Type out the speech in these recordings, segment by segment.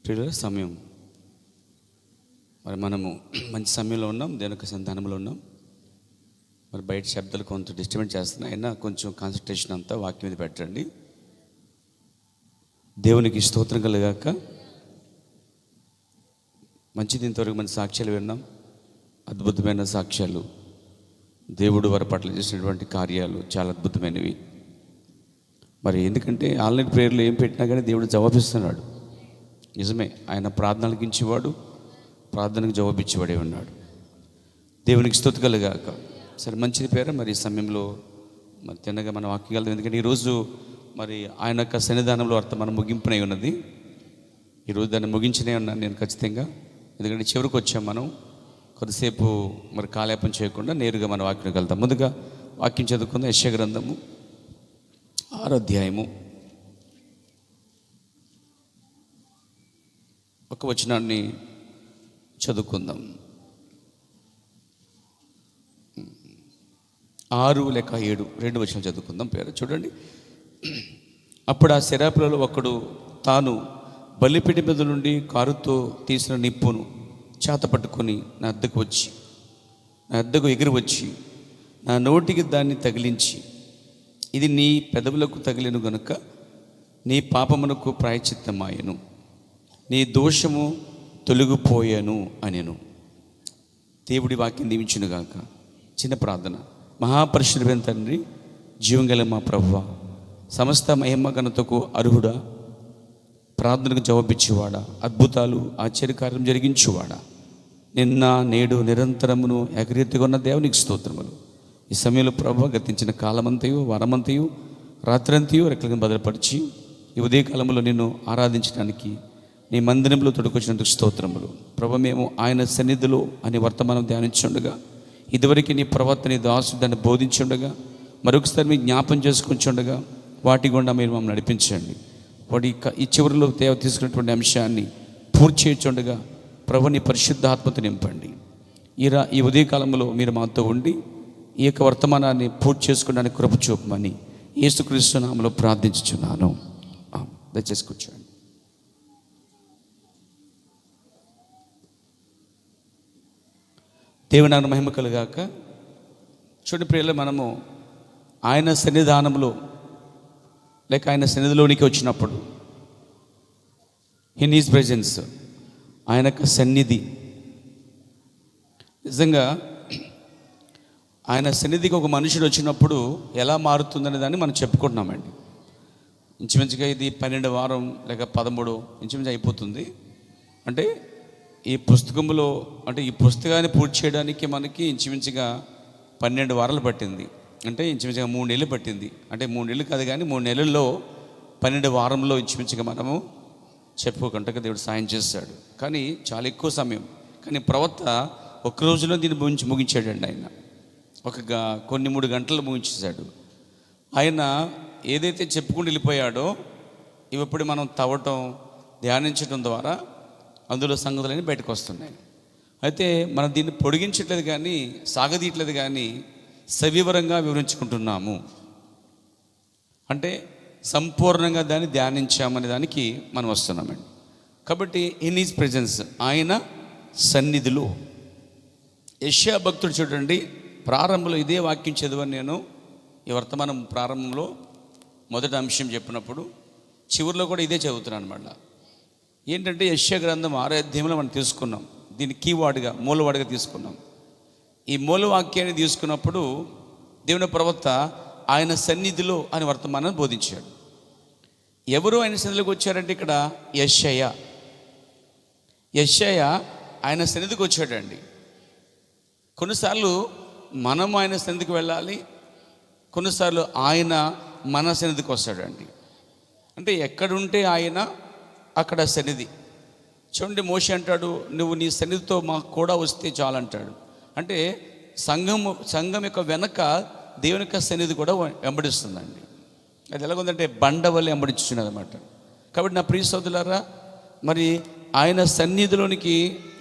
ప్రియుల సమయం మరి మనము మంచి సమయంలో ఉన్నాం, దేవుని యొక్క సంధానంలో ఉన్నాం. మరి బయట శబ్దాలు కొంచెం డిస్టర్బెన్స్ చేస్తున్నాయి, అయినా కొంచెం కాన్సన్ట్రేషన్ అంతా వాక్యం మీద పెట్టండి. దేవునికి స్తోత్రం కలుగాక. మంచిది, ఇంతవరకు మంచి సాక్ష్యాలు విన్నాం, అద్భుతమైన సాక్ష్యాలు. దేవుడు వారి పట్ల చేసినటువంటి కార్యాలు చాలా అద్భుతమైనవి. మరి ఎందుకంటే ఆన్లైన్ ప్రేయర్లు ఏం పెట్టినా కానీ దేవుడు జవాబిస్తున్నాడు. నిజమే, ఆయన ప్రార్థనలకు ఇచ్చేవాడు, ప్రార్థనకు జవాబిచ్చేవాడే ఉన్నాడు. దేవునికి స్తుతి కలుగాక. సరే, మంచిది పేర. మరి ఈ సమయంలో మరి తిన్నగా మనం వాక్యగలుగుతాం. ఎందుకంటే ఈరోజు మరి ఆయన యొక్క సన్నిధానంలో మన ముగింపునై ఉన్నది. ఈరోజు దాన్ని ముగించనే ఉన్నాను నేను ఖచ్చితంగా. ఎందుకంటే చివరికి వచ్చాం మనం. కొద్దిసేపు మరి కాలేపం చేయకుండా నేరుగా మన వాక్యం వెళ్తాం. ముందుగా వాక్యం చదువుకుందాం. యెషయా గ్రంథము 6వ అధ్యాయము ఒక వచనాన్ని చదువుకుందాం. 6 లేక 7 2 వచనాలు చదువుకుందాం. పేరు చూడండి. అప్పుడు ఆ శరాపులలో ఒకడు తాను బలిపీఠం మీద నుండి కారుతో తీసిన నిప్పును చేత పట్టుకొని నా అద్దకు ఎగిరి వచ్చి నా నోటికి దాన్ని తగిలించి, ఇది నీ పెదవులకు తగిలిను గనుక నీ పాపమునకు ప్రాయశ్చిత్తమాయెను, నీ దోషము తొలగిపోయాను అనెను. దేవుడి వాక్యం దీవించునుగాక. చిన్న ప్రార్థన. మహాపరిశుద్ధుడైన తండ్రి, జీవంగల మా ప్రభువా, సమస్త మహిమ ఘనతకు అర్హుడా, ప్రార్థనకు జవాబిచ్చేవాడా, అద్భుతాలు ఆశ్చర్యకార్యం జరిగించువాడా, నిన్న నేడు నిరంతరమును ఏకరీతిగా ఉన్న దేవునికి స్తోత్రములు. ఈ సమయంలో ప్రభువా, గతించిన కాలమంతయు వారమంతయు రాత్రంతయు రెక్కలను భద్రపరిచి ఈ ఉదయకాలంలో నిన్ను ఆరాధించడానికి నీ మందిరంలో తొడుకొచ్చినందుకు స్తోత్రములు. ప్రభు, మేము ఆయన సన్నిధిలో అని వర్తమానం ధ్యానించుండగా, ఇదివరకు నీ ప్రవర్తన నీ దాసుడు దాన్ని బోధించుండగా, మరొకసారి మీ జ్ఞాపం చేసుకుంటుండగా వాటి గుండా మీరు మమ్మల్ని నడిపించండి. వాడి ఈ చివరిలో తీసుకున్నటువంటి అంశాన్ని పూర్తి చేయుచుండగా ప్రభు నీ పరిశుద్ధాత్మతో నింపండి. ఈ ఉదయకాలంలో మీరు మాతో ఉండి ఈ యొక్క వర్తమానాన్ని పూర్తి చేసుకోవడానికి కృప చూపమని యేసుక్రీస్తు నామములో ప్రార్థించుచున్నాను. దయచేసి కూర్చోండి. దేవుని నామమునకు మహిమ కలుగాక. చూడండి ప్రియులు, మనము ఆయన సన్నిధానంలో లేక ఆయన సన్నిధిలోనికి వచ్చినప్పుడు, ఇన్ హిస్ ప్రెజెన్స్, ఆయన యొక్క సన్నిధి, నిజంగా ఆయన సన్నిధికి ఒక మనుషుడు వచ్చినప్పుడు ఎలా మారుతుందనే దాన్ని మనం చెప్పుకుంటున్నామండి. ఇంచుమించుగా ఇది 12వ వారం లేక 13 ఇంచుమించు అయిపోతుంది. అంటే ఈ పుస్తకంలో, అంటే ఈ పుస్తకాన్ని పూర్తి చేయడానికి మనకి ఇంచుమించుగా 12 వారాలు పట్టింది. అంటే ఇంచుమించుగా 3 నెలలు పట్టింది. అంటే 3 నెలలు కాదు కానీ 3 నెలల్లో 12 వారంలో ఇంచుమించుగా మనము చెప్పుకుంటగా దేవుడు సాయం చేశాడు. కానీ చాలా ఎక్కువ సమయం. కానీ ప్రవక్త ఒక్క రోజులో దీన్ని ముగించాడండి. ఆయన కొన్ని 3 గంటలు ముగించేశాడు. ఆయన ఏదైతే చెప్పుకుంటూ వెళ్ళిపోయాడో ఇవప్పుడు మనం తవ్వటం, ధ్యానించడం ద్వారా అందులో సంగతులన్నీ బయటకు వస్తున్నాయి. అయితే మనం దీన్ని పొడిగించట్లేదు కానీ, సాగదీయట్లేదు కానీ, సవివరంగా వివరించుకుంటున్నాము. అంటే సంపూర్ణంగా దాన్ని ధ్యానించామనే దానికి మనం వస్తున్నామండి. కాబట్టి ఇన్ హిస్ ప్రెజెన్స్, ఆయన సన్నిధిలో. యెషయా భక్తుడు చూడండి, ప్రారంభంలో ఇదే వాక్యం చదివాను నేను. ఈ వర్తమానం ప్రారంభంలో మొదటి అంశం చెప్పినప్పుడు చివరిలో కూడా ఇదే చదువుతున్నాను అనమాట. ఏంటంటే యెషయా గ్రంథం 6వ అధ్యాయంలో మనం తీసుకున్నాం. దీన్ని కీవర్డ్గా, మూలవాడిగా తీసుకున్నాం. ఈ మూలవాక్యాన్ని తీసుకున్నప్పుడు దేవుని ప్రవక్త ఆయన సన్నిధిలో అని వర్తమానాన్ని బోధించాడు. ఎవరు ఆయన సన్నిధిలోకి వచ్చారంటే ఇక్కడ యెషయా ఆయన సన్నిధికి వచ్చాడండి. కొన్నిసార్లు మనం ఆయన సన్నిధికి వెళ్ళాలి, కొన్నిసార్లు ఆయన మన సన్నిధికి వస్తాడండి. అంటే ఎక్కడుంటే ఆయన అక్కడ సన్నిధి. చూడండి, మోషే అంటాడు, నువ్వు నీ సన్నిధితో మాకు కూడా వస్తే చాలంటాడు. అంటే సంఘం యొక్క వెనక దేవుని యొక్క సన్నిధి కూడా వెంబడిస్తుందండి. అది ఎలాగుందంటే బండవల్లి వెంబడించున్నది అన్నమాట. కాబట్టి నా ప్రియ సోదరులారా, మరి ఆయన సన్నిధిలోనికి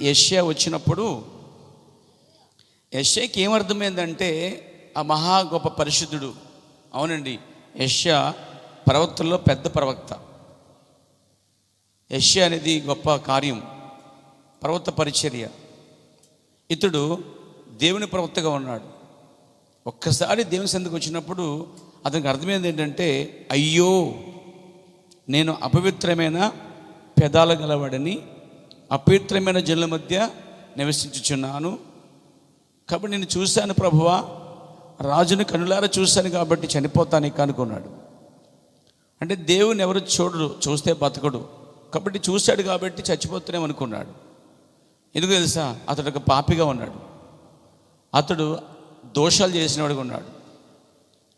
యెషయా వచ్చినప్పుడు యెషయాకి ఏమర్థమైందంటే, ఆ మహా గొప్ప పరిశుద్ధుడు, అవునండి, యెషయా ప్రవక్తల్లో పెద్ద ప్రవక్త. యెషయా అనేది గొప్ప కార్యం, ప్రవక్త పరిచర్య. ఇతడు దేవుని ప్రవక్తగా ఉన్నాడు. ఒక్కసారి దేవుని సన్నిధికి వచ్చినప్పుడు అతనికి అర్థమైంది ఏంటంటే, అయ్యో నేను అపవిత్రమైన పెదాల గలవాడని, అపవిత్రమైన జనుల మధ్య నివసించుచున్నాను. కాబట్టి నేను చూశాను ప్రభువా, రాజుని కనులారా చూశాను కాబట్టి చనిపోతాను అనుకున్నాడు. అంటే దేవుని ఎవరు చూడరు, చూస్తే బతకడు. కాబట్టి చూశాడు కాబట్టి చచ్చిపోతానేమనుకున్నాడు. ఎందుకు తెలుసా? అతడు ఒక పాపిగా ఉన్నాడు, అతడు దోషాలు చేసినవాడుగా ఉన్నాడు.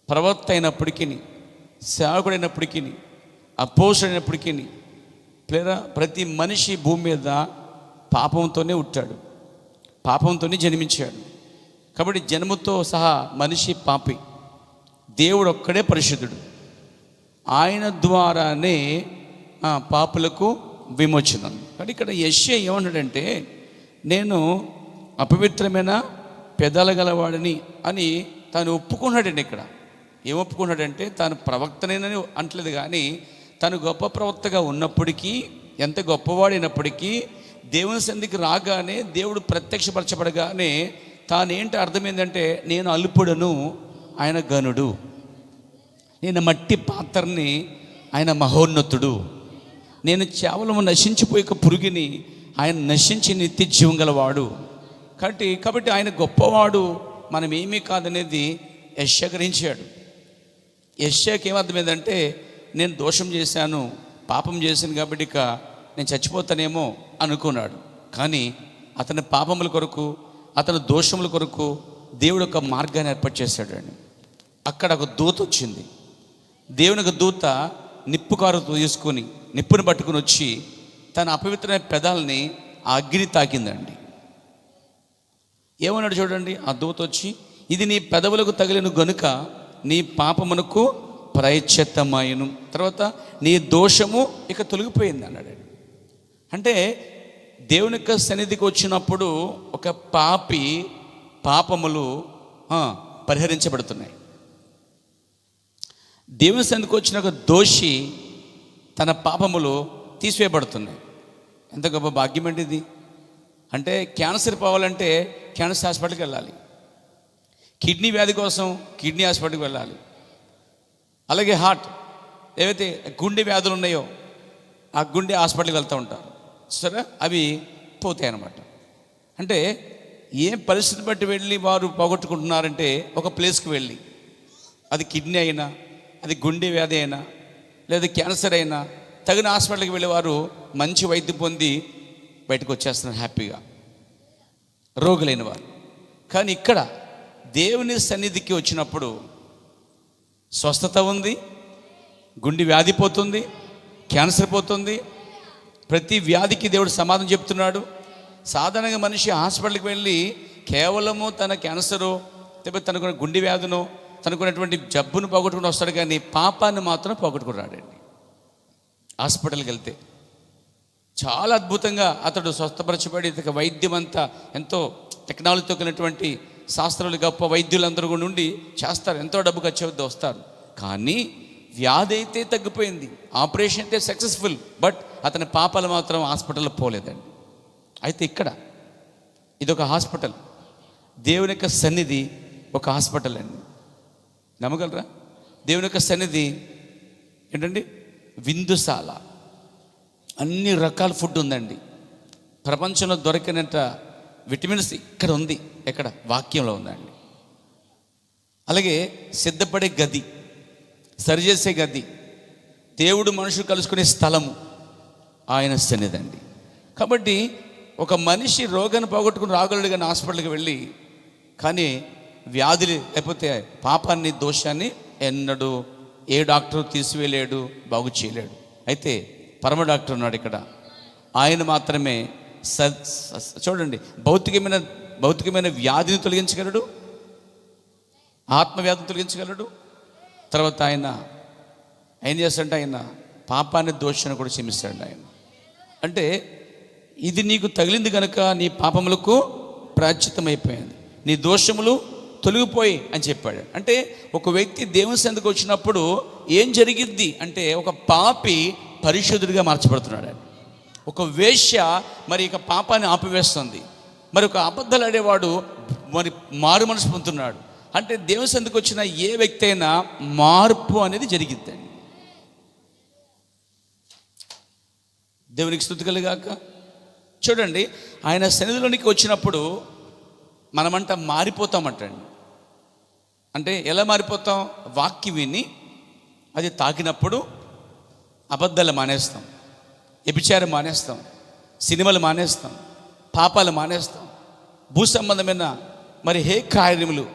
ప్రవక్త అయినప్పటికీ, సేవకుడైనప్పటికీ, అపోస్తుడైనప్పటికీ, లేదా ప్రతి మనిషి భూమి మీద పాపంతోనే పుట్టాడు, పాపంతోనే జన్మించాడు. కాబట్టి జన్మతో సహా మనిషి పాపి. దేవుడు ఒక్కడే పరిశుద్ధుడు. ఆయన ద్వారానే పాపులకు విమోచనం. కాబట్టి ఇక్కడ యెషయా ఏమన్నాడంటే, నేను అపవిత్రమైన పెదాల గలవాడిని అని తాను ఒప్పుకున్నాడండి. ఇక్కడ ఏం ఒప్పుకున్నాడంటే, తాను ప్రవక్తనేనని అంటలేదు, కానీ తను గొప్ప ప్రవక్తగా ఉన్నప్పటికీ, ఎంత గొప్పవాడైనప్పటికీ, దేవుని సన్నిధికి రాగానే, దేవుడు ప్రత్యక్షపరచబడగానే తానేంటి అర్థమైందంటే, నేను అల్పుడను, ఆయన గనుడు, నేను మట్టి పాత్రని, ఆయన మహోన్నతుడు, నేను కేవలం నశించిపోయే పురుగుని, ఆయన నశించి నిత్య జీవం గలవాడు. కాబట్టి ఆయన గొప్పవాడు, మనం ఏమీ కాదనేది యెషయా గ్రహించాడు. యెషయాకి ఏమర్థమైందంటే, నేను దోషం చేశాను, పాపం చేశాను కాబట్టి ఇక నేను చచ్చిపోతానేమో అనుకున్నాడు. కానీ అతని పాపముల కొరకు, అతని దోషముల కొరకు దేవుడు ఒక మార్గాన్ని ఏర్పాటు చేశాడండి. అక్కడ ఒక దూత వచ్చింది. దేవుని ఒక దూత నిప్పుకారు తీసుకొని, నిప్పుని పట్టుకుని వచ్చి తన అపవిత్రమైన పెదాలని ఆ అగ్ని తాకిందండి. ఏమన్నాడు చూడండి, ఆ దూత వచ్చి, ఇది నీ పెదవులకు తగిలిన గనుక నీ పాపమునకు ప్రాయశ్చిత్తమాయను, తర్వాత నీ దోషము ఇక తొలగిపోయింది అన్నాడు. అంటే దేవుని యొక్క సన్నిధికి వచ్చినప్పుడు ఒక పాపి పాపములు పరిహరించబడుతున్నాయి. దేవుని సన్నిధికి వచ్చిన ఒక దోషి తన పాపములు తీసివేయబడుతున్నాయి. ఎంత గొప్ప భాగ్యం అండి ఇది. అంటే క్యాన్సర్ పోవాలంటే క్యాన్సర్ హాస్పిటల్కి వెళ్ళాలి, కిడ్నీ వ్యాధి కోసం కిడ్నీ హాస్పిటల్కి వెళ్ళాలి, అలాగే హార్ట్, ఏవైతే గుండె వ్యాధులు ఉన్నాయో ఆ గుండె హాస్పిటల్కి వెళ్తూ ఉంటారు సరే, అవి పోతాయి అన్నమాట. అంటే ఏం పరిస్థితిని బట్టి వెళ్ళి వారు పోగొట్టుకుంటున్నారంటే, ఒక ప్లేస్కి వెళ్ళి, అది కిడ్నీ అయినా, అది గుండె వ్యాధి అయినా, లేదా క్యాన్సర్ అయినా, తగిన హాస్పిటల్కి వెళ్ళి వారు మంచి వైద్యం పొంది బయటకు వచ్చేస్తున్నారు హ్యాపీగా, రోగులైన వారు. కానీ ఇక్కడ దేవుని సన్నిధికి వచ్చినప్పుడు స్వస్థత ఉంది, గుండె వ్యాధి పోతుంది, క్యాన్సర్ పోతుంది, ప్రతి వ్యాధికి దేవుడు సమాధానం చెప్తున్నాడు. సాధారణంగా మనిషి హాస్పిటల్కి వెళ్ళి కేవలము తన క్యాన్సరు, లేకపోతే తనకున్న గుండె వ్యాధును, తనకున్నటువంటి జబ్బును పోగొట్టుకుని వస్తాడు, కానీ పాపాన్ని మాత్రం పోగొట్టుకున్నాడండి. హాస్పిటల్కి వెళ్తే చాలా అద్భుతంగా అతడు స్వస్థపరచబడి, ఇక వైద్యం అంతా ఎంతో టెక్నాలజీతో కలిగినటువంటి శాస్త్రాలు, గొప్ప వైద్యులందరూ కూడా ఉండి చేస్తారు, ఎంతో డబ్బు ఖర్చు అవుతూ వస్తారు. కానీ వ్యాధి అయితే తగ్గిపోయింది, ఆపరేషన్ అయితే సక్సెస్ఫుల్, బట్ అతని పాపాలు మాత్రం హాస్పిటల్లో పోలేదండి. అయితే ఇక్కడ ఇదొక హాస్పిటల్, దేవుని యొక్క సన్నిధి ఒక హాస్పిటల్ అండి. నమ్మగలరా? దేవుని యొక్క సన్నిధి ఏంటండి? విందుశాల. అన్ని రకాల ఫుడ్ ఉందండి. ప్రపంచంలో దొరికినంత విటమిన్స్ ఇక్కడ ఉంది. ఎక్కడ? వాక్యంలో ఉందండి. అలాగే సిద్ధపడే గది, సరిచేసే గది, దేవుడు మనుషులు కలుసుకునే స్థలము ఆయన సన్నిధి అండి. కాబట్టి ఒక మనిషి రోగాన్ని పోగొట్టుకుని రాగలడు కానీ హాస్పిటల్కి వెళ్ళి, కానీ వ్యాధులు లేకపోతే పాపాన్ని, దోషాన్ని ఎన్నడూ ఏ డాక్టర్ తీసివేయలేడు, బాగు చేయలేడు. అయితే పరమ డాక్టర్ ఉన్నాడు ఇక్కడ, ఆయన మాత్రమే చూడండి భౌతికమైన వ్యాధిని తొలగించగలడు, ఆత్మవ్యాధిని తొలగించగలడు. తర్వాత ఆయన ఏం చేస్తాడంటే, ఆయన పాపాన్ని, దోషాన్ని కూడా క్షమిస్తాడు ఆయన. అంటే ఇది నీకు తగిలింది కనుక నీ పాపములకు ప్రాయశ్చిత్తమైపోయింది, నీ దోషములు తొలగిపోయి అని చెప్పాడు. అంటే ఒక వ్యక్తి దేవుని సన్నిధికి వచ్చినప్పుడు ఏం జరిగిద్ది అంటే, ఒక పాపి పరిశుద్ధుడిగా మార్చబడుతున్నాడు. ఒక వేశ్య మరి ఇక పాపాన్ని ఆపివేస్తుంది, మరి ఒక అబద్ధాలు ఆడేవాడు మరి మారు మనసు పొందుతున్నాడు. అంటే దేవుని సందుకు వచ్చిన ఏ వ్యక్తి అయినా మార్పు అనేది జరిగిద్దండి. దేవునికి స్తుతి కలుగాక. చూడండి, ఆయన సన్నిధిలోనికి వచ్చినప్పుడు మనమంట మారిపోతామంటండి. అంటే ఎలా మారిపోతాం? వాక్యం విని అది తాకినప్పుడు అబద్ధాలు మానేస్తాం, వ్యభిచారం మానేస్తాం, సినిమాలు మానేస్తాం, పాపాలు మానేస్తాం, భూ సంబంధమైన మరి హే కార్యములు,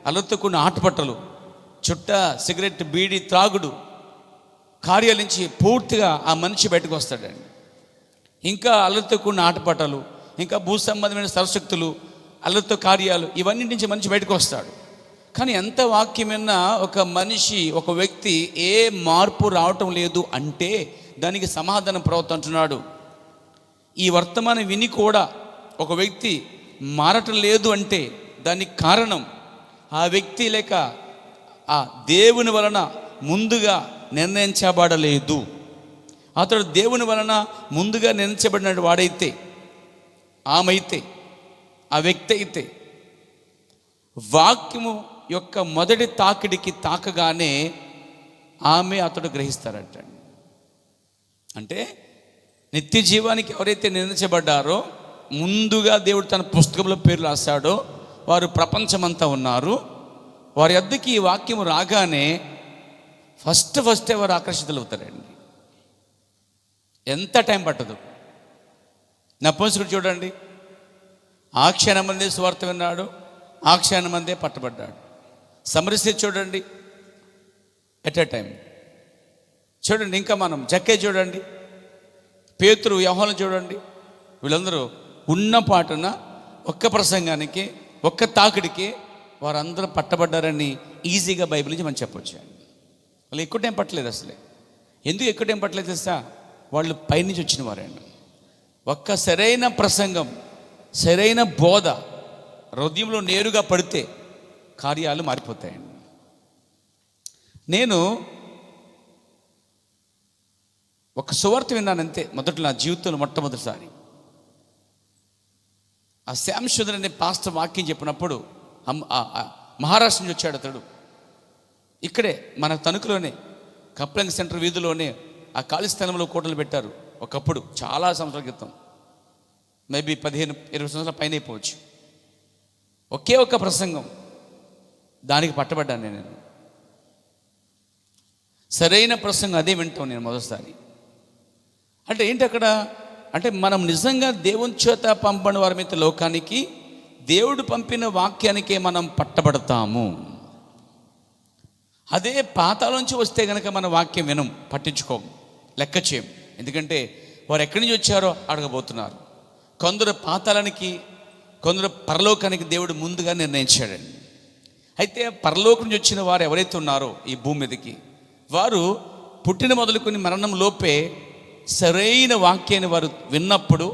అలతో కూడిన ఆటపట్టలు, చుట్ట, సిగరెట్, బీడి త్రాగుడు కార్యాల నుంచి పూర్తిగా ఆ మనిషి బయటకు వస్తాడండి. ఇంకా అలతో కూడిన ఆటపట్టలు, ఇంకా భూ సంబంధమైన సరశక్తులు, అలతో కార్యాలు, ఇవన్నీ నుంచి మనిషి బయటకు వస్తాడు. కానీ ఎంత వాక్యమైనా ఒక మనిషి, ఒక వ్యక్తి ఏ మార్పు రావటం లేదు అంటే దానికి సమాధానం ప్రవక్త అంటున్నాడు. ఈ వర్తమానం విని కూడా ఒక వ్యక్తి మారటం లేదు అంటే దానికి కారణం ఆ వ్యక్తి లేక ఆ దేవుని వలన ముందుగా నిర్ణయించబడలేదు. అతడు దేవుని వలన ముందుగా నిర్ణయించబడిన వాడైతే, ఆమె అయితే, ఆ వ్యక్తి అయితే వాక్యము యొక్క మొదటి తాకిడికి తాకగానే ఆమె అతడు గ్రహిస్తారటండి. అంటే నిత్య జీవానికి ఎవరైతే నిర్ణయించబడ్డారో, ముందుగా దేవుడు తన పుస్తకంలో పేరు రాశాడో వారు ప్రపంచమంతా ఉన్నారు. వారి వద్దకి ఈ వాక్యము రాగానే ఫస్ట్ వారు ఆకర్షితులు అవుతారండి. ఎంత టైం పట్టదు. నపుంసకుడు చూడండి, ఆ క్షణం మందే సువార్త విన్నాడు, ఆ క్షణం మందే పట్టబడ్డాడు. సమరస్య చూడండి, ఎట్ ఎ టైం చూడండి. ఇంకా మనం జక్కే చూడండి, పేతురు, యోహాను చూడండి, వీళ్ళందరూ ఉన్న పాటున ఒక్క ప్రసంగానికి, ఒక్క తాకిడికి వారందరూ పట్టబడ్డారని ఈజీగా బైబిల్ నుంచి మనం చెప్పొచ్చు. వాళ్ళు ఎక్కువ టైం పట్టలేదు. అసలే ఎందుకు ఎక్కువ టైం పట్టలేదు తెలుసా? వాళ్ళు పైనుంచి వచ్చిన వారండి. ఒక్క సరైన ప్రసంగం, సరైన బోధ హృదయంలో నేరుగా పడితే కార్యాలు మారిపోతాయండి. నేను ఒక సువార్త విన్నానంతే మొదట్లో, నా జీవితంలో మొట్టమొదటిసారి. ఆ శ్యామ్ సుందర్ అనే పాస్టర్ వాక్యం చెప్పినప్పుడు మహారాష్ట్ర నుంచి వచ్చాడు అతడు. ఇక్కడే మన తణుకులోనే కప్లంగ్ సెంటర్ వీధిలోనే ఆ ఖాళీ స్థలంలో కోటలు పెట్టారు ఒకప్పుడు, చాలా సంవత్సరాల క్రితం, మేబీ 15-20 సంవత్సరాల పైన అయిపోవచ్చు. ఒకే ఒక్క ప్రసంగం, దానికి పట్టబడ్డాను నేను. సరైన ప్రసంగం అదే వింటాం నేను మొదటిసారి. అంటే ఏంటి అక్కడ అంటే, మనం నిజంగా దేవుని చేత పంపని వారమైతే లోకానికి, దేవుడు పంపిన వాక్యానికే మనం పట్టబడతాము. అదే పాతాళంచి వస్తే కనుక మన వాక్యం వినం, పట్టించుకోము, లెక్క చేయం. ఎందుకంటే వారు ఎక్కడి నుంచి వచ్చారో అడగబోతున్నారు. కొందరు పాతాళానికి, కొందరు పరలోకానికి దేవుడు ముందుగా నిర్ణయించాడండి. అయితే పరలోకం నుంచి వచ్చిన వారు ఎవరైతే ఉన్నారో ఈ భూమి మీదకి, వారు పుట్టిన మొదలుకొని మరణం లోపే సరైన వాక్యాన్ని వారు విన్నప్పుడు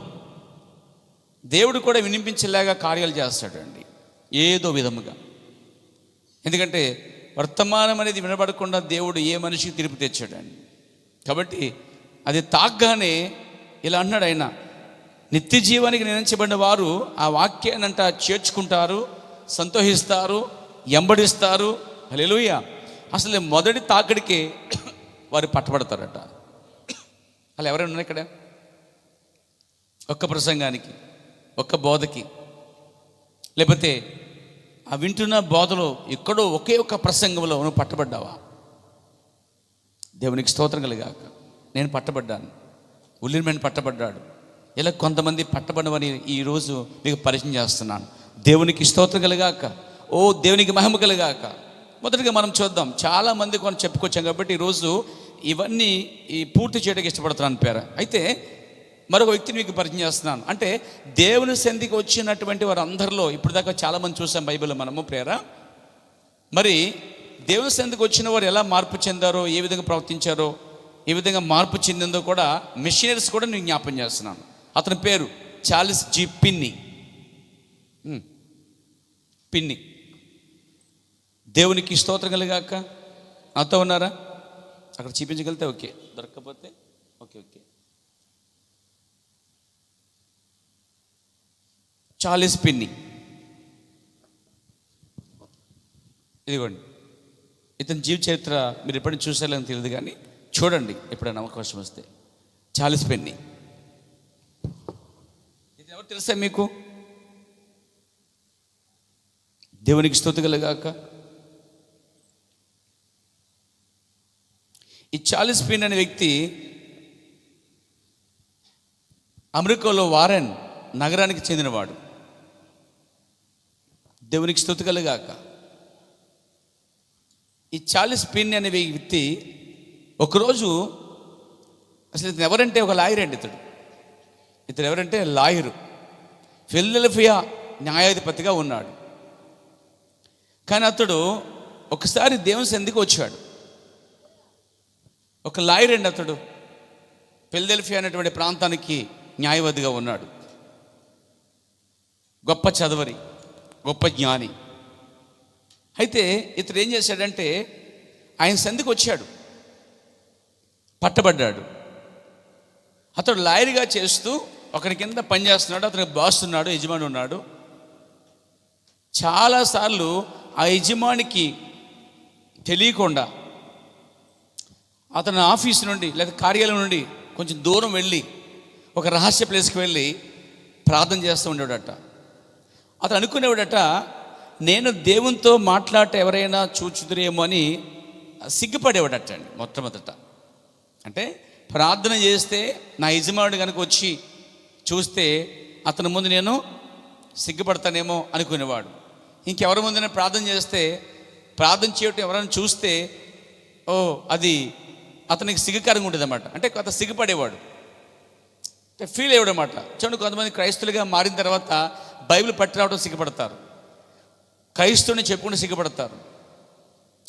దేవుడు కూడా వినిపించేలాగా కార్యాలు చేస్తాడండి ఏదో విధముగా. ఎందుకంటే వర్తమానం అనేది వినబడకుండా దేవుడు ఏ మనిషికి తీర్పు తెచ్చాడండి. కాబట్టి అది తాగ్గానే ఇలా అన్నాడు ఆయన, నిత్య జీవానికి నిర్ణయించబడిన వారు ఆ వాక్యాన్ని అంట చేర్చుకుంటారు, సంతోషిస్తారు, ఎంబడిస్తారు. హల్లెలూయా. అసలు మొదటి తాకిడికి వారు పట్టబడతారట. అలా ఎవరైనా ఉన్నారు ఇక్కడ? ఒక్క ప్రసంగానికి, ఒక్క బోధకి, లేకపోతే ఆ వింటున్న బోధలో ఎక్కడో ఒకే ఒక్క ప్రసంగంలో నువ్వు పట్టబడ్డావా? దేవునికి స్తోత్రం కలుగాక. నేను పట్టబడ్డాను, ఉల్లిమేన్ పట్టబడ్డాడు. ఇలా కొంతమంది పట్టబడినవని ఈరోజు మీకు పరిచయం చేస్తున్నాను. దేవునికి స్తోత్రం కలుగాక. ఓ దేవునికి మహిమ కలుగాక. మొదటిగా మనం చూద్దాం, చాలామంది కొన్ని చెప్పుకొచ్చాం కాబట్టి ఈరోజు ఇవన్నీ పూర్తి చేయడానికి ఇష్టపడుతున్నాను పేర. అయితే మరొక వ్యక్తిని మీకు పరిచయం చేస్తున్నాను. అంటే దేవుని సన్నిధికి వచ్చినటువంటి వారు అందరిలో ఇప్పుడు దాకా చాలామంది చూసాం బైబిల్లో మనము ప్రేర. మరి దేవుని సన్నిధికి వచ్చిన వారు ఎలా మార్పు చెందారో, ఏ విధంగా ప్రవర్తించారో, ఏ విధంగా మార్పు చెందిందో కూడా మిషనరీస్ కూడా నేను జ్ఞాపం చేస్తున్నాను. అతని పేరు చార్లెస్ జి పిన్నీ. పిన్ని. దేవునికి స్తోత్రం కలుగాక. నాతో ఉన్నారా? అక్కడ చూపించగలిగితే ఓకే, దొరకకపోతే ఓకే. చార్లెస్ ఫిన్నీ. ఇదిగోండి, ఇతని జీవిత చరిత్ర మీరు ఎప్పుడైనా చూసారని తెలియదు, కానీ చూడండి ఎప్పుడైనా అవకాశం వస్తే. చార్లెస్ ఫిన్నీ ఇది ఎవరు తెలుసా మీకు? దేవునికి స్తుతి కలుగాక. ఈ చార్లెస్ ఫిన్నీ అనే వ్యక్తి అమెరికాలో వారెన్ నగరానికి చెందినవాడు. దేవునికి స్తుతి కలుగాక. ఈ చార్లెస్ ఫిన్నీ అనే వ్యక్తి ఒకరోజు, అసలు ఇతను ఎవరంటే ఒక లాయర్ అండి. ఇతను ఎవరంటే లాయరు, ఫిలడెల్ఫియా న్యాయాధిపతిగా ఉన్నాడు. కానీ అతడు ఒకసారి దేవుని సన్నిధికి వచ్చాడు. ఒక లాయర్ అండి అతడు, ఫిలడెల్ఫియా అనేటువంటి ప్రాంతానికి న్యాయవాదిగా ఉన్నాడు. గొప్ప చదవరి, గొప్ప జ్ఞాని. అయితే ఇతడు ఏం చేశాడంటే ఆయన సంధికి వచ్చాడు, పట్టబడ్డాడు. అతడు లాయర్గా చేస్తూ ఒకరి కింద పనిచేస్తున్నాడు. అతనికి బాస్ ఉన్నాడు, యజమాని ఉన్నాడు. చాలాసార్లు ఆ యజమానికి తెలియకుండా అతను ఆఫీస్ నుండి లేదా కార్యాలయం నుండి కొంచెం దూరం వెళ్ళి ఒక రహస్య ప్లేస్కి వెళ్ళి ప్రార్థన చేస్తూ ఉండేవాడట. అతను అనుకునేవాడట, నేను దేవునితో మాట్లాడట ఎవరైనా చూచుదురేమో అని సిగ్గుపడేవాడట అండి. మొట్టమొదట అంటే ప్రార్థన చేస్తే నా యజమానుడు కనుక వచ్చి చూస్తే అతని ముందు నేను సిగ్గుపడతానేమో అనుకునేవాడు. ఇంకెవరి ముందు నేను ప్రార్థన చేస్తే, ప్రార్థన చేయటం ఎవరైనా చూస్తే అది అతనికి సిగ్గుకరంగా ఉండేది అన్నమాట. అంటే అతను సిగ్గుపడేవాడు, అంటే ఫీల్ అయ్యాడు అన్నమాట. చూడండి, కొంతమంది క్రైస్తులుగా మారిన తర్వాత బైబిల్ పట్టి రావడం సిగ్గుపడతారు, క్రైస్తవుని చెప్పుకుంటూ సిగ్గుపడతారు.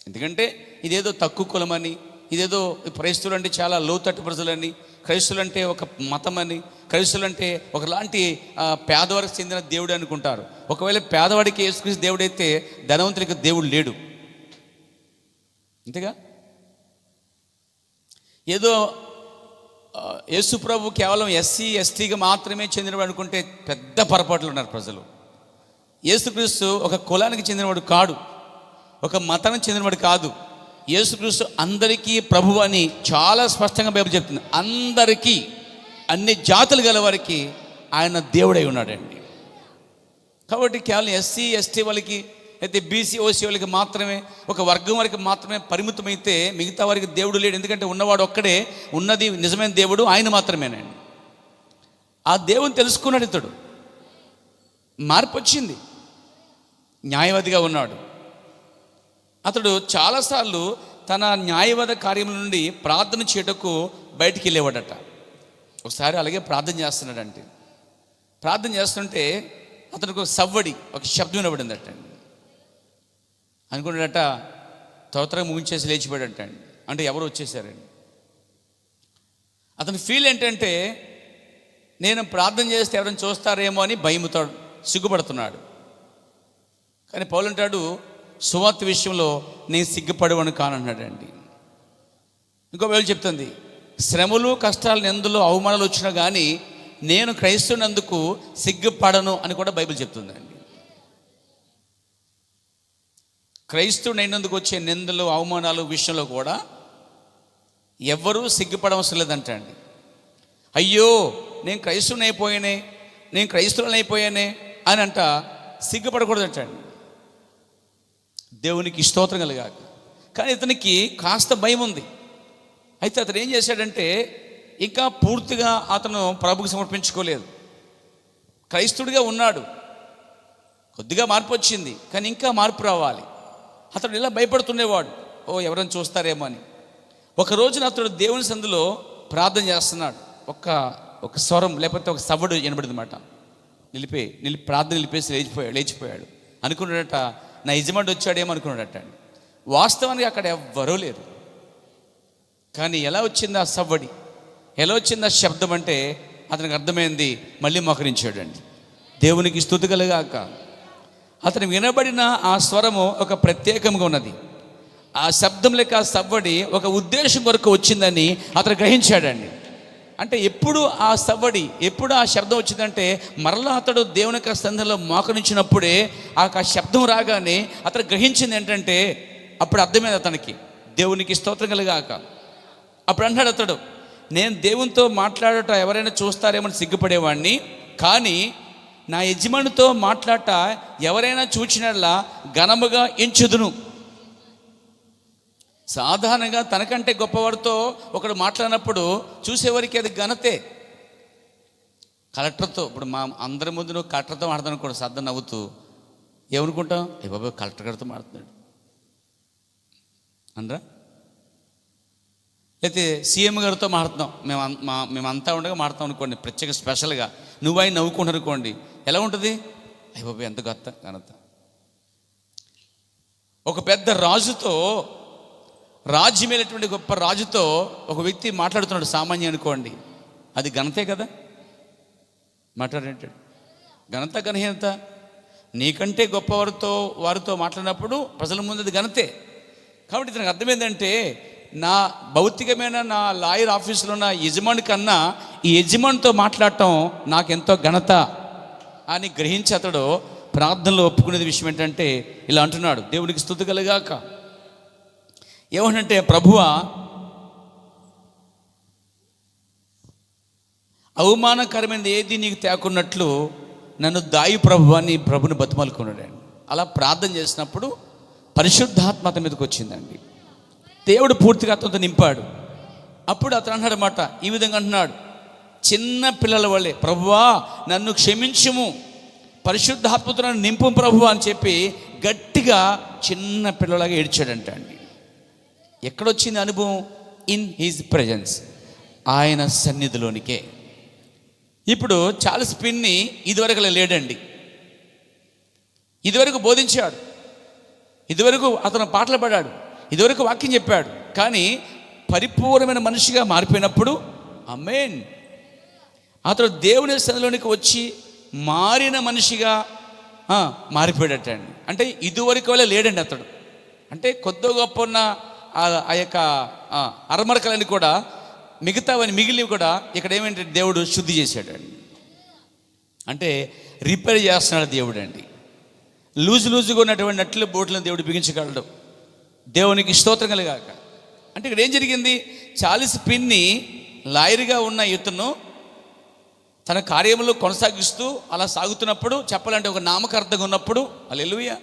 ఎందుకంటే ఇదేదో తక్కువ కులమని, ఇదేదో క్రైస్తువులు అంటే చాలా లోతట్టు ప్రజలని, క్రైస్తువులు అంటే ఒక మతం అని, క్రైస్తువులు అంటే ఒకలాంటి పేదవారికి చెందిన దేవుడు అనుకుంటారు. ఒకవేళ పేదవాడికి యేసుక్రీస్తు దేవుడైతే ధనవంతుడికి దేవుడు లేడు. అంతేగా? ఏదో యేసు ప్రభు కేవలం ఎస్సీ ఎస్టీగా మాత్రమే చెందినవాడు అనుకుంటే పెద్ద పొరపాట్లు ఉన్నారు ప్రజలు. యేసుక్రీస్తు ఒక కులానికి చెందినవాడు కాడు, ఒక మతానికి చెందినవాడు కాదు. యేసుక్రీస్తు అందరికీ ప్రభువు అని చాలా స్పష్టంగా బైబిల్ చెప్తుంది. అందరికీ, అన్ని జాతులు గల వారికి ఆయన దేవుడై ఉన్నాడండి. కాబట్టి కేవలం ఎస్సీ ఎస్టీ వాళ్ళకి అయితే బీసీ ఓసీ వాళ్ళకి మాత్రమే, ఒక వర్గం వారికి మాత్రమే పరిమితమైతే మిగతా వారికి దేవుడు లేడు. ఎందుకంటే ఉన్నవాడు ఒక్కడే, ఉన్నది నిజమైన దేవుడు ఆయన మాత్రమేనండి. ఆ దేవుని తెలుసుకున్నాడు ఇతడు, మార్పు వచ్చింది, న్యాయవాదిగా ఉన్నాడు. అతడు చాలాసార్లు తన న్యాయవాద కార్యం నుండి ప్రార్థన చేయటకు బయటికి వెళ్ళేవాడట. ఒకసారి అలాగే ప్రార్థన చేస్తున్నాడంటే, ప్రార్థన చేస్తుంటే అతనికి ఒక సవ్వడి, ఒక శబ్దం వినబడిందట. అనుకున్నాడట, త్వరగా ముగించేసి లేచిపోయాడట అండి. అంటే ఎవరు వచ్చేసారండి. అతని ఫీల్ ఏంటంటే, నేను ప్రార్థన చేస్తే ఎవరైనా చూస్తారేమో అని భయముతో సిగ్గుపడుతున్నాడు. కానీ పౌలు అంటాడు, సువార్త విషయంలో నేను సిగ్గుపడవను కానన్నాడండి. ఇంకో వేళ చెప్తుంది, శ్రమలు కష్టాలు నిందలు అవమానాలు వచ్చినా కానీ నేను క్రైస్తవునందుకు సిగ్గుపడను అని కూడా బైబిల్ చెప్తుందండి. క్రైస్తవునైనందుకు వచ్చే నిందలు అవమానాలు విషయంలో కూడా ఎవ్వరూ సిగ్గుపడవలసిన లేదంటండి. అయ్యో నేను క్రైస్తవుని అయిపోయానే, నేను క్రైస్తవుని అయిపోయానే అని అంట సిగ్గుపడకూడదంటండి. దేవునికి స్తోత్రం కలుగాక. కానీ ఇతనికి కాస్త భయం ఉంది. అయితే అతను ఏం చేశాడంటే, ఇంకా పూర్తిగా అతను ప్రభుకి సమర్పించుకోలేదు. క్రైస్తవుడిగా ఉన్నాడు, కొద్దిగా మార్పు వచ్చింది, కానీ ఇంకా మార్పు రావాలి. అతడు ఇలా భయపడుతుండేవాడు, ఎవరైనా చూస్తారేమో అని. ఒక రోజున అతడు దేవుని సందులో ప్రార్థన చేస్తున్నాడు. ఒక స్వరం లేకపోతే ఒక సవ్వడు వినబడింది మాట. ప్రార్థన నిలిపేసి లేచిపోయాడు. అనుకున్నాడట, నా యజమానుడు వచ్చాడేమో అనుకున్నాడట. వాస్తవానికి అక్కడ ఎవ్వరూ లేరు. కానీ ఎలా వచ్చింది ఆ సవ్వడి, ఎలా వచ్చింది ఆ శబ్దం అంటే అతనికి అర్థమైంది. మళ్ళీ మోకరించాడండి. దేవునికి స్తుతి కలుగాక. అతను వినబడిన ఆ స్వరము ఒక ప్రత్యేకంగా ఉన్నది. ఆ శబ్దం లేక ఆ సవ్వడి ఒక ఉద్దేశం వరకు వచ్చిందని అతను గ్రహించాడండి. అంటే ఎప్పుడు ఆ సవ్వడి, ఎప్పుడు ఆ శబ్దం వచ్చిందంటే మరలా అతడు దేవుని యొక్క సన్నిధిలో మోకరించినప్పుడే ఆ శబ్దం రాగానే అతడు గ్రహించింది ఏంటంటే, అప్పుడు అర్థమైంది అతనికి, దేవునికి స్తోత్రం కలుగాక. అప్పుడు అంటాడు అతడు, నేను దేవునితో మాట్లాడట ఎవరైనా చూస్తారేమో సిగ్గుపడేవాడిని, కానీ నా యజమానితో మాట్లాడట ఎవరైనా చూచినట్లా ఘనముగా ఎంచుదును. సాధారణంగా తనకంటే గొప్పవాడితో ఒకడు మాట్లాడినప్పుడు చూసేవారికి అది ఘనతే. కలెక్టర్తో, ఇప్పుడు మా అందరి ముందు నువ్వు కలెక్టర్తో మాట్లాడనుకోండి, సర్ద నవ్వుతూ ఏమనుకుంటాం, ఏ బాబు కలెక్టర్ గారితో మాట్లాడుతున్నాడు అనరా. అయితే సీఎం గారితో మాట్లాడుతున్నాం, మేమంతా ఉండగా మాట్లాడతాం అనుకోండి, ప్రత్యేక స్పెషల్గా నువ్వు ఆయన నవ్వుకుంటారు అనుకోండి, ఎలా ఉంటుంది, అయ్య బాబు ఎంత ఘనత. ఒక పెద్ద రాజుతో, రాజ్యమైనటువంటి గొప్ప రాజుతో ఒక వ్యక్తి మాట్లాడుతున్నాడు సామాన్యం అనుకోండి, అది ఘనతే కదా. మాట్లాడేంటాడు ఘనత, ఘనహీనత. నీకంటే వారితో మాట్లాడినప్పుడు ప్రజల ముందు అది ఘనతే. కాబట్టి ఇతనికి అర్థమైందంటే, నా భౌతికమైన నా లాయర్ ఆఫీసులో ఉన్న యజమాని కన్నా ఈ యజమానితో మాట్లాడటం నాకెంతో ఘనత అని గ్రహించి అతడు ప్రార్థనలో ఒప్పుకునేది విషయం ఏంటంటే ఇలా అంటున్నాడు, దేవునికి స్తుతి కలుగాక. ఏమనంటే, ప్రభువా, అవమానకరమైనది ఏది నీకు తేకున్నట్లు నన్ను దాయి ప్రభువా అని ప్రభుని బతిమాలుకున్నాడండి. అలా ప్రార్థన చేసినప్పుడు పరిశుద్ధాత్మ అతని మీదకి వచ్చిందండి. దేవుడు పూర్తిగా అతనితో నింపాడు. అప్పుడు అతను అన్నాడన్నమాట, ఈ విధంగా అంటున్నాడు, చిన్న పిల్లల వల్లే ప్రభువా నన్ను క్షమించుము, పరిశుద్ధాత్మతో నన్ను నింపు ప్రభువా అని చెప్పి గట్టిగా చిన్న పిల్లలాగా ఏడ్చాడంట అండి. ఎక్కడొచ్చింది అనుభవం? ఇన్ హిజ్ ప్రెజెన్స్, ఆయన సన్నిధిలోనికే. ఇప్పుడు చార్లెస్ ఫిన్నీ ఇదివరకు లేడండి. ఇదివరకు బోధించాడు, ఇదివరకు అతను పాటలు పాడాడు, ఇదివరకు వాక్యం చెప్పాడు. కానీ పరిపూర్ణమైన మనిషిగా మారిపోయినప్పుడు ఆమేన్, అతడు దేవుని సన్నిధిలోనికి వచ్చి మారిన మనిషిగా మారిపోయాడట అండి. అంటే ఇదివరకు వల్ల లేడండి అతడు. అంటే కొద్ది గొప్ప ఉన్న ఆ యొక్క అరమరకలని కూడా, మిగతావని మిగిలినవి కూడా ఇక్కడ ఏమంటే దేవుడు శుద్ధి చేశాడండి. అంటే రిపేర్ చేస్తున్నాడు దేవుడు అండి. లూజుగా ఉన్నటువంటి నట్లు బోట్లను దేవుడు బిగించగలడు. దేవునికి స్తోత్రం కలుగాక. అంటే ఇక్కడ ఏం జరిగింది, చార్లెస్ ఫిన్నీ లాయర్గా ఉన్న ఇతను తన కార్యములు కొనసాగిస్తూ అలా సాగుతున్నప్పుడు, చెప్పాలంటే ఒక నామకార్థంగా ఉన్నప్పుడు, హల్లెలూయా,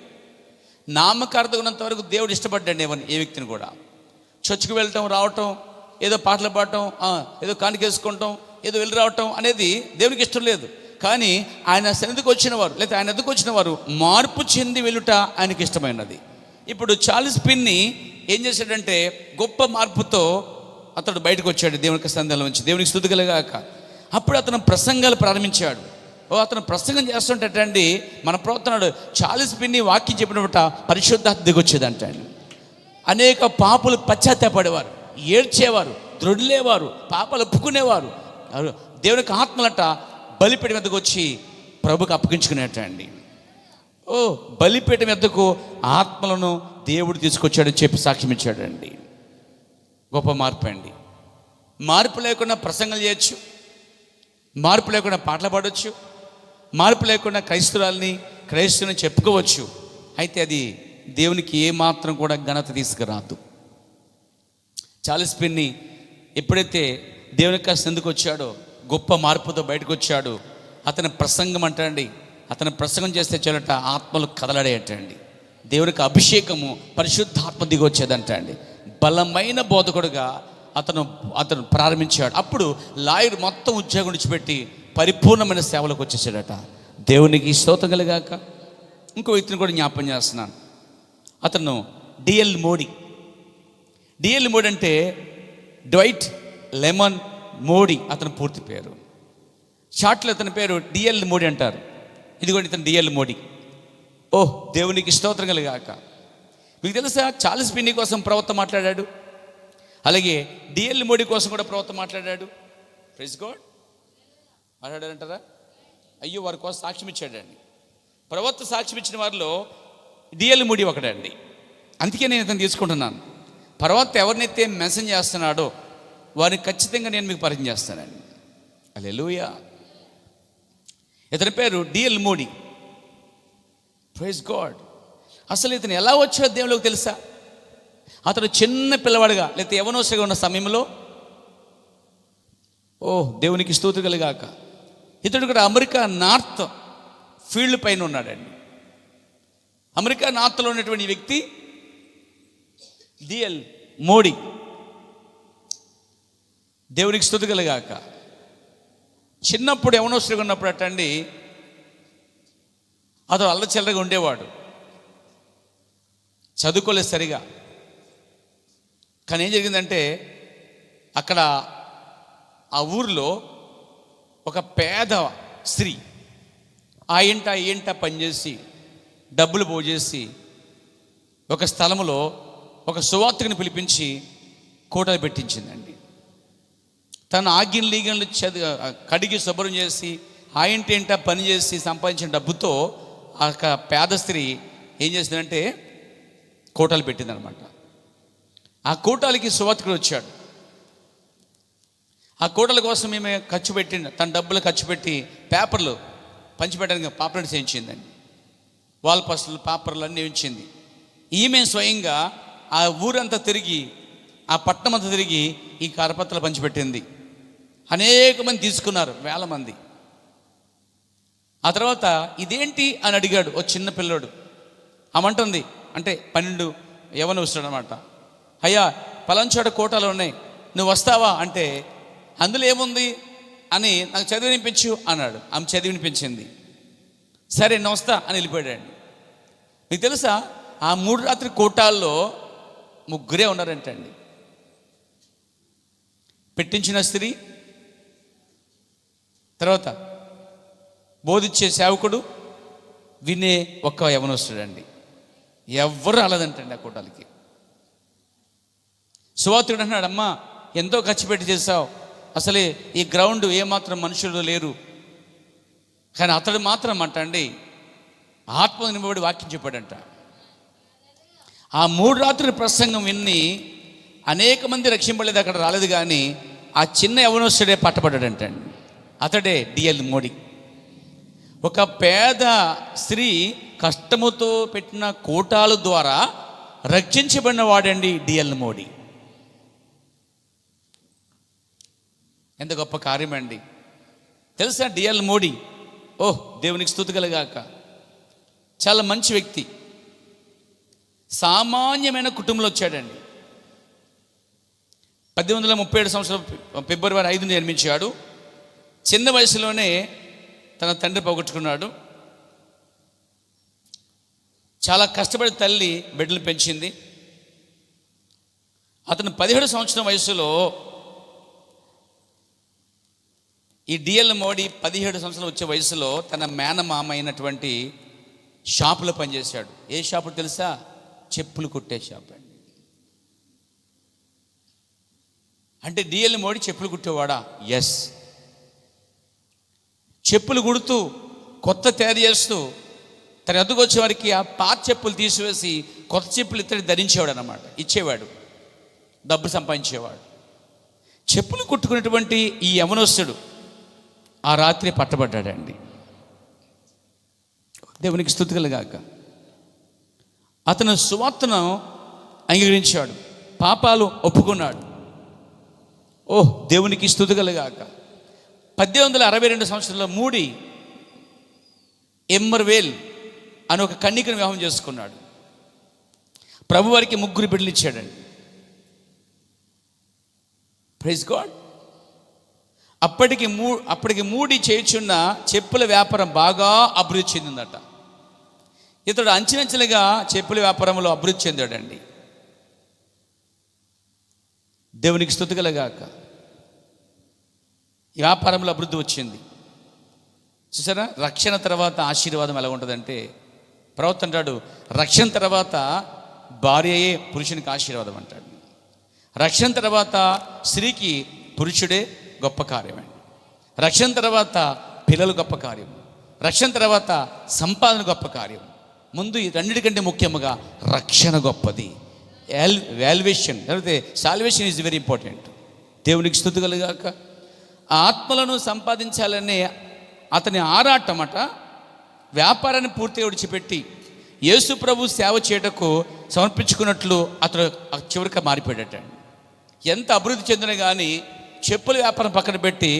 నామకార్థంగా ఉన్నంత వరకు దేవుడు ఇష్టపడ్డాడు ఏ వ్యక్తిని కూడా. చర్చికి వెళ్ళటం, రావటం, ఏదో పాటలు పాడటం, ఏదో కానికేసుకుంటాం, ఏదో వెళ్ళి రావటం అనేది దేవునికి ఇష్టం లేదు. కానీ ఆయన సన్నిధికి వచ్చిన వారు, లేదా ఆయన ఎదుకు వచ్చిన వారు మార్పు చెంది వెళ్ళుట ఆయనకి ఇష్టమైనది. ఇప్పుడు చార్లెస్ ఫిన్నీ ఏం చేశాడంటే గొప్ప మార్పుతో అతడు బయటకు వచ్చాడు దేవునికి సన్నిధిలో నుంచి. దేవునికి స్తుతి కలుగాక. అప్పుడు అతను ప్రసంగాలు ప్రారంభించాడు. అతను ప్రసంగం చేస్తుంటండి, మన ప్రవర్తనాడు చార్లెస్ ఫిన్నీ వాక్యం చెప్పినప్పుడు పరిశుద్ధాత్మ దిగొచ్చేదంట. అనేక పాపులు పశ్చాత్తాపడేవారు, ఏడ్చేవారు, ద్రొడిలేవారు, పాపాలు ఒప్పుకునేవారు. దేవునికి ఆత్మలట బలిపీఠం మీదకు వచ్చి ప్రభుకు అప్పగించుకునేటండి. బలిపీఠం మీదకు ఆత్మలను దేవుడు తీసుకొచ్చాడని చెప్పి సాక్ష్యం ఇచ్చాడండి. గొప్ప మార్పు అండి. మార్పు లేకుండా ప్రసంగం చేయొచ్చు, మార్పు లేకుండా పాటలు పాడవచ్చు, మార్పు లేకుండా క్రైస్తవుని చెప్పుకోవచ్చు. అయితే అది దేవునికి ఏమాత్రం కూడా ఘనత తీసుకురాదు. చార్లెస్ ఫిన్నీ ఎప్పుడైతే దేవునికి ఎందుకు వచ్చాడో, గొప్ప మార్పుతో బయటకు వచ్చాడు. అతని ప్రసంగం అంటండి, అతను ప్రసంగం చేస్తే చాలట ఆత్మలు కదలడేటండి. దేవునికి అభిషేకము, పరిశుద్ధాత్మ దిగి వచ్చేదంట అండి. బలమైన బోధకుడుగా అతను ప్రారంభించాడు. అప్పుడు లాయర్ మొత్తం ఉద్యోగం విడిచిపెట్టి పరిపూర్ణమైన సేవలకు వచ్చేసాడట. దేవునికి స్తోత్రం కలుగాక. ఇంకో వ్యక్తిని కూడా జ్ఞాపం చేస్తున్నాను. అతను డిఎల్ మోడీ. డిఎల్ మోడీ అంటే డ్వైట్ లెమన్ మోడీ అతని పూర్తి పేరు. షార్ట్లో అతని పేరు డిఎల్ మోడీ అంటారు. ఇదిగోండి ఇతను డిఎల్ మోడీ. దేవునికి స్తోత్రం కలుగాక. మీకు తెలుసా, చార్లెస్ ఫిన్నీ కోసం ప్రవక్త మాట్లాడాడు, అలాగే డిఎల్ మోడీ కోసం కూడా ప్రవక్త మాట్లాడాడు. Praise God. మాట్లాడారంటారా? అయ్యో, వారి కోసం సాక్ష్యం ఇచ్చాడండి. ప్రవక్త సాక్ష్యం ఇచ్చిన వారిలో డిఎల్ మోడీ ఒకడండి. అందుకే నేను ఇతను తీసుకుంటున్నాను. ప్రవక్త ఎవరినైతే మెన్షన్ చేస్తున్నాడో వారిని ఖచ్చితంగా నేను మీకు పరిచయం చేస్తానండి. హల్లెలూయా. ఇతని పేరు డిఎల్ మోడీ. Praise God. అసలు ఇతను ఎలా వచ్చాడో దేవుళ్ళకి తెలుసా? అతను చిన్న పిల్లవాడుగా లేకపోతే యవనోసగా ఉన్న సమయంలో, దేవునికి స్తుతి కలుగాక, ఇతడు కూడా అమెరికా నార్త్ ఫీల్డ్ పైన ఉన్నాడండి. అమెరికా నార్త్లో ఉన్నటువంటి వ్యక్తి డిఎల్ మోడీ. దేవునికి స్తుతి కలుగాక. చిన్నప్పుడు యవనోసగా ఉన్నప్పుడు అటండి అతను అల్లచిల్లరగా ఉండేవాడు, చదువుకోలేదు సరిగా. కానీ ఏం జరిగిందంటే అక్కడ ఆ ఊర్లో ఒక పేద స్త్రీ ఆ ఇంట పనిచేసి డబ్బులు పోజేసి ఒక స్థలంలో ఒక సువార్తికుని పిలిపించి కోటలు పెట్టించిందండి. తను ఆజ్ఞలు లీగన్లు కడిగి శుభ్రం చేసి ఆ ఇంట పని చేసి సంపాదించిన డబ్బుతో ఆ పేద స్త్రీ ఏం చేసిందంటే కోటలు పెట్టిందనమాట. ఆ కోటాలకి సువార్తికుడు వచ్చాడు. ఆ కోటల కోసం మేము ఖర్చు పెట్టింది, తన డబ్బులు ఖర్చు పెట్టి పేపర్లు పంచిపెట్టడానికి పాపరెంట్ చేయించిందండి. వాల్ పోస్టులు పేపర్లు అన్నీ ఉంచింది. ఈమె స్వయంగా ఆ ఊరంతా తిరిగి, ఆ పట్టణం అంతా తిరిగి ఈ కరపత్రాలు పంచిపెట్టింది. అనేక మంది తీసుకున్నారు, వేల మంది. ఆ తర్వాత ఇదేంటి అని అడిగాడు ఓ చిన్న పిల్లోడు. ఆమంటుంది, అంటే 12 యవనస్తుడు అనమాట. అయ్యా పలంచోట కోటలు ఉన్నాయి, నువ్వు వస్తావా అంటే, అందులో ఏముంది అని నాకు చదివి వినిపించు అన్నాడు. ఆమె చదివి వినిపించింది. సరే నేను వస్తా అని వెళ్ళిపోయాడు. మీకు తెలుసా ఆ 3 రాత్రి కోటాల్లో 3 ఉన్నారంటండి. పెట్టించిన స్త్రీ, తర్వాత బోధించే సేవకుడు, వినే ఒక్క యవనస్తుడండి. ఎవ్వరు రాలేదంటండి ఆ కోటాలకి. సువార్తికుడు అంటున్నాడు, అమ్మా ఎంతో ఖర్చు పెట్టి చేసావు, అసలే ఈ గ్రౌండ్ ఏమాత్రం మనుషులు లేరు. కానీ అతడు మాత్రం అంటండి ఆత్మ నింపబడి వాక్యం చెప్పాడంట. ఆ 3 రాత్రుల ప్రసంగం విన్ని అనేక మంది రక్షింపలేదు, అక్కడ రాలేదు. కానీ ఆ చిన్న యవనస్తుడే పట్టబడ్డాడంటండి. అతడే డిఎల్ మోడీ. ఒక పేద స్త్రీ కష్టముతో పెట్టిన కోటాల ద్వారా రక్షించబడిన వాడండి డిఎల్ మోడీ. ఎంత గొప్ప కార్యం అండి. తెలుసా డిఎల్ మోడీ? దేవునికి స్తుతి కలుగాక. చాలా మంచి వ్యక్తి, సామాన్యమైన కుటుంబంలో వచ్చాడండి. 1837 సంవత్సరం ఫిబ్రవరి 5 జన్మించాడు. చిన్న వయసులోనే తన తండ్రి పోగొట్టుకున్నాడు. చాలా కష్టపడి తల్లి బిడ్డలు పెంచింది. అతను 17 సంవత్సరం వయసులో, ఈ డిఎల్ మోడీ 17 సంవత్సరాలు వచ్చే వయసులో తన మేనమామ అయినటువంటి షాపులో పనిచేశాడు. ఏ షాపు తెలుసా? చెప్పులు కుట్టే షాప్ అండి. అంటే డిఎల్ మోడీ చెప్పులు కుట్టేవాడా? ఎస్. చెప్పులు కుడుతూ కొత్త తయారు చేస్తూ తన ఎదుగు వచ్చే వారికి ఆ పాత చెప్పులు తీసివేసి కొత్త చెప్పులు ఇతడు ధరించేవాడు అన్నమాట, ఇచ్చేవాడు, డబ్బు సంపాదించేవాడు. చెప్పులు కుట్టుకున్నటువంటి ఈ యవనస్తుడు ఆ రాత్రి పట్టబడ్డాడండి. దేవునికి స్తుతి కలుగాక. అతను సువార్తను అంగీకరించాడు, పాపాలు ఒప్పుకున్నాడు. దేవునికి స్తుతి కలుగాక. 1862 సంవత్సరంలో మూడి ఎమ్మర్వేల్ అని ఒక కన్యకను వివాహం చేసుకున్నాడు. ప్రభువారికి 3 బిడ్డలు ఇచ్చాడండి. Praise God. అప్పటికి మూడి చేయుచున్న చెప్పుల వ్యాపారం బాగా అభివృద్ధి చెందిందట. ఇతడు అంచెలంచెలుగా చెప్పుల వ్యాపారంలో అభివృద్ధి చెందాడండి. దేవునికి స్తుతి కలుగాక. వ్యాపారంలో అభివృద్ధి వచ్చింది. చూసారా, రక్షణ తర్వాత ఆశీర్వాదం ఎలా ఉంటుందంటే, ప్రవక్త అంటాడు, రక్షణ తర్వాత భార్యయే పురుషునికి ఆశీర్వాదం అంటాడు. రక్షణ తర్వాత స్త్రీకి పురుషుడే గొప్ప కార్యమే. రక్షణ తర్వాత పిల్లలు గొప్ప కార్యం. రక్షణ తర్వాత సంపాదన గొప్ప కార్యం. ముందు ఈ రెండింటికంటే ముఖ్యంగా రక్షణ గొప్పది. వాల్యుయేషన్ లేకపోతే సాల్వేషన్ ఈజ్ వెరీ ఇంపార్టెంట్. దేవునికి స్తుతి కలుగాక. ఆత్మలను సంపాదించాలనే అతని ఆరాటమట వ్యాపారాన్ని పూర్తిగా విడిచిపెట్టి యేసు ప్రభు సేవ చేయటకు సమర్పించుకున్నట్లు అతడు చివరికి మారిపోయాడట. ఎంత అభివృద్ధి చెందిన కానీ చెప్పుల వ్యాపారం పక్కన పెట్టి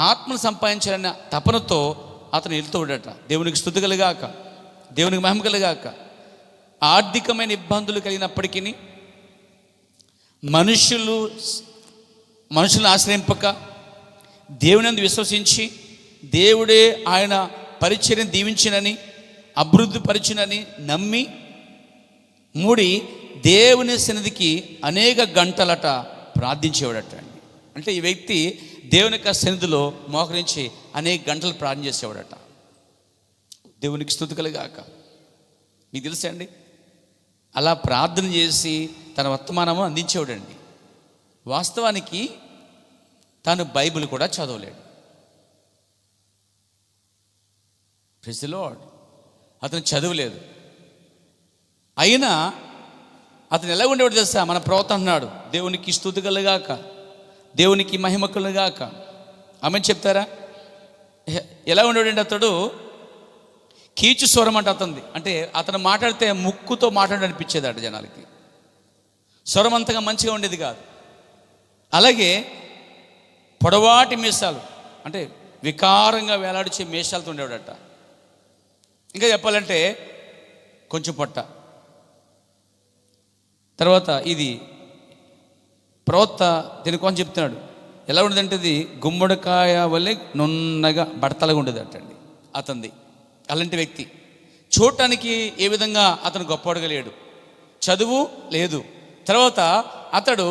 ఆత్మను సంపాదించాలన్న తపనతో అతను వెళ్తూ ఉండట. దేవునికి స్తుతి కలుగాక, దేవునికి మహిమ కలుగాక. ఆర్థికమైన ఇబ్బందులు కలిగినప్పటికీ మనుషులను ఆశ్రయింపక దేవుని విశ్వసించి దేవుడే ఆయన పరిచర్యను దీవించినని అభివృద్ధి పరిచినని నమ్మి దేవుని సన్నిధికి అనేక గంటలట ప్రార్థించేవాడట. అంటే ఈ వ్యక్తి దేవుని యొక్క సన్నిధిలో మోకరించి అనేక గంటలు ప్రార్థన చేసేవాడట. దేవునికి స్తుతి కలుగాక. మీకు తెలుసా అండి, అలా ప్రార్థన చేసి తన వర్తమానము అందించేవాడండి. వాస్తవానికి తాను బైబిల్ కూడా చదవలేడు. Praise the lord. అతను చదవలేదు. అయినా అతను ఎలా ఉండేవాడు తెలుసా? మన ప్రవక్త అన్నాడు, దేవునికి స్తుతి కలుగాక, దేవునికి మహిమ కలుగాక. ఆమె చెప్తారా? ఎలా ఉండేవాడండి అతడు? కీచు స్వరం అంటే అతనిది. అంటే అతను మాట్లాడితే ముక్కుతో మాట్లాడనిపించేది అట జనాలకి. స్వరం అంతగా మంచిగా ఉండేది కాదు. అలాగే పొడవాటి మీసాలు, అంటే వికారంగా వేలాడిచే మీసాలతో ఉండేవాడట. ఇంకా చెప్పాలంటే కొంచెం పొట్ట. తర్వాత ఇది ప్రవక్త దీనికోసం చెప్తున్నాడు. ఎలా ఉండేదంటే ఇది గుమ్మడికాయ వల్లే నున్నగా బడతలుగా ఉండేది అంటండి అతనిది. అలాంటి వ్యక్తి. చూడటానికి ఏ విధంగా అతను గొప్పవాడుగా లేడు, చదువు లేదు, తర్వాత అతడు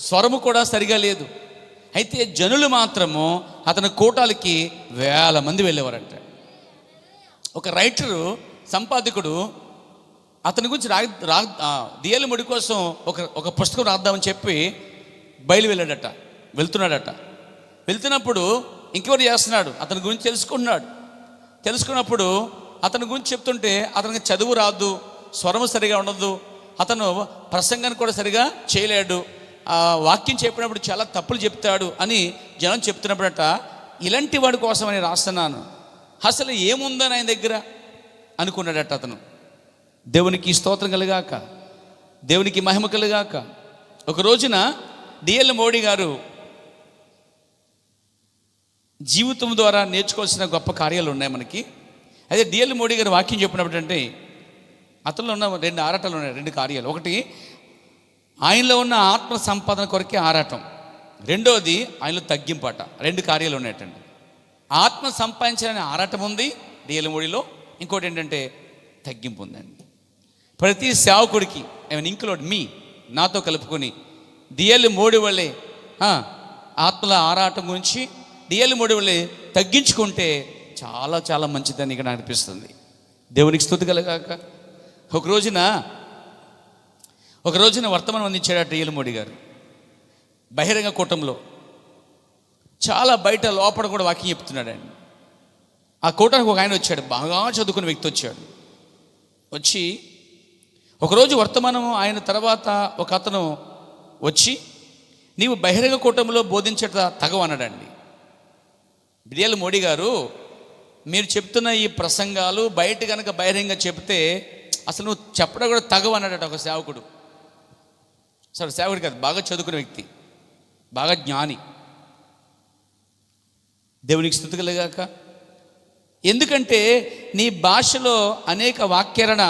స్వరము కూడా సరిగా లేదు. అయితే జనులు మాత్రము అతని కూటాలకి వేల మంది వెళ్ళేవారంట. ఒక రైటరు, సంపాదకుడు అతని గురించి దియేలు ముడి కోసం ఒక పుస్తకం రాద్దామని చెప్పి వెళ్తున్నాడట. వెళ్తున్నప్పుడు ఇంకెవరు చేస్తున్నాడు, అతని గురించి తెలుసుకున్నప్పుడు అతని గురించి చెప్తుంటే అతనికి చదువు రాదు, స్వరము సరిగా ఉండదు, అతను ప్రసంగాన్ని కూడా సరిగా చేయలేడు, వాక్యం చెప్పినప్పుడు చాలా తప్పులు చెప్తాడు అని జనం చెప్తున్నప్పుడట, ఇలాంటి వాడి కోసం అని రాస్తున్నాను, అసలు ఏముందని ఆయన దగ్గర అనుకున్నాడట అతను. దేవునికి స్తోత్రం కలుగాక, దేవునికి మహిమ కలుగాక. ఒక రోజున డిఎల్ మోడీ గారు జీవితం ద్వారా నేర్చుకోవాల్సిన గొప్ప కార్యాలు ఉన్నాయి మనకి. అదే డిఎల్ మోడీ గారు వాక్యం చెప్పినప్పుడు అంటే అతనిలో ఉన్న 2 ఆరాటాలు ఉన్నాయి, 2 కార్యాలు. ఒకటి ఆయనలో ఉన్న ఆత్మ సంపాదన కొరకే ఆరాటం, రెండోది ఆయనలో తగ్గింపాట. 2 కార్యాలు ఉన్నాయటండి. ఆత్మ సంపాదించాలనే ఆరాటం ఉంది డిఎల్ మోడీలో, ఇంకోటి ఏంటంటే తగ్గింపు ఉందండి. ప్రతి సేవకుడికి ఇంక్లూడ్ మీ నాతో కలుపుకొని డిఎల్ మోడీ వల్లే ఆత్మల ఆరాటం గురించి డిఎల్ మోడీ వల్లే తగ్గించుకుంటే చాలా చాలా మంచిదని ఇక్కడ అనిపిస్తుంది. దేవునికి స్తుతి కలుగాక. ఒక రోజున వర్తమానం అందించాడు డిఎల్ మోడీ గారు బహిరంగ కూటంలో. చాలా బయట లోపల కూడా వాక్యం చెప్తున్నాడండి. ఆ కూటానికి ఒక ఆయన వచ్చాడు, బాగా చదువుకున్న వ్యక్తి వచ్చి ఒకరోజు వర్తమానం ఆయన తర్వాత ఒక అతను వచ్చి, నీవు బహిరంగ కూటంలో బోధించట తగవన్నాడండి. డిఎల్ మోడీ గారు, మీరు చెప్తున్న ఈ ప్రసంగాలు బయట కనుక బహిరంగ చెప్తే అసలు నువ్వు చెప్పడం కూడా తగవన్నాడట ఒక సేవకుడు. సరే, సేవకుడు కాదు, బాగా చదువుకున్న వ్యక్తి, బాగా జ్ఞాని. దేవునికి స్తుతి కలుగాక. ఎందుకంటే నీ భాషలో అనేక వాక్యరణ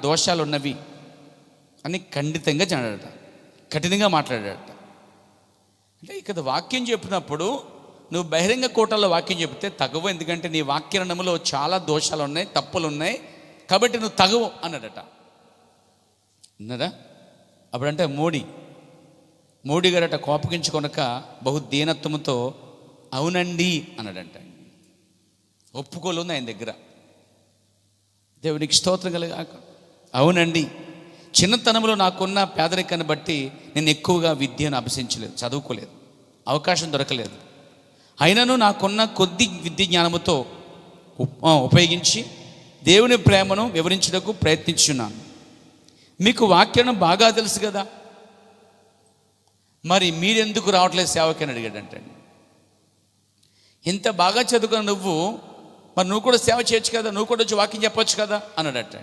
దోషాలు ఉన్నవి అని ఖండితంగా చెప్పాడట, కఠినంగా మాట్లాడాడట. అంటే ఇక్కడ వాక్యం చెప్పినప్పుడు నువ్వు బహిరంగ కూటల్లో వాక్యం చెప్తే తగవు, ఎందుకంటే నీ వాక్యరణంలో చాలా దోషాలు ఉన్నాయి, తప్పులు ఉన్నాయి, కాబట్టి నువ్వు తగవు అన్నాడట. విన్నారా? అప్పుడంటే మోడీ గారట కోపగించుకొనక బహు దీనత్వంతో అవునండి అన్నాడంట. ఒప్పుకోలేదు ఆయన దగ్గర. దేవునికి స్తోత్రం కలుగాక. అవునండి, చిన్నతనంలో నాకున్న పేదరికాన్ని బట్టి నేను ఎక్కువగా విద్యను అభ్యసించలేదు, చదువుకోలేదు, అవకాశం దొరకలేదు. అయినను నాకున్న కొద్ది విద్య జ్ఞానముతో ఉపయోగించి దేవుని ప్రేమను వివరించడానికి ప్రయత్నించున్నాను. మీకు వాక్యం బాగా తెలుసు కదా, మరి మీరెందుకు రావట్లేదు సేవకి అని అడిగాడంటండి. ఇంత బాగా చదువుకున్న నువ్వు మరి నువ్వు కూడా సేవ చేయొచ్చు కదా, నువ్వు కూడా వచ్చి వాక్యం చెప్పొచ్చు కదా అన్నాడట.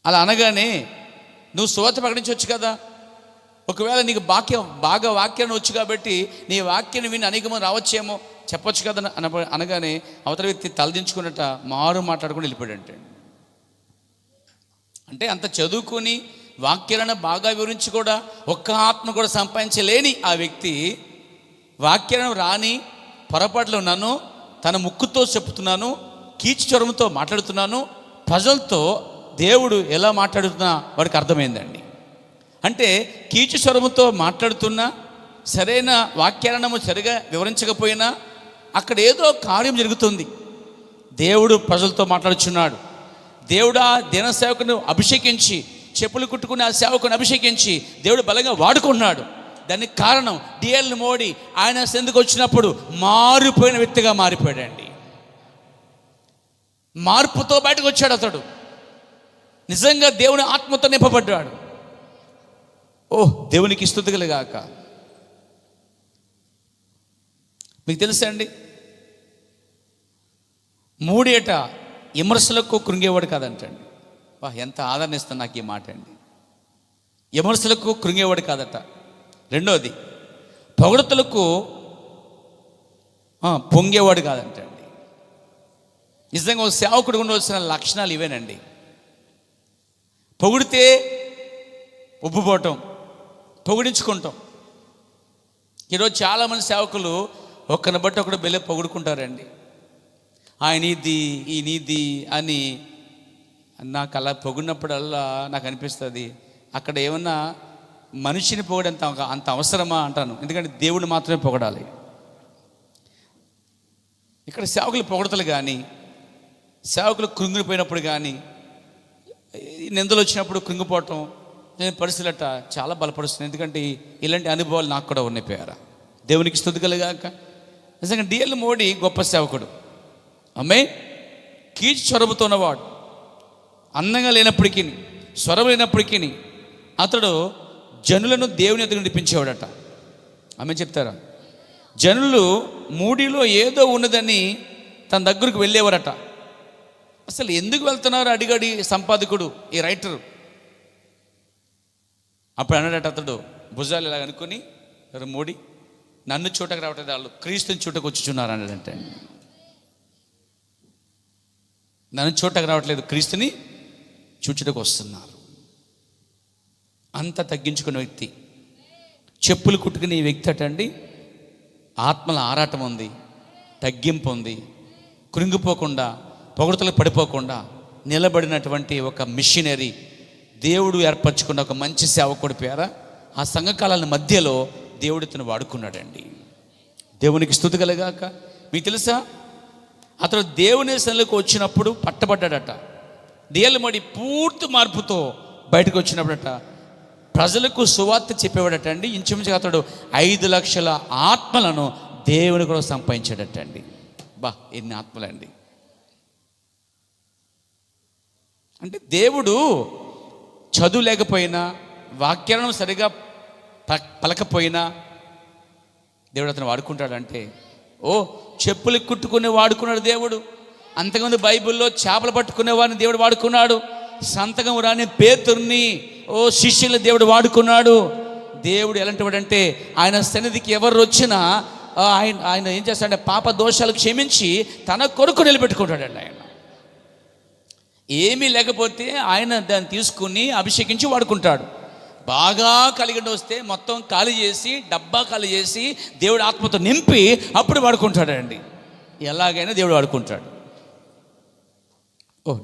అలా అనగానే నువ్వు సువార్త ప్రకటించవచ్చు కదా, ఒకవేళ నీకు బాగా వాక్యాన్ని వచ్చు కాబట్టి నీ వాక్యాన్ని విని అనేక మంది రావచ్చేమో, చెప్పొచ్చు కదా అనగానే అవతల వ్యక్తి తలదించుకున్నట్ట మారు మాట్లాడుకుని వెళ్ళిపోయాడంటే. అంటే అంత చదువుకొని వాక్యాలను బాగా వివరించి కూడా ఒక్క ఆత్మ కూడా సంపాదించలేని ఆ వ్యక్తి వాక్యాలను రాని పొరపాట్లు నన్ను తన ముక్కుతో చెప్తున్నాను, కీచు చొరముతో మాట్లాడుతున్నాను, ప్రజలతో దేవుడు ఎలా మాట్లాడుతున్నా వాడికి అర్థమైందండి. అంటే కీచు స్వరముతో మాట్లాడుతున్నా, సరైన వాక్యాలను సరిగా వివరించకపోయినా అక్కడ ఏదో కార్యం జరుగుతుంది. దేవుడు ప్రజలతో మాట్లాడుచున్నాడు. దేవుడు ఆ దిన సేవకుని అభిషేకించి, చెప్పులు కుట్టుకుని ఆ సేవకుని అభిషేకించి దేవుడు బలంగా వాడుకున్నాడు. దానికి కారణం డిఎల్ మోడీ ఆయన ఎందుకు వచ్చినప్పుడు మారిపోయిన వ్యక్తిగా మారిపోయాడండి. మార్పుతో బయటకు వచ్చాడు అతడు. నిజంగా దేవుని ఆత్మతో నింపబడ్డాడు. దేవునికి స్తుతి కలుగాక. మీకు తెలుసా అండి, మూడేట విమర్శలకు కృంగేవాడు కాదంటండి. ఎంత ఆదరణ ఇస్తాను నాకు ఈ మాట అండి. విమర్శలకు కృంగేవాడు కాదట. రెండోది, పొగడతలకు పొంగేవాడు కాదంటండి. నిజంగా ఒక సేవకుడు ఉండవలసిన లక్షణాలు ఇవేనండి. పొగిడితే ఉబ్బుపోవటం, పొగిడించుకుంటాం. ఈరోజు చాలామంది సేవకులు ఒక్కరిని బట్టి ఒకడు బెల్లె పొగుడుకుంటారండి. ఆయన ఇది ఈయనది అని. నాకు అలా పొగిడినప్పుడల్లా నాకు అనిపిస్తుంది, అక్కడ ఏమన్నా మనిషిని పొగడంత అంత అవసరమా అంటాను. ఎందుకంటే దేవుడు మాత్రమే పొగడాలి. ఇక్కడ సేవకులు పొగడతలు కానీ, సేవకులు కృంగిపోయినప్పుడు కానీ, నిందలు వచ్చినప్పుడు కృంగిపోవటం, నేను పరిస్థితులట చాలా బలపరుస్తున్నాను. ఎందుకంటే ఇలాంటి అనుభవాలు నాకు కూడా ఉన్నాయి. పేర దేవునికి స్తుతి కలుగాక. నిజంగా డిఎల్ మోడీ గొప్ప సేవకుడు. ఆమె కీచు చొరబుతో ఉన్నవాడు. అందంగా లేనప్పటికీ, స్వరం లేనప్పటికీ అతడు జనులను దేవుని ఎదురు నడిపించేవాడట. ఆమె చెప్తారా, జనులు మూడీలో ఏదో ఉన్నదని తన దగ్గరకు వెళ్ళేవారట. అసలు ఎందుకు వెళ్తున్నారు అడిగడి సంపాదకుడు, ఈ రైటరు. అప్పుడు అన్నాడట అతడు భుజాలు ఇలా అనుకుని, మోడీ నన్ను చూటకు రావట్లేదు, వాళ్ళు క్రీస్తుని చూటకు వచ్చుచున్నారు అన్నాడంటే. నన్ను చూటకు రావట్లేదు, క్రీస్తుని చూచుటకు వస్తున్నారు. అంత తగ్గించుకునే వ్యక్తి, చెప్పులు కుట్టుకునే ఈ వ్యక్తి అటండి ఆత్మల ఆరాటం ఉంది, తగ్గింపు ఉంది, కృంగిపోకుండా, పొగడతలకు పడిపోకుండా నిలబడినటువంటి ఒక మిషనరీ, దేవుడు ఏర్పరచుకున్న ఒక మంచి సేవకుడి పేర ఆ సంఘకాలాల మధ్యలో దేవుడు ఇతను వాడుకున్నాడండి. దేవునికి స్తుతి కలుగాక. మీకు తెలుసా, అతను దేవుని సన్నిధిలోకి వచ్చినప్పుడు పట్టబడ్డాడట. డిఎల్ మోడీ పూర్తి మార్పుతో బయటకు వచ్చినప్పుడట ప్రజలకు సువార్త చెప్పేవాడట అండి. ఇంచుమించుగా అతడు 5 లక్షల ఆత్మలను దేవుని కూడా సంపాదించాడట అండి. ఎన్ని ఆత్మలండి! అంటే దేవుడు చదువు లేకపోయినా, వాక్యాలను సరిగా పలకపోయినా దేవుడు అతను వాడుకుంటాడంటే, చెప్పులు కుట్టుకుని వాడుకున్నాడు దేవుడు. అంతకుముందు బైబిల్లో చేపలు పట్టుకునే వారిని దేవుడు వాడుకున్నాడు. సంతకం రాని పేతుర్ని శిష్యుల దేవుడు వాడుకున్నాడు. దేవుడు ఎలాంటి వాడంటే, ఆయన సన్నిధికి ఎవరు వచ్చినా ఆయన ఏం చేస్తాడంటే పాప దోషాలు క్షమించి తన కొరకు నిలబెట్టుకుంటాడండి. ఆయన ఏమీ లేకపోతే ఆయన దాన్ని తీసుకుని అభిషేకించి వాడుకుంటాడు. బాగా కలిగి వస్తే మొత్తం ఖాళీ చేసి, డబ్బా ఖాళీ చేసి దేవుడు ఆత్మతో నింపి అప్పుడు వాడుకుంటాడండి. ఎలాగైనా దేవుడు వాడుకుంటాడు.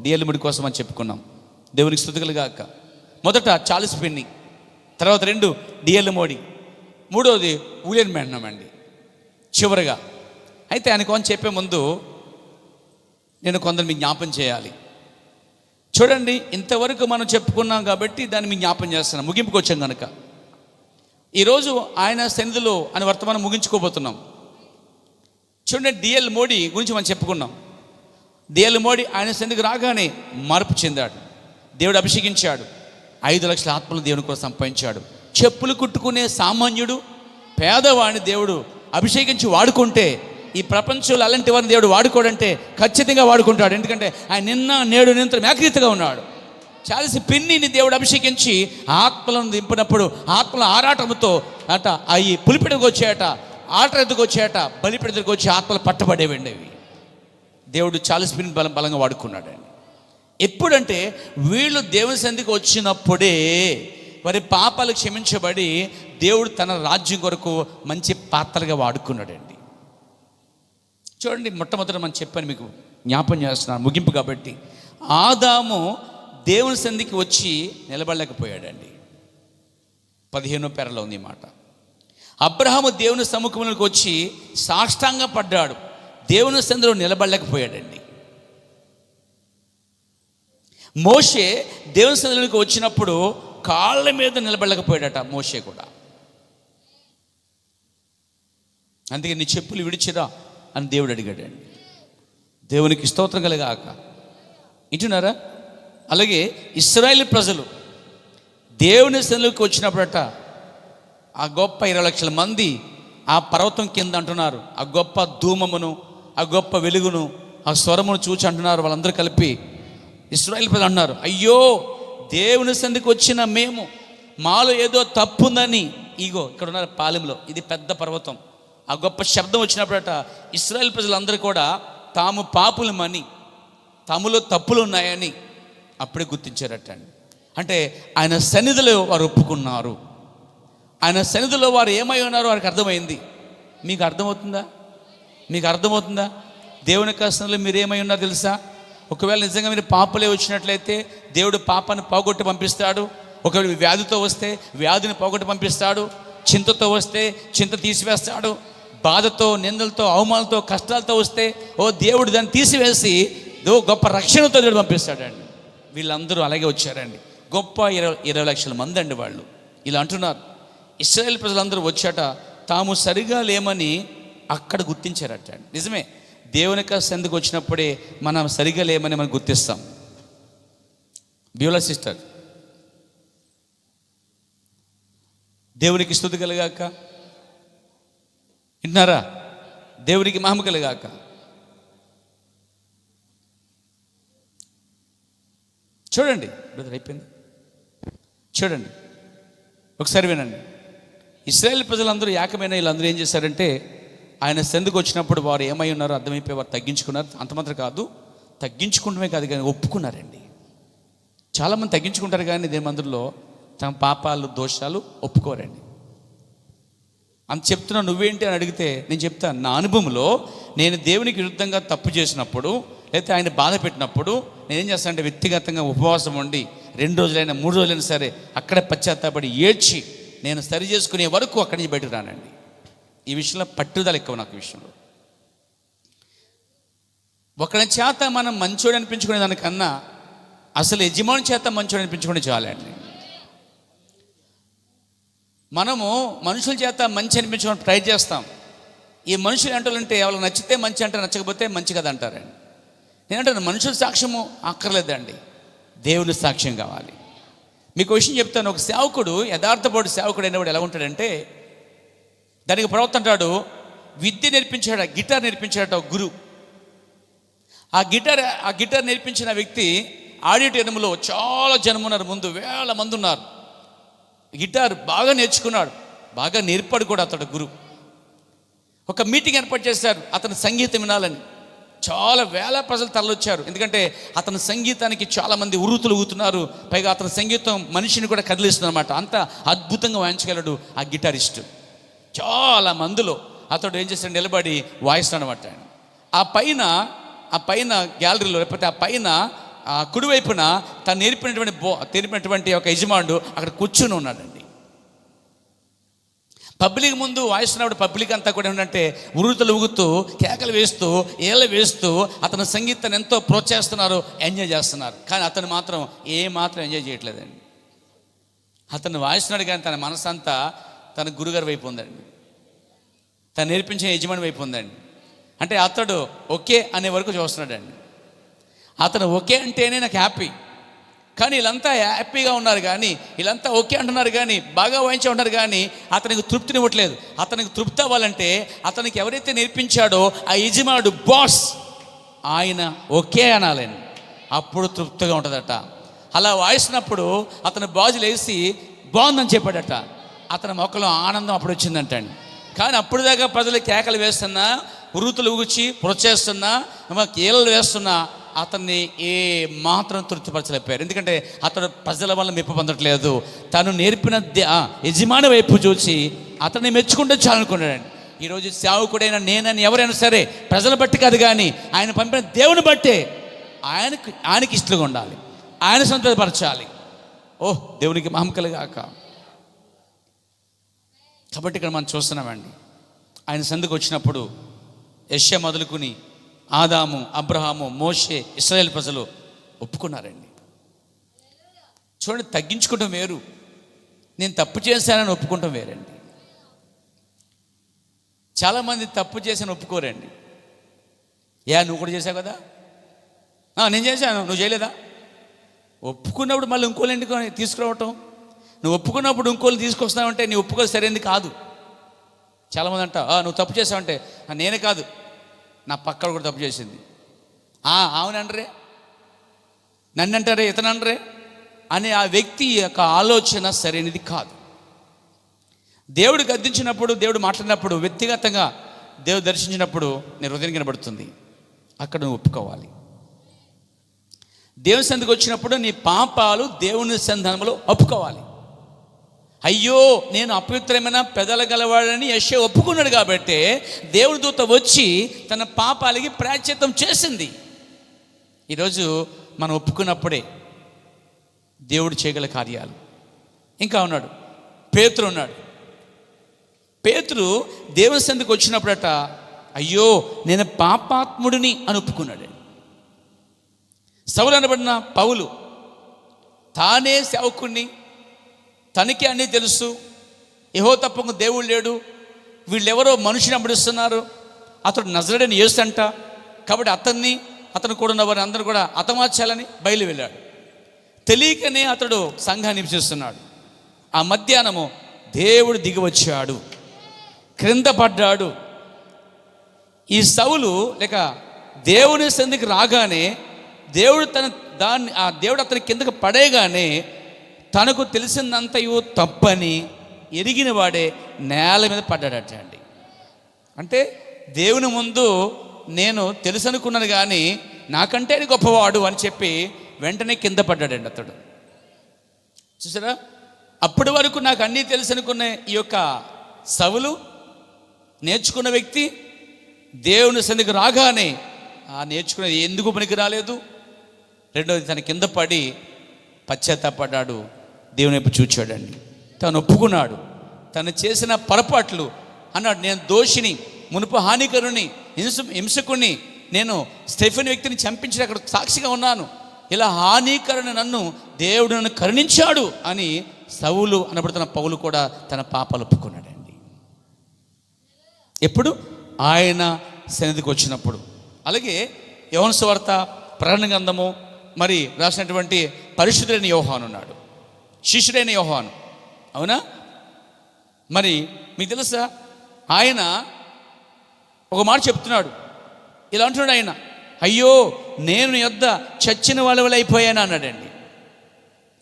డిఎల్ మోడీ కోసం అని చెప్పుకున్నాం. దేవునికి స్తుతి కలుగాక. మొదట చార్లెస్ ఫిన్నీ, తర్వాత 2 డిఎల్ మోడీ, 3వది విలియం బ్రాన్హామ్ అండి చివరిగా. అయితే ఆయన కొంచెం చెప్పే ముందు నేను కొందరు మీకు జ్ఞాపం చేయాలి. చూడండి, ఇంతవరకు మనం చెప్పుకున్నాం కాబట్టి దాన్ని మీకు జ్ఞాపం చేస్తున్నాం. ముగింపుకు వచ్చాం కనుక ఈరోజు ఆయన సన్నిధిలో అని వర్తమానం ముగించుకోబోతున్నాం. చూడండి, డిఎల్ మోడీ గురించి మనం చెప్పుకున్నాం. డిఎల్ మోడీ ఆయన సన్నిధికి రాగానే మార్పు చెందాడు. దేవుడు అభిషేకించాడు. 5 లక్షల ఆత్మలు దేవుని కూడా సంపాదించాడు. చెప్పులు కుట్టుకునే సామాన్యుడు, పేదవాడిని దేవుడు అభిషేకించి వాడుకుంటే, ఈ ప్రపంచంలో అలాంటి వారిని దేవుడు వాడుకోడంటే ఖచ్చితంగా వాడుకుంటాడు. ఎందుకంటే ఆయన నిన్న నేడు నిరంతరం ఏకరీతిగా ఉన్నాడు. చాలాసి పిన్నిని దేవుడు అభిషేకించి ఆత్మలను దింపినప్పుడు ఆత్మల ఆరాటంతో అట అవి పులిపిడికి వచ్చాయట, ఆట ఎదుగు వచ్చాయట, బలిపిడి ఎదుగు వచ్చి ఆత్మలు పట్టబడేవండి. అవి దేవుడు చాలాసి పిన్ని బలంగా వాడుకున్నాడండి. ఎప్పుడంటే వీళ్ళు దేవుని సన్నిధికి వచ్చినప్పుడే వారి పాపాలు క్షమించబడి దేవుడు తన రాజ్యం కొరకు మంచి పాత్రలుగా వాడుకున్నాడండి. చూడండి, మొట్టమొదట మనం చెప్పాను, మీకు జ్ఞాపం చేస్తున్నాను ముగింపు కాబట్టి. ఆదాము దేవుని సన్నిధికి వచ్చి నిలబడలేకపోయాడండి. 15వ పేరలో ఉంది ఈ మాట. అబ్రహాము దేవుని సముఖంలోకి వచ్చి సాష్టాంగ పడ్డాడు, దేవుని సన్నిధిలో నిలబడలేకపోయాడండి. మోషే దేవుని సన్నిధిలోకి వచ్చినప్పుడు కాళ్ళ మీద నిలబడలేకపోయాడట మోషే కూడా. అందుకే నీ చెప్పులు విడిచిరా అని దేవుడు అడిగాడండి. దేవునికి స్తోత్రం కలగాక. వింటున్నారా? అలాగే ఇశ్రాయేలు ప్రజలు దేవుని సన్నిధిలోకి వచ్చినప్పుడట ఆ గొప్ప 20 లక్షల మంది ఆ పర్వతం కింద అంటున్నారు, ఆ గొప్ప ధూమమును, ఆ గొప్ప వెలుగును, ఆ స్వరమును చూచి అంటున్నారు. వాళ్ళందరూ కలిపి ఇశ్రాయేలు ప్రజలు అన్నారు, అయ్యో దేవుని సన్నిధికి వచ్చిన మేము, మాలో ఏదో తప్పు ఉందని. ఇగో ఇక్కడ ఉన్నారు పాలెంలో, ఇది పెద్ద పర్వతం. ఆ గొప్ప శబ్దం వచ్చినప్పుడట ఇశ్రాయేలు ప్రజలందరూ కూడా తాము పాపులమని, తమలో తప్పులు ఉన్నాయని అప్పుడే గుర్తించారట అండి. అంటే ఆయన సన్నిధిలో వారు ఒప్పుకున్నారు. ఆయన సన్నిధిలో వారు ఏమై ఉన్నారో వారికి అర్థమైంది. మీకు అర్థమవుతుందా? మీకు అర్థమవుతుందా? దేవుని కష్టంలో మీరు ఏమై ఉన్నారో తెలుసా? ఒకవేళ నిజంగా మీరు పాపలే వచ్చినట్లయితే దేవుడు పాపాన్ని పోగొట్టి పంపిస్తాడు. ఒకవేళ వ్యాధితో వస్తే వ్యాధిని పోగొట్టి పంపిస్తాడు. చింతతో వస్తే చింత తీసివేస్తాడు. బాధతో, నిందలతో, అవమానాలతో, కష్టాలతో వస్తే దేవుడు దాన్ని తీసివేసి గొప్ప రక్షణతో దేవుడు పంపిస్తాడండి. వీళ్ళందరూ అలాగే వచ్చారండి. గొప్ప 20 లక్షల మంది అండి. వాళ్ళు ఇలా అంటున్నారు, ఇశ్రాయేల్ ప్రజలందరూ వచ్చాట తాము సరిగా లేమని అక్కడ గుర్తించారట. నిజమే, దేవుని సన్నిధికి వచ్చినప్పుడే మనం సరిగా లేమని మనం గుర్తిస్తాం. బ్యూలా సిస్టర్, దేవునికి స్తుతి కలుగాక. వింటున్నారా? దేవునికి మహిమ కలుగాక. చూడండి బ్రదర్, అయిపోయింది. చూడండి ఒకసారి వినండి. ఇశ్రాయేల్ ప్రజలందరూ ఏకమైన వీళ్ళందరూ ఏం చేశారంటే ఆయన సన్నిధికి వచ్చినప్పుడు వారు ఏమై ఉన్నారో అర్థమైపోయి వారు తగ్గించుకున్నారు. అంత మాత్రం కాదు, తగ్గించుకుంటమే కాదు కానీ ఒప్పుకున్నారండి. చాలామంది తగ్గించుకుంటారు కానీ దేని మందులో తమ పాపాలు, దోషాలు ఒప్పుకోరండి. అంత చెప్తున్నా, నువ్వేంటి అని అడిగితే నేను చెప్తాను, నా అనుభవంలో నేను దేవునికి విరుద్ధంగా తప్పు చేసినప్పుడు, లేకపోతే ఆయన బాధ పెట్టినప్పుడు నేనేం చేస్తానంటే వ్యక్తిగతంగా ఉపవాసం ఉండి 2 రోజులైనా 3 రోజులైనా సరే అక్కడే పశ్చాత్తాపడి ఏడ్చి నేను సరి చేసుకునే వరకు అక్కడి నుంచి బయటకు రానండి. ఈ విషయంలో పట్టుదల ఎక్కువ నాకు. విషయంలో ఒకరి చేత మనం మంచోడు అనిపించుకునే దానికన్నా అసలు యజమాని చేత మంచోడు అనిపించుకునే చాలండి. మనము మనుషుల చేత మంచి అనిపించుకొని ట్రై చేస్తాం. ఈ మనుషులు అంటే ఎవరికి నచ్చితే మంచి అంటారు, నచ్చకపోతే మంచి కదా అంటారండి. నేనంటే మనుషుల సాక్ష్యము అక్కర్లేదండి, దేవుని సాక్ష్యం కావాలి. మీకు విషయం చెప్తాను. ఒక సేవకుడు, యథార్థపడు సేవకుడు అయినవాడు ఎలా ఉంటాడంటే, దానికి ప్రవక్త అంటాడు, విద్య నేర్పించాడు, గిటార్ నేర్పించాడట ఒక గురువు. ఆ గిటార్ నేర్పించిన వ్యక్తి ఆడిటోరియంలో చాలా జనం ఉన్నారు, ముందు వేల మంది ఉన్నారు. గిటార్ బాగా నేర్చుకున్నాడు, బాగా నేర్పాడు కూడా అతడు గురువు. ఒక మీటింగ్ ఏర్పాటు చేశారు అతని సంగీతం వినాలని. చాలా వేల ప్రజలు తరలొచ్చారు, ఎందుకంటే అతని సంగీతానికి చాలామంది ఉరుతులు ఊతున్నారు. పైగా అతని సంగీతం మనిషిని కూడా కదిలిస్తుంది అనమాట. అంత అద్భుతంగా వాయించగలడు ఆ గిటారిస్టు. చాలా మందిలో అతడు ఏం చేస్తాడు, నిలబడి వాయిస్తాడు అనమాట. ఆ పైన గ్యాలరీలో, లేకపోతే ఆ పైన కుడివైపున తను నేర్పినటువంటి ఒక యజమానుడు అక్కడ కూర్చుని ఉన్నాడండి. పబ్లిక్ ముందు వాయిస్తున్నప్పుడు పబ్లిక్ అంతా కూడా ఏంటంటే ఉరుతులు ఊగుతూ, కేకలు వేస్తూ, ఏళ్ళు వేస్తూ అతని సంగీతాన్ని ఎంతో ప్రోత్సహిస్తున్నారు, ఎంజాయ్ చేస్తున్నారు. కానీ అతను మాత్రం ఎంజాయ్ చేయట్లేదండి. అతను వాయిస్తున్నాడు కానీ తన మనసంతా తన గురుగారి వైపు ఉందండి, తను నేర్పించే యజమాని వైపు ఉందండి. అంటే అతడు ఓకే అనే వరకు చూస్తున్నాడండి. అతను ఓకే అంటేనే నాకు హ్యాపీ, కానీ వీళ్ళంతా హ్యాపీగా ఉన్నారు, కానీ వీళ్ళంతా ఓకే అంటున్నారు, కానీ బాగా వాయించే ఉంటారు, కానీ అతనికి తృప్తినివ్వట్లేదు. అతనికి తృప్తి అవ్వాలంటే అతనికి ఎవరైతే నేర్పించాడో ఆ యజమానుడు, బాస్, ఆయన ఓకే అనాలని, అప్పుడు తృప్తిగా ఉంటుందట. అలా వాయిస్తున్నప్పుడు అతను బాజు లేచి బాగుందని చెప్పాడట. అతని మొక్కలో ఆనందం అప్పుడు వచ్చిందంట అండి. కానీ అప్పుడు దాకా ప్రజలు కేకలు వేస్తున్నా, ఉరుతులు ఊచి ప్రొచ్చేస్తున్నా, కీలలు వేస్తున్నా అతన్ని ఏ మాత్రం తృప్తిపరచలేపారు. ఎందుకంటే అతడు ప్రజల వల్ల మెప్పు పొందట్లేదు. తను నేర్పిన యజమాని వైపు చూసి అతన్ని మెచ్చుకుంటే చాలనుకున్నాడండి. ఈరోజు సేవకుడైన నేనని ఎవరైనా సరే ప్రజల బట్టి కాదు, కానీ ఆయన పంపిన దేవుని బట్టే ఆయనకి ఇష్టలుగా ఉండాలి, ఆయన సంతోషపరచాలి. ఓహ్, దేవునికి మహిమ కలుగాక. కాబట్టి ఇక్కడ మనం చూస్తున్నామండి, ఆయన సందుకు వచ్చినప్పుడు యెషయా మొదలుకుని ఆదాము, అబ్రహాము, మోషే, ఇశ్రాయేల్ ప్రజలు ఒప్పుకున్నారండి. చూడండి, తగ్గించుకోవడం వేరు, నేను తప్పు చేశానని ఒప్పుకుంటాం వేరండి. చాలామంది తప్పు చేశాను ఒప్పుకోరండి. నువ్వు కూడా చేసావు కదా, నేను చేశాను, నువ్వు చేయలేదా? ఒప్పుకున్నప్పుడు మళ్ళీ ఇంకోళ్ళు ఎందుకు తీసుకురావటం? నువ్వు ఒప్పుకున్నప్పుడు ఇంకోళ్ళు తీసుకొస్తావంటే నీ ఒప్పుకోలు సరైనది కాదు. చాలామంది అంట, నువ్వు తప్పు చేసావంటే నేనే కాదు, నా పక్కన కూడా తప్పు చేసింది, అవునంటరే, నన్ను అంటారే, ఇతను అంటరే అనే ఆ వ్యక్తి యొక్క ఆలోచన సరైనది కాదు. దేవుడు గద్దించినప్పుడు, దేవుడు మాట్లాడినప్పుడు, వ్యక్తిగతంగా దేవుడు దర్శించినప్పుడు నీ హృదయం కనబడుతుంది. అక్కడ నువ్వు ఒప్పుకోవాలి. దేవుని సన్నిధికి వచ్చినప్పుడు నీ పాపాలు దేవుని సన్నిధానంలో ఒప్పుకోవాలి. అయ్యో, నేను అపవిత్రమైన పెదలు గలవాడని యెషయా ఒప్పుకున్నాడు కాబట్టి దేవుని దూత వచ్చి తన పాపాలకి ప్రాయశ్చిత్తం చేసింది. ఈరోజు మనం ఒప్పుకున్నప్పుడే దేవుడు చేయగల కార్యాలు. ఇంకా ఉన్నాడు పేతురు ఉన్నాడు. పేతురు దేవుని సన్నిధికి వచ్చినప్పుడట, అయ్యో నేను పాపాత్ముడిని అని ఒప్పుకున్నాడు. సౌలు అనబడిన పౌలు తానే సేవకుణ్ణి, తనకే అన్నీ తెలుసు, యెహోవా తప్ప దేవుడు లేడు, వీళ్ళెవరో మనిషిని అమ్మడిస్తున్నారు, అతడు నజరేయుడైన యేసు అంట, కాబట్టి అతను కూడా ఉన్నవారు అందరూ కూడా హతమార్చాలని బయలు వెళ్ళాడు. తెలియకనే అతడు సంఘాన్ని హింసిస్తున్నాడు. ఆ మధ్యాహ్నము దేవుడు దిగి వచ్చాడు, క్రింద పడ్డాడు. ఈ సౌలు లేక దేవుని సన్నిధికి రాగానే దేవుడు దేవుడు అతని కిందకు పడేగానే తనకు తెలిసిందంతయు తప్పని ఎరిగిన వాడే నేల మీద పడ్డాడట అండి. అంటే దేవుని ముందు నేను తెలుసు అనుకున్నాను, కానీ నాకంటే గొప్పవాడు అని చెప్పి వెంటనే కింద పడ్డాడండి అతడు. చూసారా, అప్పటి వరకు నాకు అన్నీ తెలుసు అనుకున్న ఈ యొక్క సౌలు, నేర్చుకున్న వ్యక్తి, దేవుని సన్నిధికి రాగానే ఆ నేర్చుకున్నది ఎందుకు పనికి రాలేదు. రెండవది, తన కింద పడి పశ్చాత్తాపడ్డాడు, దేవుని వైపు చూచాడండి. తను ఒప్పుకున్నాడు తను చేసిన పొరపాట్లు. అన్నాడు, నేను దోషిని, మునుపు హానికరుని, హింసకుని, నేను స్టెఫెన్ వ్యక్తిని చంపించి అక్కడ సాక్షిగా ఉన్నాను, ఇలా హానికరుని నన్ను దేవుడు నన్ను కరుణించాడు అని సౌలు అనబడుతున్న పౌలు కూడా తన పాపాలు ఒప్పుకున్నాడండి. ఎప్పుడు? ఆయన సన్నిధికి వచ్చినప్పుడు. అలాగే యోహాను సువార్త, ప్రకటన గ్రంథము, మరి రాసినటువంటి పరిశుద్ధుడైన యోహాను ఉన్నాడు, శిష్యుడైన యోహాను, అవునా? మరి మీకు తెలుసా, ఆయన ఒక మాట చెప్తున్నాడు, ఇలా అంటున్నాడు ఆయన, అయ్యో నేను యొద్ద చచ్చిన వాళ్ళ వల్ల అయిపోయాను అన్నాడండి.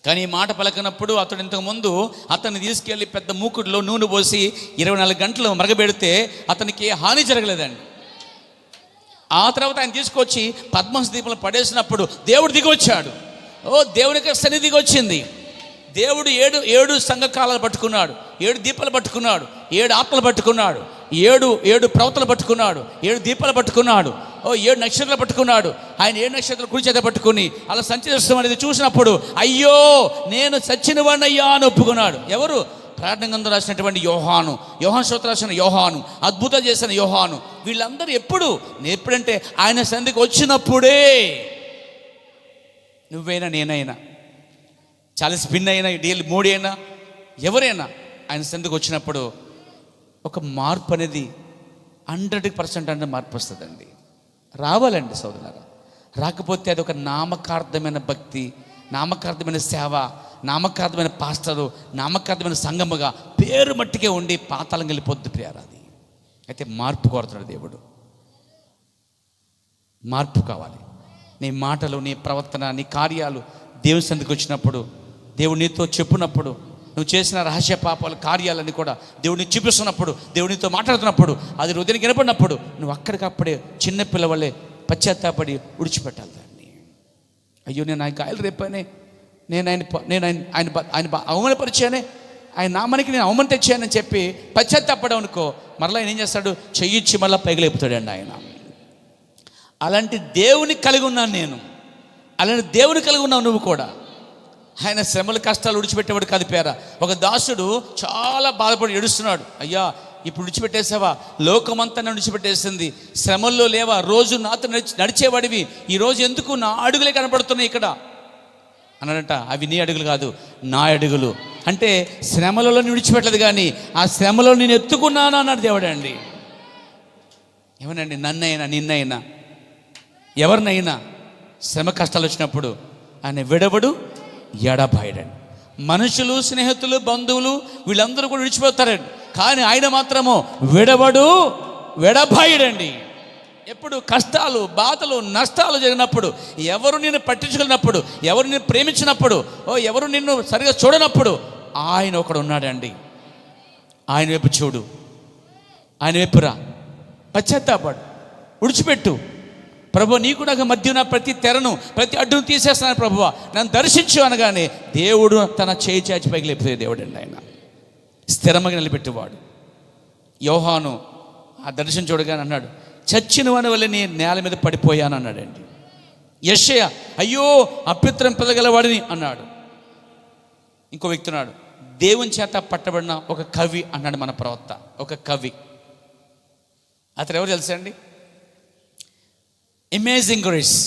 కానీ ఈ మాట పలకనప్పుడు అతడు ఇంతకుముందు అతన్ని తీసుకెళ్ళి పెద్ద మూకుడులో నూనె పోసి 24 గంటలు మరగబెడితే అతనికి హాని జరగలేదండి. ఆ తర్వాత ఆయన తీసుకొచ్చి పద్మహంస దీపంలో పడేసినప్పుడు దేవుడు దిగి వచ్చాడు. దేవునికి సన్నిధి దిగి వచ్చింది. దేవుడు ఏడు సంఘకాలాలు పట్టుకున్నాడు, 7 దీపాలు పట్టుకున్నాడు, 7 ఆత్మలు పట్టుకున్నాడు, 7 ప్రవతలు పట్టుకున్నాడు, 7 దీపాలు పట్టుకున్నాడు, 7 నక్షత్రాలు పట్టుకున్నాడు. ఆయన 7 నక్షత్రాలు కుడి చేత పట్టుకుని అలా సంచరిస్తాం అనేది చూసినప్పుడు, అయ్యో నేను చచ్చిన వాడిని అయ్యా అని ఒప్పుకున్నాడు. ఎవరు? ప్రకటన గ్రంథం రాసినటువంటి యోహాను సువార్త రాసిన యోహాను, అద్భుతాలు చేసిన యోహాను, వీళ్ళందరూ ఎప్పుడంటే ఆయన సన్నిధికి వచ్చినప్పుడే. నువ్వైనా, నేనైనా, చార్లెస్ ఫిన్ అయినా, D.L. మోడీ అయినా, ఎవరైనా ఆయన సన్నిధికి వచ్చినప్పుడు ఒక మార్పు అనేది 100% అంటే మార్పు వస్తుందండి. రావాలండి సోదరులారా. రాకపోతే అది ఒక నామకార్థమైన భక్తి, నామకార్థమైన సేవ, నామకార్థమైన పాస్టరు, నామకార్థమైన సంఘముగా పేరు మట్టికే ఉండి పాతాళం వెళ్ళిపోద్ది ప్రియారాది. అయితే మార్పు కోరుతున్నాడు దేవుడు. మార్పు కావాలి. నీ మాటలు, నీ ప్రవర్తన, నీ కార్యాలు దేవుని సన్నిధికి వచ్చినప్పుడు, దేవుడు నీతో చెప్పున్నప్పుడు, నువ్వు చేసిన రహస్య పాపాలు కార్యాలన్నీ కూడా దేవుడిని చూపిస్తున్నప్పుడు, దేవునితో మాట్లాడుతున్నప్పుడు, అది హృదయానికి వినపడినప్పుడు నువ్వు అక్కడికప్పుడే చిన్న పిల్లవాళ్ళే పశ్చాత్తాపడి విడిచిపెట్టాలి దాన్ని. అయ్యో నేను ఆయన గాయాలు రేపానే, నేను ఆయన అవమానపరిచానే, ఆయన నామానికి నేను అవమానం తెచ్చానని చెప్పి పశ్చాత్తాపడం అనుకో, మరలా ఆయన ఏం చేస్తాడు? చెయ్యిచ్చి మళ్ళీ పైగలేపుతాడండి ఆయన. అలాంటి దేవుని కలిగి ఉన్నాను నేను, అలాంటి దేవుని కలిగి ఉన్నావు నువ్వు కూడా. ఆయన శ్రమల కష్టాలు విడిచిపెట్టేవాడు కాదు పేరా. ఒక దాసుడు చాలా బాధపడి ఏడుస్తున్నాడు, అయ్యా ఇప్పుడు విడిచిపెట్టేసావా, లోకమంతా నన్ను విడిచిపెట్టేసింది, శ్రమల్లో లేవా, రోజు నాతో నడిచేవాడివి, ఈరోజు ఎందుకు నా అడుగులే కనపడుతున్నాయి ఇక్కడ అన్నాడంట. అవి నీ అడుగులు కాదు, నా అడుగులు. అంటే శ్రమలలో విడిచిపెట్టలేదు, కానీ ఆ శ్రమలో నేను ఎత్తుకున్నాను అన్నాడు దేవుడు అండి. ఏమనండి, నన్నైనా నిన్నైనా ఎవరినైనా శ్రమ కష్టాలు వచ్చినప్పుడు ఆయన విడవడు, ఎడబాయడండి. మనుషులు, స్నేహితులు, బంధువులు వీళ్ళందరూ కూడా విడిచిపోతారండి, కానీ ఆయన మాత్రము విడవడు, ఎడబాయడండి. ఎప్పుడు కష్టాలు, బాధలు, నష్టాలు జరిగినప్పుడు, ఎవరు నిన్ను పట్టించుకున్నప్పుడు, ఎవరు నిన్ను ప్రేమించినప్పుడు, ఎవరు నిన్ను సరిగా చూడనప్పుడు ఆయన ఒకడు ఉన్నాడండి. ఆయన వైపు చూడు, ఆయన వైపు రా, పశ్చాత్తాపడు, విడిచిపెట్టు. ప్రభు నీకు నాకు మధ్య ఉన్న ప్రతి తెరను, ప్రతి అడ్డును తీసేస్తున్నాను ప్రభువా, నన్ను దర్శించు అనగానే దేవుడు తన చేయి చాచి పైకి లేపుతాడు దేవుడు అండి. ఆయన స్థిరంగా నిలబెట్టేవాడు. యోహాను ఆ దర్శనం చూడగానే అన్నాడు, చచ్చిన వాని వల్ల నీ నేల మీద పడిపోయాను అన్నాడండి. యెషయా అయ్యో అపిత్రం పిలగలవాడిని అన్నాడు. ఇంకో వ్యక్తి ఉన్నాడు, దేవుని చేత పట్టబడిన ఒక కవి అన్నాడు మన ప్రవక్త. ఒక కవి, అతను ఎవరు తెలుసా అండి? అమేజింగ్ గ్రేస్,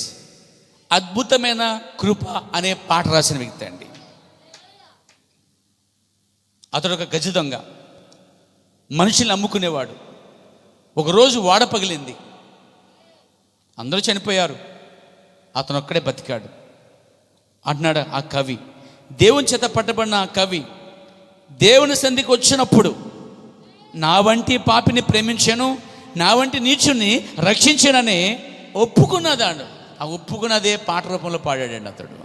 అద్భుతమైన కృప అనే పాట రాసిన వ్యక్తి అండి. అతడు ఒక గజ దొంగ, మనుషుల్ని అమ్ముకునేవాడు. ఒకరోజు వాడ పగిలింది, అందరూ చనిపోయారు, అతను ఒక్కడే బతికాడు. అంటున్నాడు ఆ కవి, దేవుని చేత పట్టబడిన ఆ కవి దేవుని సన్నిధికి వచ్చినప్పుడు నా వంటి పాపిని ప్రేమించాను, నా వంటి నీచుని రక్షించానని ఒప్పుకున్నదాడు. ఆ ఒప్పుకున్నదే పాట రూపంలో పాడాడండి అతడు.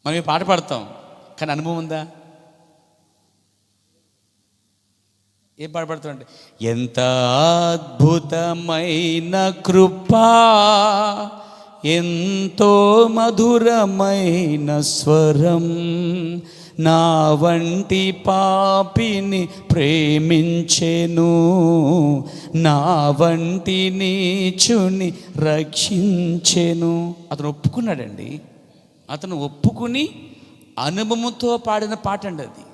మనం ఈ పాట పాడతాం, కానీ అనుభవం ఉందా? ఏం పాట పాడుతామంటే, ఎంత అద్భుతమైన కృపా, ఎంతో మధురమైన స్వరం, నా వంటి పాపిని ప్రేమించెను, నా వంటి నీచుని రక్షించెను. అతను ఒప్పుకున్నాడండి. అతను ఒప్పుకుని అనుభవంతో పాడిన పాట అండి అది.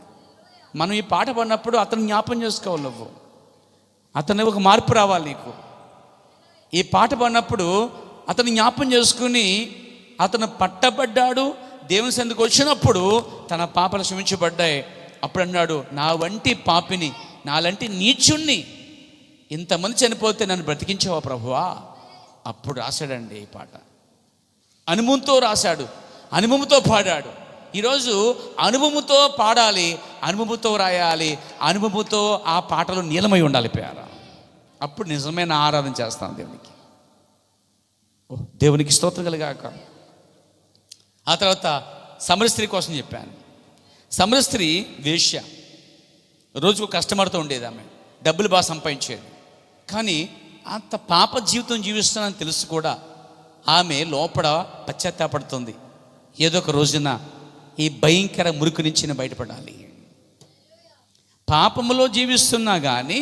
మనం ఈ పాట పాడినప్పుడు అతను జ్ఞాపం చేసుకోవాలి. నువ్వు అతను ఒక మార్పు రావాలి నీకు. ఈ పాట పాడినప్పుడు అతను జ్ఞాపం చేసుకుని అతను పట్టబడ్డాడు. దేవుని సన్నిధికి వచ్చినప్పుడు తన పాపలు క్షమించబడ్డాయి. అప్పుడు అన్నాడు, నా వంటి పాపిని, నాలాంటి నీచుణ్ణి, ఇంతమంది చనిపోతే నన్ను బ్రతికించావా ప్రభువా. అప్పుడు రాశాడండి ఈ పాట. అనుభవంతో రాశాడు, అనుభవంతో పాడాడు. ఈరోజు అనుభవంతో పాడాలి, అనుభవంతో రాయాలి, అనుభవంతో ఆ పాటలు నీలమై ఉండాలి ప్యారా. అప్పుడు నిజమైన ఆరాధన చేస్తాం దేవునికి. దేవునికి స్తోత్రం కలుగాక. ఆ తర్వాత సమర స్త్రీ కోసం చెప్పాను. సమర స్త్రీ వేశ్య, రోజుకు కస్టమర్తో ఉండేది. ఆమె డబ్బులు బాగా సంపాదించేది. కానీ అంత పాప జీవితం జీవిస్తున్నానని తెలుసు కూడా ఆమె లోపల పశ్చాత్తాపడుతుంది. ఏదో ఒక రోజున ఈ భయంకర మురికి నుంచి నేను బయటపడాలి. పాపములో జీవిస్తున్నా కానీ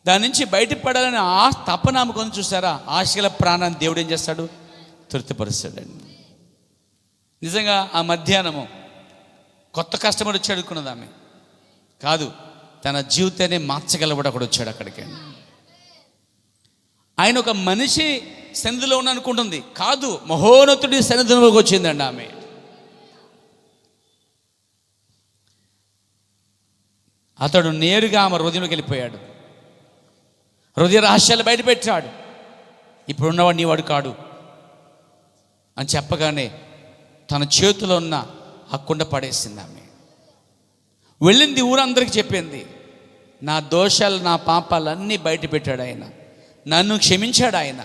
దాని నుంచి బయటపడాలని ఆ తపన ఆమె కొంచెం చూసారా, ఆశల ప్రాణాన్ని దేవుడు ఏం చేస్తాడు? తృప్తిపరుస్తాడండి. నిజంగా ఆ మధ్యాహ్నము కొత్త కస్టమర్ వచ్చి అడుక్కున్నది ఆమె కాదు, తన జీవితాన్ని మార్చగలవాడు అక్కడ వచ్చాడు అక్కడికి. ఆయన ఒక మనిషి సన్నిధిలో ఉన్న అనుకుంటుంది, కాదు, మహోన్నతుడి సన్నిధిలోకి వచ్చిందండి ఆమె. అతడు నేరుగా ఆమె హృదయంలోకి వెళ్ళిపోయాడు. హృదయ రహస్యాలు బయటపెట్టాడు. ఇప్పుడున్నవాడు నీవాడు కాడు. అని చెప్పగానే తన చేతిలో ఉన్న ఆ కుండ పడేసింది ఆమె. వెళ్ళింది, ఊరందరికీ చెప్పింది, నా దోషాలు నా పాపాలన్నీ బయట పెట్టాడు ఆయన, నన్ను క్షమించాడు ఆయన,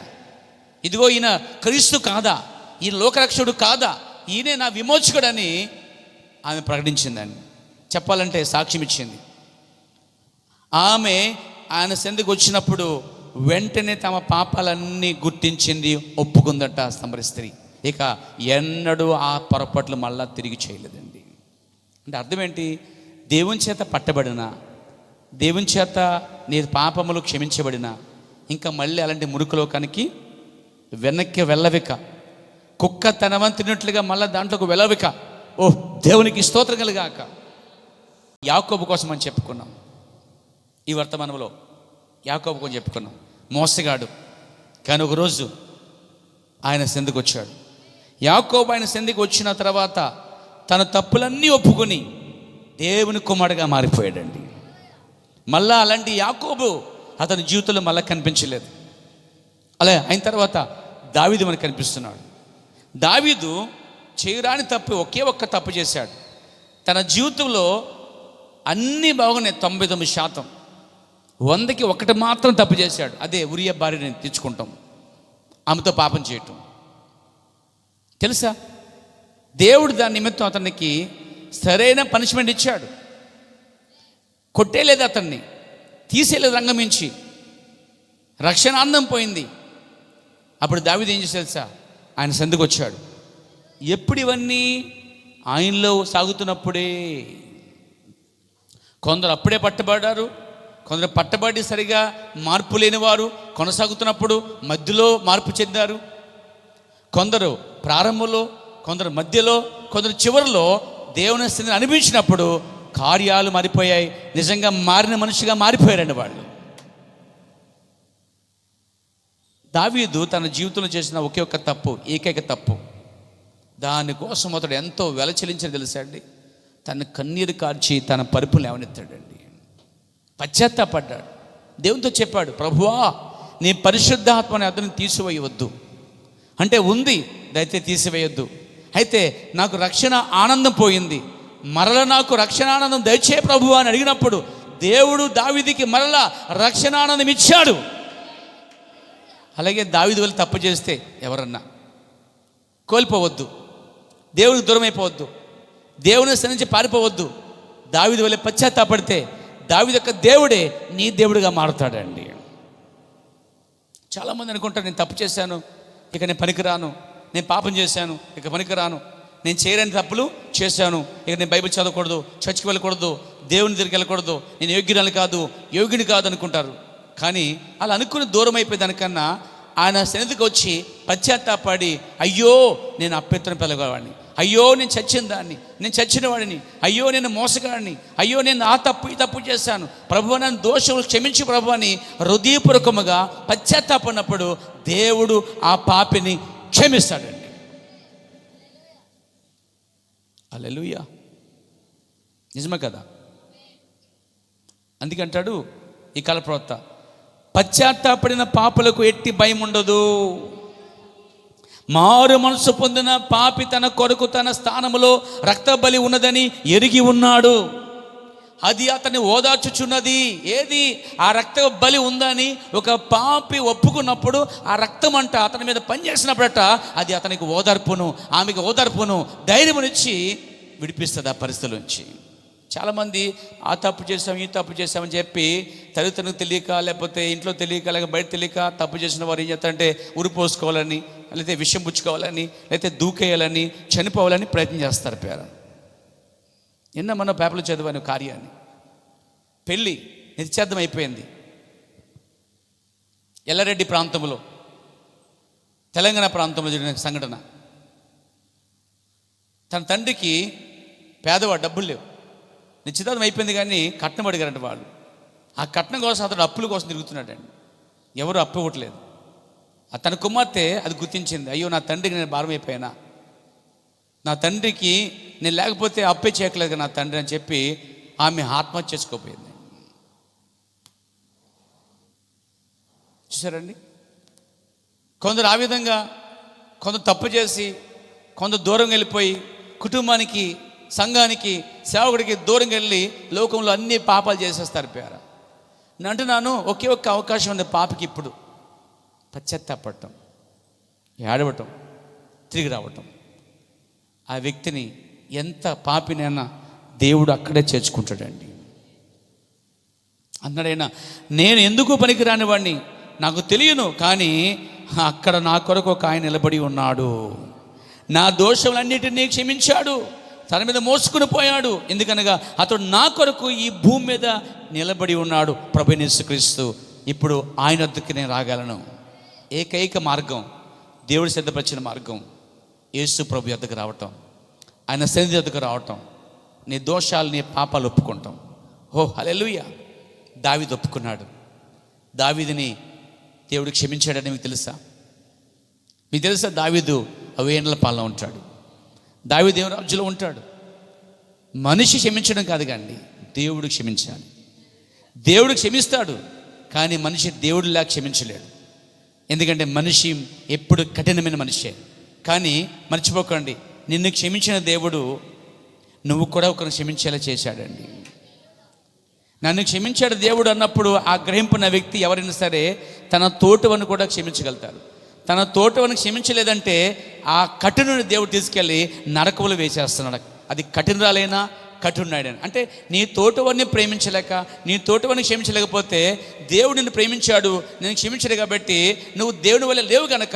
ఇదిగో ఈయన క్రీస్తు కాదా, ఈయన లోకరక్షకుడు కాదా, ఈయనే నా విమోచకుడని ఆమె ప్రకటించిందండి. చెప్పాలంటే సాక్ష్యం ఇచ్చింది. ఆమె ఆయన సంధికి వచ్చినప్పుడు వెంటనే తమ పాపాలన్నీ గుర్తించింది, ఒప్పుకుందట సమరయ స్త్రీ. ఇక ఎన్నడూ ఆ పొరపాట్లు మళ్ళా తిరిగి చేయలేదండి. అంటే అర్థం ఏంటి? దేవుని చేత పట్టబడిన, దేవుని చేత నీ పాపములు క్షమించబడిన, ఇంకా మళ్ళీ అలాంటి మురుకులోకానికి వెనక్కి వెళ్ళవిక, కుక్క తన వంతు తిన్నట్లుగా మళ్ళీ దాంట్లోకి వెళ్ళవిక. ఓ దేవునికి స్తోత్రం కలుగాక. యాకోబు కోసం అని చెప్పుకున్నాం, ఈ వర్తమానంలో యాకోబు కోసం చెప్పుకున్నాం. మోసగాడు, కానీ ఒకరోజు ఆయన సంధికి వచ్చాడు. యాకోబు ఆయన సంధికి వచ్చిన తర్వాత తన తప్పులన్నీ ఒప్పుకొని దేవుని కుమారుడిగా మారిపోయాడండి. మళ్ళా అలాంటి యాకోబు అతని జీవితంలో మళ్ళీ కనిపించలేదు. అలా అయిన తర్వాత దావీదు మనకు కనిపిస్తున్నాడు. దావీదు చేయరాని తప్పు, ఒకే ఒక్క తప్పు చేశాడు. తన జీవితంలో అన్నీ బాగున్నాయి 99%, 100కి 1 మాత్రం తప్పు చేశాడు. అదే ఉరియా భార్యని తెచ్చుకుంటాం, ఆమెతో పాపం చేయటం. తెలుసా, దేవుడు దాని నిమిత్తం అతనికి సరైన పనిష్మెంట్ ఇచ్చాడు. కొట్టేలేదు, అతన్ని తీసేయలేదు, రంగమించి రక్షణ ఆనందం పోయింది. అప్పుడు దావీదు ఏం చేశాడు తెలుసా? ఆయన సంధికి వచ్చాడు. ఎప్పుడు ఇవన్నీ ఆయనలో సాగుతున్నప్పుడే. కొందరు అప్పుడే పట్టబడ్డారు, కొందరు పట్టబడి సరిగా మార్పు లేని వారు కొనసాగుతున్నప్పుడు మధ్యలో మార్పు చెందారు. కొందరు ప్రారంభంలో, కొందరు మధ్యలో, కొందరు చివరిలో దేవుని స్థితిని అనిపించినప్పుడు కార్యాలు మారిపోయాయి. నిజంగా మారిన మనిషిగా మారిపోయారండి వాళ్ళు. దావీదు తన జీవితంలో చేసిన ఒకే ఒక్క తప్పు, ఏకైక తప్పు, దానికోసం అతడు ఎంతో వెల చెల్లించని తెలుసా అండి? తన కన్నీరు కార్చి తన పరుపులు లేవనెత్తాడండి. పశ్చాత్తాపడ్డాడు. దేవునితో చెప్పాడు, ప్రభువా నీ పరిశుద్ధాత్మని అతను తీసివేయవద్దు. అంటే ఉంది, దయచేసి తీసివేయొద్దు. అయితే నాకు రక్షణ ఆనందం పోయింది, మరల నాకు రక్షణ ఆనందం దయచే ప్రభువా అని అడిగినప్పుడు దేవుడు దావీదుకి మరలా రక్షణ ఆనందం ఇచ్చాడు. అలాగే దావీదు వల్ల తప్పు చేస్తే ఎవరన్నా కోల్పోవద్దు, దేవుడికి దూరం అయిపోవద్దు, దేవుని సన్నిధించి పారిపోవద్దు. దావీదు వల్ల పశ్చాత్తాపడితే దావీదు యొక్క దేవుడే నీ దేవుడిగా మారుతాడండి. చాలామంది అనుకుంటారు, నేను తప్పు చేశాను ఇక నేను పనికిరాను, నేను పాపం చేశాను ఇక పనికిరాను, నేను చేయలేని తప్పులు చేశాను ఇక నేను బైబిల్ చదవకూడదు, చర్చికి వెళ్ళకూడదు, దేవుని దగ్గరికి వెళ్ళకూడదు, నేను యోగ్యురాలు కాదు, యోగ్యుని కాదు అనుకుంటారు. కానీ అలా అనుకుని దూరం అయిపోయి దానికన్నా ఆయన సన్నిధికి వచ్చి పశ్చాత్తాపడి, అయ్యో నేను అప్పెత్తున పిల్లవాడిని, అయ్యో నేను చచ్చిన దాన్ని, నేను చచ్చిన వాడిని, అయ్యో నేను మోసగాడిని, అయ్యో నేను ఆ తప్పు ఈ తప్పు చేశాను, ప్రభువు నన్ను దోషములు క్షమించి ప్రభు అని హృదయపూర్వకముగా పశ్చాత్తాపడినప్పుడు దేవుడు ఆ పాపిని క్షమిస్తాడండి. హల్లెలూయా, నిజమే కదా? అందుకంటాడు ఈ కాల ప్రవక్త, పశ్చాత్తాపడిన పాపులకు ఎట్టి భయం ఉండదు, మారు మనసు పొందిన పాపి తన కొరకు తన స్థానములో రక్తబలి ఉన్నదని ఎరిగి ఉన్నాడు, అది అతన్ని ఓదార్చుచున్నది. ఏది? ఆ రక్త బలి ఉందని ఒక పాపి ఒప్పుకున్నప్పుడు ఆ రక్తం అంట అతని మీద పనిచేసినప్పుడట అది అతనికి ఓదార్పును, ఆమెకి ఓదార్పును, ధైర్యమునిచ్చి విడిపిస్తుంది ఆ పరిస్థితుల నుంచి. చాలామంది ఆ తప్పు చేసాం ఈ తప్పు చేసామని చెప్పి తల్లిదండ్రులకు తెలియక, లేకపోతే ఇంట్లో తెలియక, లేక బయట తెలియక తప్పు చేసిన వారు ఏం చేస్తారంటే ఉరిపోసుకోవాలని, లేకపోతే విషం పుచ్చుకోవాలని, లేకపోతే దూకేయాలని, చనిపోవాలని ప్రయత్నం చేస్తారు. నిన్న మన పేపర్లో చదివాను కార్యాన్ని. పెళ్ళి నిశ్చితార్థం అయిపోయింది ఎల్లారెడ్డి ప్రాంతంలో, తెలంగాణ ప్రాంతంలో జరిగిన సంఘటన. తన తండ్రికి పేదవాడు, డబ్బులు లేవు, నిశ్చితార్థం అయిపోయింది కానీ కట్నం అడిగారంట వాళ్ళు. ఆ కట్నం కోసం అతడు అప్పుల కోసం తిరుగుతున్నాడండి, ఎవరు అప్పు ఇవ్వట్లేదు. తన కుమార్తె అది గుర్తించింది, అయ్యో నా తండ్రికి నేను భారం అయిపోయినా, నా తండ్రికి నేను లేకపోతే అప్పే చేయట్లేదు నా తండ్రి అని చెప్పి ఆమె ఆత్మహత్య చేసుకోపోయింది. చూసారండి, కొందరు ఆ విధంగా, కొంత తప్పు చేసి కొంత దూరం వెళ్ళిపోయి కుటుంబానికి, సంఘానికి, సేవకుడికి దూరంగా వెళ్ళి లోకంలో అన్ని పాపాలు చేసేస్తారు పేర. నేను అంటున్నాను, ఒకే ఒక్క అవకాశం ఉంది పాపకి ఇప్పుడు. పశ్చాత్తాపడటం, ఏడవటం, తిరిగి రావటం. ఆ వ్యక్తిని ఎంత పాపినైనా దేవుడు అక్కడే చేర్చుకుంటాడండి. అన్నాడైనా, నేను ఎందుకు పనికిరాని వాడిని, నాకు తెలియను, కానీ అక్కడ నా కొరకు ఒక ఆయన నిలబడి ఉన్నాడు. నా దోషములన్నిటినీ క్షమించాడు, తన మీద మోసుకుని పోయాడు. ఎందుకనగా అతడు నా కొరకు ఈ భూమి మీద నిలబడి ఉన్నాడు, ప్రభువైన యేసుక్రీస్తు. ఇప్పుడు ఆయన వద్దకు నేను రాగలను. ఏకైక మార్గం, దేవుడు సిద్ధపరిచిన మార్గం, యేసు ప్రభు వద్దకు రావటం, ఆయన సన్నిధి వద్దకు రావటం, నీ దోషాలు, నీ పాపాలు ఒప్పుకుంటాం. ఓ హల్లెలూయా! దావీదు ఒప్పుకున్నాడు. దావీదుని దేవుడు క్షమించాడని మీకు తెలుసా? మీకు తెలుసా? దావీదు 10 ఏళ్ల పాలన ఉంటాడు. దావీదు దేవుని రాజ్యంలో ఉంటాడు. మనిషి క్షమించడం కాదు కానీ దేవుడు క్షమించాలి. దేవుడు క్షమిస్తాడు, కానీ మనిషి దేవుడిలా క్షమించలేడు. ఎందుకంటే మనిషి ఎప్పుడు కఠినమైన మనిషే. కానీ మర్చిపోకండి, నిన్ను క్షమించిన దేవుడు నువ్వు కూడా ఒకరిని క్షమించేలా చేశాడండి. నన్ను క్షమించాడు దేవుడు అన్నప్పుడు ఆ గ్రహింపున్న వ్యక్తి ఎవరైనా సరే తన తోటవని కూడా క్షమించగలుగుతారు. తన తోటవని క్షమించలేదంటే ఆ కఠినుని దేవుడు తీసుకెళ్ళి నరకములు వేసేస్తున్నాడు. అది కఠినరాలైనా కఠినాడని. అంటే నీ తోటవన్నీ ప్రేమించలేక, నీ తోటవన్నీ క్షమించలేకపోతే దేవుడు నిన్ను ప్రేమించాడు, నేను క్షమించడు కాబట్టి నువ్వు దేవుని వల్ల లేవు కనుక,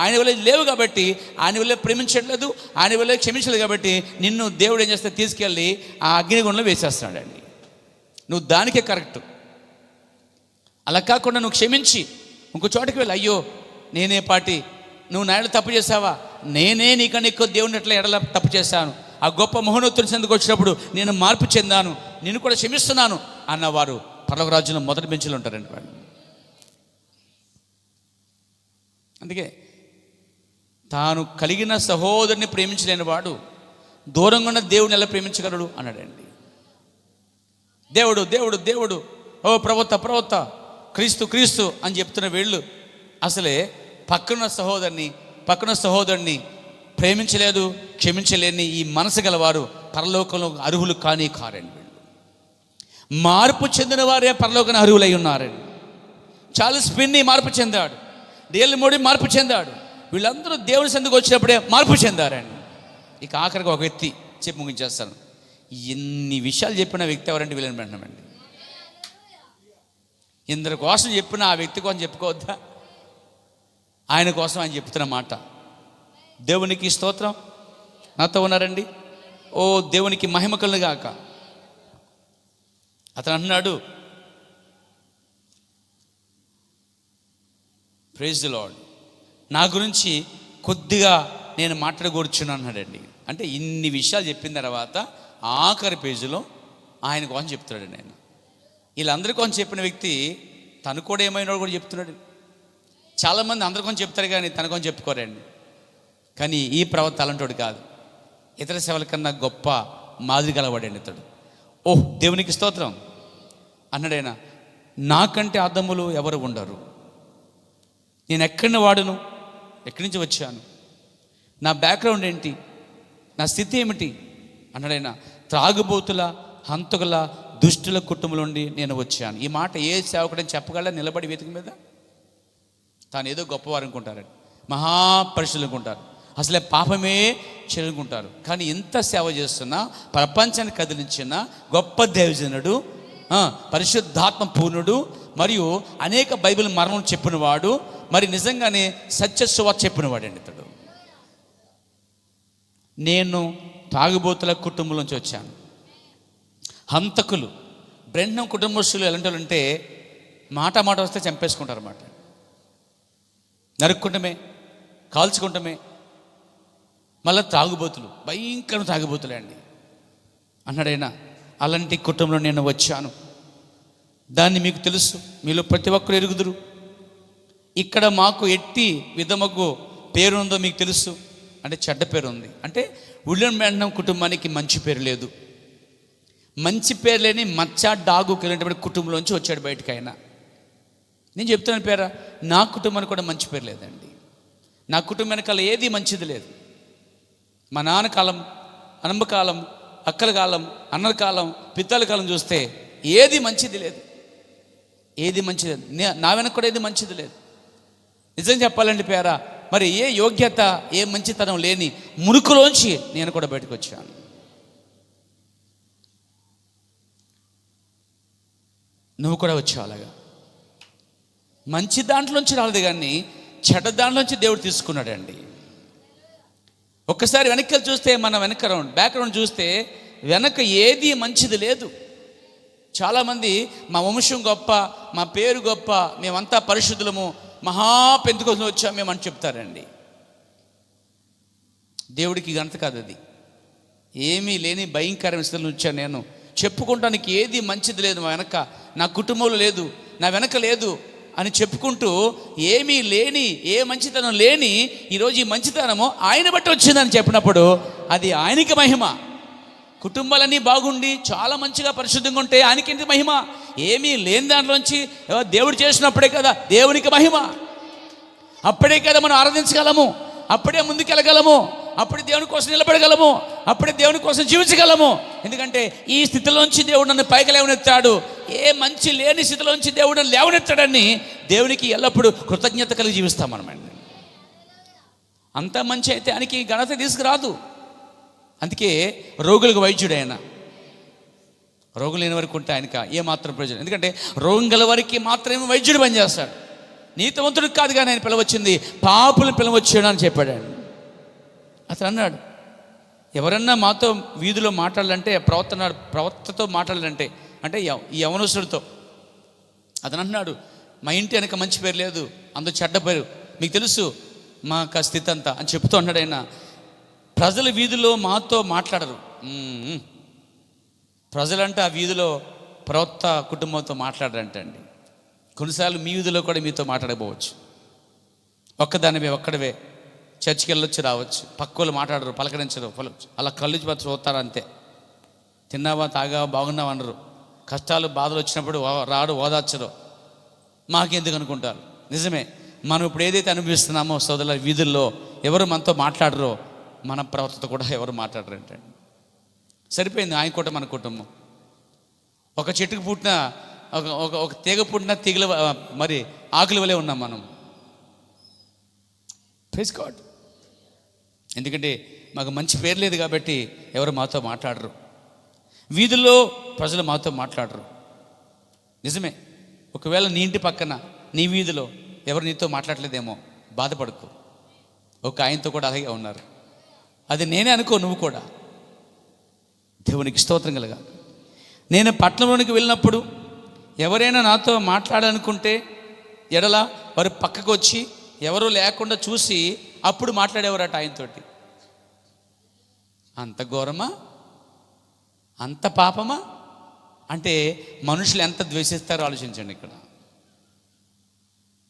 ఆయన వల్ల లేవు కాబట్టి ఆయన వల్ల ప్రేమించట్లేదు, ఆయన వల్ల క్షమించలేదు కాబట్టి నిన్ను దేవుడు ఏం చేస్తే తీసుకెళ్ళి ఆ అగ్నిగుండంలో వేసేస్తున్నాడండి. నువ్వు దానికే కరెక్ట్. అలా కాకుండా నువ్వు క్షమించి ఇంకో చోటకి వెళ్ళి, అయ్యో నేనే పాటి, నువ్వు నా ఎడల తప్పు చేసావా, నేనే నీకన్నా ఎక్కువ దేవుని ఎట్లా ఎడల తప్పు చేశాను, ఆ గొప్ప మహోన్నతుని చెందుకు వచ్చినప్పుడు నేను మార్పు చెందాను, నేను కూడా క్షమిస్తున్నాను అన్నవారు పరలోక రాజ్యంలో మొదటి బెంచ్లో ఉంటారండి వాళ్ళు. అందుకే తాను కలిగిన సహోదరుని ప్రేమించలేని వాడు దూరంగా ఉన్న దేవుని ఎలా ప్రేమించగలడు అన్నాడండి. దేవుడు దేవుడు దేవుడు, ఓ ప్రవక్త ప్రవక్త, క్రీస్తు క్రీస్తు అని చెప్తున్న వీళ్ళు అసలే పక్కన సహోదరుని ప్రేమించలేదు, క్షమించలేని ఈ మనసు గలవారు పరలోకంలో అర్హులు కారండి. వీళ్ళు మార్పు చెందిన వారే పరలోకంలో అర్హులై ఉన్నారండి. చార్లెస్ ఫిన్నీ మార్పు చెందాడు, డేల్ మోడీ మార్పు చెందాడు. వీళ్ళందరూ దేవుని సందుకు వచ్చినప్పుడే మార్పు చెందారండి. ఇక ఆఖరికి ఒక వ్యక్తి చెప్పి ముగించేస్తాను. ఎన్ని విషయాలు చెప్పిన వ్యక్తి ఎవరంటే వీళ్ళని పెట్టినామండి. ఇందరి కోసం చెప్పిన ఆ వ్యక్తి కోసం చెప్పుకోవద్దా? ఆయన కోసం ఆయన చెప్తున్న మాట. దేవునికి స్తోత్రం. నాతో ఉన్నారండి? ఓ దేవునికి మహిమ కలుగాక. అతను అన్నాడు, ప్రైజ్ ది లార్డ్, నా గురించి కొద్దిగా నేను మాట్లాడకూర్చున్నాను అన్నాడండి. అంటే ఇన్ని విషయాలు చెప్పిన తర్వాత ఆఖరి పేజీలో ఆయన కోసం చెప్తున్నాడు. ఆయన వీళ్ళందరి కోసం చెప్పిన వ్యక్తి తను కూడా ఏమైనా కూడా చెప్తున్నాడు. చాలామంది అందరి కోసం చెప్తారు కానీ తన కోసం చెప్పుకోరండి. కానీ ఈ ప్రవక్త అలాంటోడు కాదు. ఇతర సేవల కన్నా గొప్ప మాదిరి గలవాడండి ఇతడు. ఓహ్ దేవునికి స్తోత్రం అన్నాడైనా. నాకంటే అద్దములు ఎవరు ఉండరు, నేను ఎక్కడిని వాడును, ఎక్కడి నుంచి వచ్చాను, నా బ్యాక్గ్రౌండ్ ఏంటి, నా స్థితి ఏమిటి అన్నాడైనా. త్రాగుబోతుల, హంతకుల, దుష్టుల కుటుంబం నుండి నేను వచ్చాను. ఈ మాట ఏ సేవకుడని చెప్పగల నిలబడి వేదిక మీద? తాను ఏదో గొప్పవారు అనుకుంటారండి, మహాపరిశులు అనుకుంటారు, అసలే పాపమే చెరుకుంటారు. కానీ ఎంత సేవ చేస్తున్నా, ప్రపంచాన్ని కదిలించిన గొప్ప దైవజనుడు, పరిశుద్ధాత్మ పూర్ణుడు, మరియు అనేక బైబిల్ మర్మం చెప్పినవాడు, మరి నిజంగానే సత్యసువార్త చెప్పినవాడు అండి ఇతడు. నేను తాగుబోతుల కుటుంబం నుంచి వచ్చాను. హంతకులు, బ్రెన్హం కుటుంబస్తులు ఎలాంటి వాళ్ళు అంటే మాట వస్తే చంపేసుకుంటారు అన్నమాట. నరుక్కుంటమే, కాల్చుకుంటమే. మళ్ళీ తాగుబోతులు, భయంకర తాగుబోతులే అండి అన్నాడైనా. అలాంటి కుటుంబంలో నేను వచ్చాను, దాన్ని మీకు తెలుసు, మీలో ప్రతి ఒక్కరు ఎరుగుదురు. ఇక్కడ మాకు ఎట్టి విధముకు పేరుందో మీకు తెలుసు. అంటే చెడ్డ పేరు ఉంది. అంటే విలియం బ్రాన్హామ్ కుటుంబానికి మంచి పేరు లేదు. మంచి పేరు లేని మచ్చ డాగు కలిగినటువంటి కుటుంబంలోంచి వచ్చాడు బయటకు. ఆయన నేను చెప్తున్నాను పేరా, నా కుటుంబానికి కూడా మంచి పేరు లేదండి. నా కుటుంబం వెనకాల ఏది మంచిది లేదు. మా నాన్న కాలం, అమ్మ కాలం, అక్కల కాలం, అన్నల కాలం, పిత్తల కాలం చూస్తే ఏది మంచిది లేదు. ఏది మంచిది లేదు. నా వెనక కూడా ఏది మంచిది లేదు. నిజం చెప్పాలండి పేరా, మరి ఏ యోగ్యత, ఏ మంచితనం లేని మురుకులోంచి నేను కూడా బయటకు వచ్చాను. నువ్వు కూడా వచ్చావు అలాగా. మంచి దాంట్లోంచి రాలేదు, కానీ చెడ్డ దాంట్లోంచి దేవుడు తీసుకున్నాడండి. ఒక్కసారి వెనక్కి చూస్తే, మన వెనక బ్యాక్గ్రౌండ్ చూస్తే వెనక ఏది మంచిది లేదు. చాలామంది మా వంశం గొప్ప, మా పేరు గొప్ప, మేమంతా పరిశుద్ధులము, మహా పెంతుకొని వచ్చాం మేమని చెప్తారండి. దేవుడికి ఘనత కాదు అది. ఏమీ లేని భయంకరమైన స్థితిలో వచ్చాను నేను. చెప్పుకుంటానికి ఏది మంచిది లేదు మా వెనక, నా కుటుంబంలో లేదు, నా వెనక లేదు అని చెప్పుకుంటూ ఏమీ లేని, ఏ మంచితనం లేని ఈరోజు ఈ మంచితనము ఆయన బట్టి వచ్చిందని చెప్పినప్పుడు అది ఆయనకి మహిమ. కుటుంబాలన్నీ బాగుండి చాలా మంచిగా పరిశుద్ధంగా ఉంటే ఆయనకి ఎందుకు మహిమ? ఏమీ లేని దాంట్లోంచి దేవుడు చేసినప్పుడే కదా దేవునికి మహిమ. అప్పుడే కదా మనం ఆరాధించగలము, అప్పుడే ముందుకెళ్ళగలము, అప్పుడే దేవుని కోసం నిలబడగలము, అప్పుడే దేవుని కోసం జీవించగలము. ఎందుకంటే ఈ స్థితిలోంచి దేవుడు నన్ను పైకి లేవనెత్తాడు. ఏ మంచి లేని స్థితిలోంచి దేవుడు నన్ను లేవనెత్తాడని దేవునికి ఎల్లప్పుడూ కృతజ్ఞత కలిగి జీవిస్తాం మనమండి. అంత మంచి అయితే ఆయనకి ఘనత తీసుకురాదు. అందుకే రోగులకు వైద్యుడు ఆయన. రోగులు లేని వరకు ఉంటే ఆయనక ఏమాత్రం ప్రయోజనం. ఎందుకంటే రోగం గల వారికి మాత్రమే వైద్యుడు పనిచేస్తాడు. నీతివంతుడికి కాదు కానీ ఆయన పిలవచ్చింది పాపులను పిలవచ్చాడు అని చెప్పాడు ఆయన. అతను అన్నాడు, ఎవరన్నా మాతో వీధిలో మాట్లాడాలంటే, ప్రవక్తతో మాట్లాడాలంటే, అంటే ఈ యవనస్తుడితో అతను అన్నాడు, మా ఇంటి వెనక మంచి పేరు లేదు, అందరూ చెడ్డ పేరు, మీకు తెలుసు మా స్థితి అంతా అని చెప్తూ అన్నాడు ఆయన. ప్రజలు వీధిలో మాతో మాట్లాడరు. ప్రజలంటే ఆ వీధిలో ప్రవక్త కుటుంబంతో మాట్లాడరంటండి. కొన్నిసార్లు మీ వీధిలో కూడా మీతో మాట్లాడకపోవచ్చు. ఒక్కదానివే, ఒక్కడవే చర్చికి వెళ్ళొచ్చి రావచ్చు, పక్క వాళ్ళు మాట్లాడరు, పలకరించరు, అలా కళ్ళు చూస్తారు అంతే. తిన్నావా, తాగావా, బాగున్నావా అనరు. కష్టాలు బాధలు వచ్చినప్పుడు రాడు, ఓదార్చరు, మాకెందుకు అనుకుంటారు. నిజమే, మనం ఇప్పుడు ఏదైతే అనుభవిస్తున్నామో సోదరుల, వీధుల్లో ఎవరు మనతో మాట్లాడరో మన ప్రవర్తనతో కూడా ఎవరు మాట్లాడరు ఏంటండి. సరిపోయింది ఆయన కుటుంబం, మన కుటుంబం. ఒక చెట్టుకు పుట్టిన ఒక తీగ పుట్టిన తీగల మరి ఆకుల వలె ఉన్నాం మనం. Praise God. ఎందుకంటే మాకు మంచి పేరు లేదు కాబట్టి ఎవరు మాతో మాట్లాడరు. వీధుల్లో ప్రజలు మాతో మాట్లాడరు. నిజమే, ఒకవేళ నీ ఇంటి పక్కన నీ వీధిలో ఎవరు నీతో మాట్లాడలేదేమో బాధపడుకో. ఒక ఆయనతో కూడా అలాగే ఉన్నారు. అది నేనే అనుకో, నువ్వు కూడా. దేవునికి స్తోత్రం కలగా. నేను పట్టణంలోనికి వెళ్ళినప్పుడు ఎవరైనా నాతో మాట్లాడాలనుకుంటే ఎడల వారు పక్కకు వచ్చి ఎవరూ లేకుండా చూసి అప్పుడు మాట్లాడేవారట ఆయనతోటి. అంత ఘోరమా, అంత పాపమా? అంటే మనుషులు ఎంత ద్వేషిస్తారో ఆలోచించండి ఇక్కడ.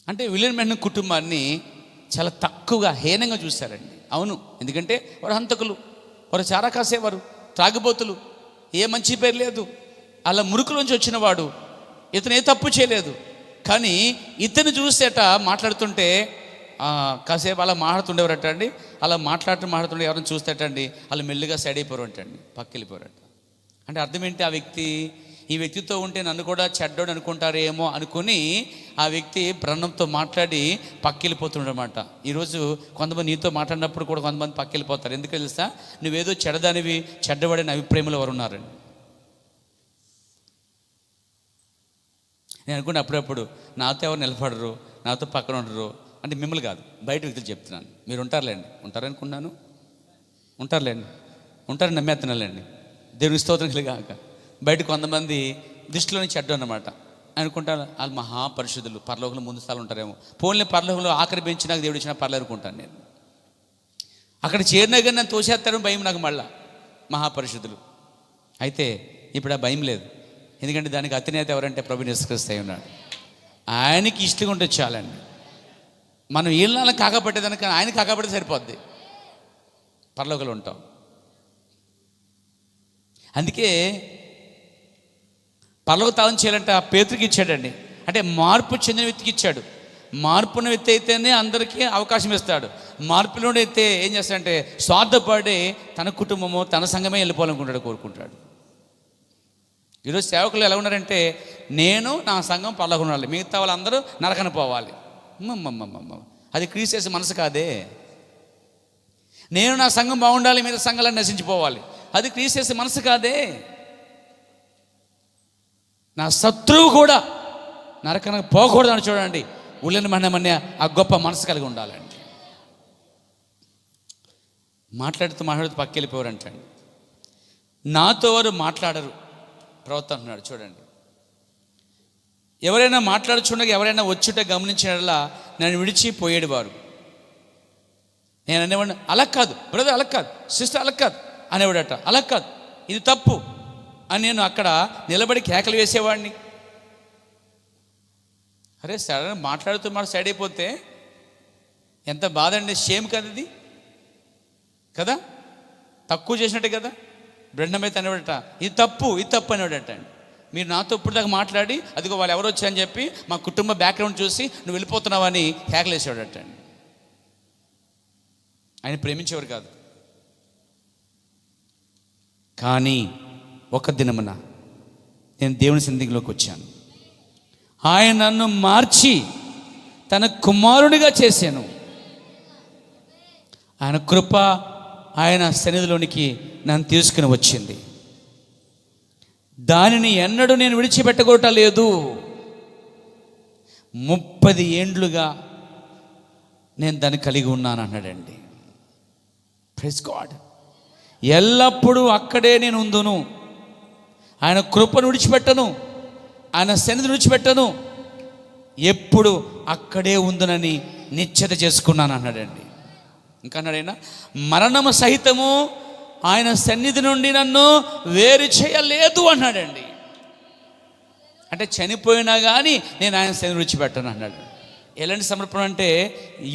అంటే విలియం మెన్షన్ కుటుంబాన్ని చాలా తక్కువగా, హీనంగా చూశారండి. అవును, ఎందుకంటే వారు హంతకులు, వారు చారా కాసేవారు, త్రాగుబోతులు, ఏ మంచి పేరు లేదు. అలా మురుకులోంచి వచ్చిన వాడు, ఇతను ఏ తప్పు చేయలేదు. కానీ ఇతను చూసేట మాట్లాడుతుంటే కాసేపు అలా మాట్లాడుతుండేవారట అండి. అలా మాట్లాడుతుండే ఎవరైనా చూస్తేటండి వాళ్ళు మెల్లిగా సైడ్ అయిపోరంటండి, పక్కకి వెళ్ళిపోరట. అంటే అర్థం ఏంటి? ఆ వ్యక్తి, ఈ వ్యక్తితో ఉంటే నన్ను కూడా చెడ్డోడు అనుకుంటారేమో అనుకుని ఆ వ్యక్తి ప్రాణంతో మాట్లాడి పక్కెళ్ళిపోతుండమాట. ఈరోజు కొంతమంది నీతో మాట్లాడినప్పుడు కూడా కొంతమంది పక్కెళ్ళిపోతారు. ఎందుకు తెలుసా? నువ్వేదో చెడ్డదానివి, చెడ్డవాడని అభిప్రాయంలో వారు ఉన్నారండి. నేను అనుకుంటే అప్పుడప్పుడు నాతో ఎవరు నిలబడరు, నాతో పక్కన ఉండరు అంటే మిమ్మల్ని కాదు, బయట వ్యక్తులు చెప్తున్నాను. మీరు ఉంటారులేండి, ఉంటారనుకున్నాను, ఉంటారని నమ్మేస్తున్నాలేండి. దేవుని స్తోత్రం కలిగాక. బయట కొంతమంది దృష్టిలో నుంచి చెడ్డ అన్నమాట అనుకుంటాను. వాళ్ళు మహాపరిశుద్ధులు, పరలోకంలో ముందు స్థానం ఉంటారేమో. పోన్లే, పరలోకంలో ఆఖరి బెంచి నాకు దేవుడు ఇచ్చిన పర్లేదు అనుకుంటాను నేను. అక్కడ చేరినా కానీ నన్ను తోసేస్తాడని భయం నాకు మళ్ళా. మహాపరిశుద్ధులు అయితే ఇప్పుడు ఆ భయం లేదు. ఎందుకంటే దానికి అతినేత ఎవరంటే ప్రభువుని యేసుక్రీస్తు అయి ఉన్నాడు. ఆయనకి ఇష్టంగా ఉంటే చాలండి. మనం వీళ్ళ కాకపట్టేదానికి ఆయన కాకపడితే సరిపోద్ది, పరలోకంలో ఉంటాం. అందుకే పరలోక తాళం చేయాలంటే ఆ పేతురికి ఇచ్చాడండి. అంటే మార్పు చెందిన వ్యక్తికి ఇచ్చాడు. మార్పును వ్యక్తి అయితేనే అందరికీ అవకాశం ఇస్తాడు. మార్పులోనే అయితే ఏం చేస్తాడంటే స్వార్థపడి తన కుటుంబము తన సంఘమే వెళ్ళిపోవాలనుకుంటాడు, కోరుకుంటాడు. ఈరోజు సేవకులు ఎలా ఉన్నారంటే నేను నా సంఘం పల్లగా ఉండాలి, మిగతా వాళ్ళందరూ నరకన పోవాలి. అది క్రీస్తు చేసే మనసు కాదే. నేను నా సంఘం బాగుండాలి, మిగతా సంఘాలను నశించిపోవాలి, అది క్రీస్తు చేసే మనసు కాదే. నా శత్రువు కూడా నరకన పోకూడదు అని చూడండి, ఉళ్ళని మనమనే ఆ గొప్ప మనసు కలిగి ఉండాలండి. మాట్లాడుతూ పక్కకి వెళ్ళిపోవారంటండి. నాతో వారు మాట్లాడరు ప్రవక్త అంటున్నాడు. చూడండి, ఎవరైనా మాట్లాడుచుండగా ఎవరైనా వచ్చుట గమనించినట్లా నన్ను విడిచిపోయేడు వారు. నేను అనేవాడిని అలా కాదు బ్రదర్, అలా కాదు సిస్టర్, అలా కాదు అనేవాడట. అలా కాదు, ఇది తప్పు అని నేను అక్కడ నిలబడి కేకలు వేసేవాడిని. అరే సడన్ మాట్లాడుతూ సైడ్ అయిపోతే ఎంత బాధ అండి. షేమ్ కదా ఇది, కదా, తక్కువ చేసినట్టే కదా. బ్రెండమైతే అనేవాడట ఇది తప్పు, ఇది తప్పు అనేవాడట. మీరు నాతో ఇప్పుడు దాకా మాట్లాడి అదిగో వాళ్ళు ఎవరు వచ్చారని చెప్పి మా కుటుంబ బ్యాక్గ్రౌండ్ చూసి నువ్వు వెళ్ళిపోతున్నావని కేకలేసేవాడట. ఆయన ప్రేమించేవారు కాదు. కానీ ఒక దినమున నేను దేవుని సన్నిధిలోకి వచ్చాను. ఆయన నన్ను మార్చి తన కుమారుడిగా చేశాను. ఆయన కృప ఆయన సన్నిధిలోనికి నన్ను తీసుకుని వచ్చింది. దానిని ఎన్నడూ నేను విడిచిపెట్టగొట్టలేదు. 30 ఏండ్లుగా నేను దాన్ని కలిగి ఉన్నాను అన్నాడండి. Praise God. ఎల్లప్పుడూ అక్కడే నేను ఉందును. ఆయన కృపను విడిచిపెట్టను, ఆయన సన్నిధిని విడిచిపెట్టను, ఎప్పుడు అక్కడే ఉందునని నిశ్చత చేసుకున్నాను అన్నాడండి. ఇంకా అన్నాడైనా మరణము సహితము ఆయన సన్నిధి నుండి నన్ను వేరు చేయలేదు అన్నాడండి. అంటే చనిపోయినా కానీ నేను ఆయన సన్నిధి విడిచిపెట్టను అన్నాడు. ఎలాంటి సమర్పణ అంటే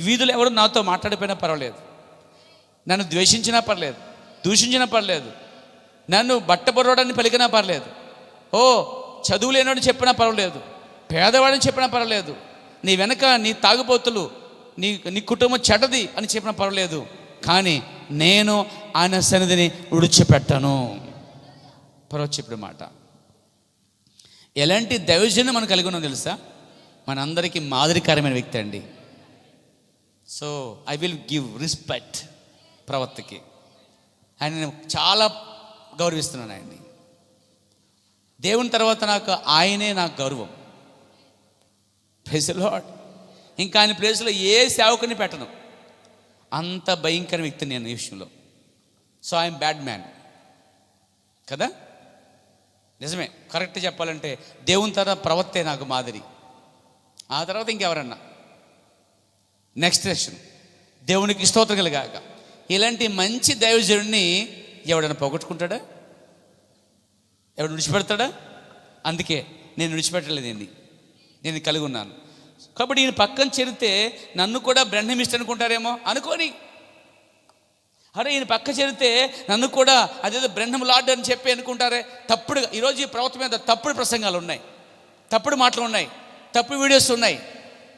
వీధులు ఎవరు నాతో మాట్లాడిపోయినా పర్వాలేదు, నన్ను ద్వేషించినా పర్లేదు, దూషించినా పర్లేదు, నన్ను బట్టబొరవడాన్ని పలికినా పర్లేదు, ఓ చదువు లేనని చెప్పినా పర్వాలేదు, పేదవాడని చెప్పినా పర్వాలేదు, నీ వెనక నీ తాగుబోతులు నీ కుటుంబం చెడ్డది అని చెప్పినా పర్వాలేదు, కానీ నేను ఆయన సన్నిధిని విడిచిపెట్టను. చెప్పిన మాట. ఎలాంటి దైవజన్యం మనం కలిగి ఉన్నాం తెలుసా? మనందరికీ మాదిరికరమైన వ్యక్తి అండి. So I will give respect ప్రవక్తకి. ఆయన నేను చాలా గౌరవిస్తున్నాను ఆయన్ని. దేవుని తర్వాత నాకు ఆయనే నాకు గౌరవం. Praise the Lord. ఇంకా ఆయన ప్లేస్లో ఏ సేవకుని పెట్టను, అంత భయంకర వ్యక్తి నేను ఈ విషయంలో. సో ఐఎమ్ బ్యాడ్ మ్యాన్ కదా, నిజమే. కరెక్ట్ చెప్పాలంటే దేవుని తర్వాత ప్రవక్తే నాకు మాదిరి, ఆ తర్వాత ఇంకెవరన్నా. నెక్స్ట్ సెషన్ దేవునికి స్తోత్రం కలుగాక. ఇలాంటి మంచి దైవజనుడిని ఎవడైనా పోగొట్టుకుంటాడా? ఎవడు విడిచిపెడతాడా? అందుకే నేను విడిచిపెట్టలేదండి, నేను కలిగి ఉన్నాను. కాబట్టి ఈయన పక్కన చేరితే నన్ను కూడా బ్రహ్మమిస్ట్ అనుకుంటారేమో అనుకోని, అరే ఈయన పక్క చేరితే నన్ను కూడా అదేదో బ్రహ్మ లార్డ్ అని చెప్పి అనుకుంటారే. తప్పుడు ఈరోజు ఈ ప్రవక్త మీద తప్పుడు ప్రసంగాలు ఉన్నాయి, తప్పుడు మాటలు ఉన్నాయి, తప్పుడు వీడియోస్ ఉన్నాయి,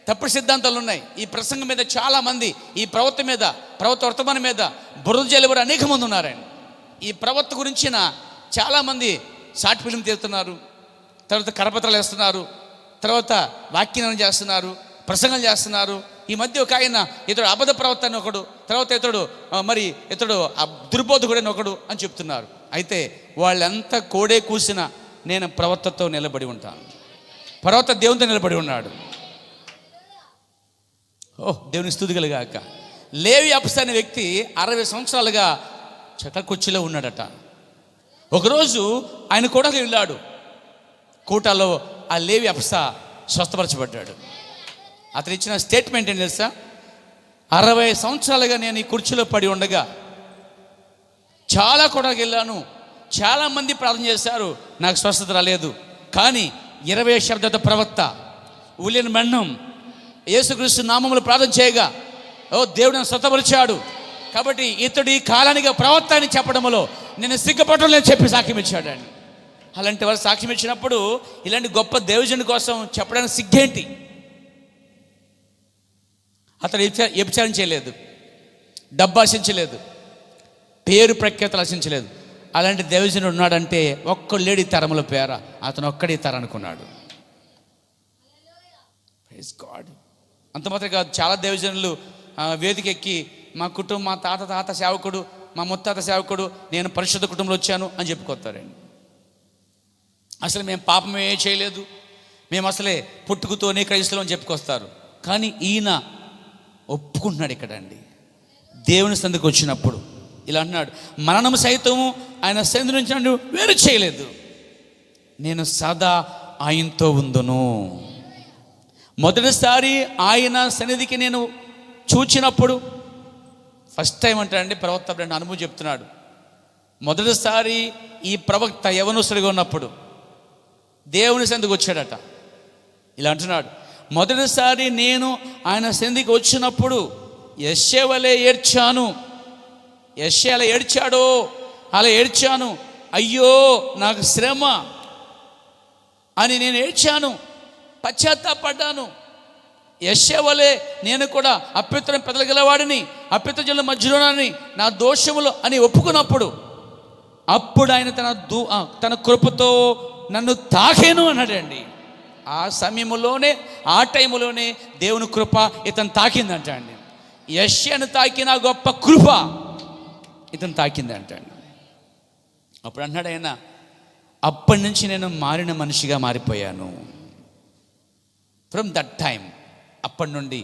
తప్పుడు సిద్ధాంతాలు ఉన్నాయి. ఈ ప్రసంగం మీద చాలామంది, ఈ ప్రవక్త మీద, ప్రవక్త వర్తమానం మీద బురద జల్లివారు అనేక మంది ఉన్నారండి. ఈ ప్రవక్త గురించిన చాలామంది షార్ట్ ఫిల్మ్ తీస్తున్నారు, తర్వాత కరపత్రాలు వేస్తున్నారు, తర్వాత వాక్యాన్ని చేస్తున్నారు, ప్రసంగం చేస్తున్నారు. ఈ మధ్య ఒక ఆయన ఇతడు అబద్ధ ప్రవక్త అని ఒకడు, తర్వాత ఇతడు దుర్బోధకుడు అని ఒకడు అని చెప్తున్నారు. అయితే వాళ్ళంతా కోడే కూసిన నేను ప్రవక్తతో నిలబడి ఉంటాను. ప్రవక్త దేవునితో నిలబడి ఉన్నాడు. దేవుని స్తుతి కలుగాక. లేవి అప్స అనే వ్యక్తి 60 సంవత్సరాలుగా చెట్ల కుర్చీలో ఉన్నాడట. ఒకరోజు ఆయన కోటకు వెళ్ళాడు. కోటలో ఆ లేవి అప్స స్వస్థపరచబడ్డాడు. అతను ఇచ్చిన స్టేట్మెంట్ ఏం తెలుసా? 60 సంవత్సరాలుగా నేను ఈ కుర్చీలో పడి ఉండగా చాలా కోటకు వెళ్ళాను, చాలామంది ప్రార్థన చేశారు, నాకు స్వస్థత రాలేదు. కానీ 20 శబ్దత ప్రవక్త ఉలియన్ మన్నం యేసుక్రీస్తు నామములో ప్రార్థన చేయగా దేవుడు నన్ను స్వస్థపరిచాడు. కాబట్టి ఇతడు ఈ కాలానికి ప్రవక్త అని చెప్పడంలో నేను సిగ్గుపడటం లేదని చెప్పి సాక్ష్యం ఇచ్చాడు అండి. అలాంటి వారు సాక్ష్యం ఇచ్చినప్పుడు ఇలాంటి గొప్ప దేవుజనుడి కోసం చెప్పడానికి సిగ్గేంటి? అతను వ్యభిచారం చేయలేదు, డబ్బు ఆశించలేదు, పేరు ప్రఖ్యాతలు ఆశించలేదు. అలాంటి దైవజనుడు ఉన్నాడంటే ఒక్క లేడి తరముల పేర అతను ఒక్కడి తర అనుకున్నాడు. Praise God. అంత మాత్రం కాదు, చాలా దైవజనులు వేదిక ఎక్కి మా తాత సేవకుడు, మా ముత్తాత సేవకుడు, నేను పరిశుద్ధ కుటుంబంలో వచ్చాను అని చెప్పుకొస్తారండి. అసలు మేము పాపమే చేయలేదు, మేము అసలే పుట్టుకతోనే క్రైస్తవం అని చెప్పుకొస్తారు. కానీ ఈయన ఒప్పుకుంటున్నాడు ఇక్కడండి. దేవుని సందుకు వచ్చినప్పుడు ఇలా అంటున్నాడు, మరణం సైతము ఆయన సన్నిధి నుంచి నన్ను వేరు చేయలేదు, నేను సదా ఆయనతో ఉందును. మొదటిసారి ఆయన సన్నిధికి నేను చూచినప్పుడు, ఫస్ట్ టైం అంటాడండి ప్రవక్త అనుభవం చెప్తున్నాడు. మొదటిసారి ఈ ప్రవక్త యవనస్తుడిగా ఉన్నప్పుడు దేవుని సన్నిధికి వచ్చాడట. ఇలా అంటున్నాడు, మొదటిసారి నేను ఆయన సన్నిధికి వచ్చినప్పుడు యెషయా వలె ఏడ్చాను. యెషయా అలా ఏడ్చాడో అలా ఏడ్చాను. అయ్యో నాకు శ్రమ అని నేను ఏడ్చాను, పశ్చాత్తాపడ్డాను. యెషయా వలె నేను కూడా అప్పిత్రం పెదలగలవాడిని, అప్పిత్ర జనుల మధ్యలోనని, నా దోషములు అని ఒప్పుకున్నప్పుడు అప్పుడు ఆయన తన కృపతో నన్ను తాకేను అన్నాడండి. ఆ సమయంలోనే, ఆ టైంలోనే దేవుని కృప ఇతను తాకిందంట అండి. యెషయాను తాకిన గొప్ప కృప ఇతను తాకిందంట అండి. అప్పుడు అన్నాడు ఆయన, అప్పటి నుంచి నేను మారిన మనిషిగా మారిపోయాను. ఫ్రమ్ దట్ టైం, అప్పటి నుండి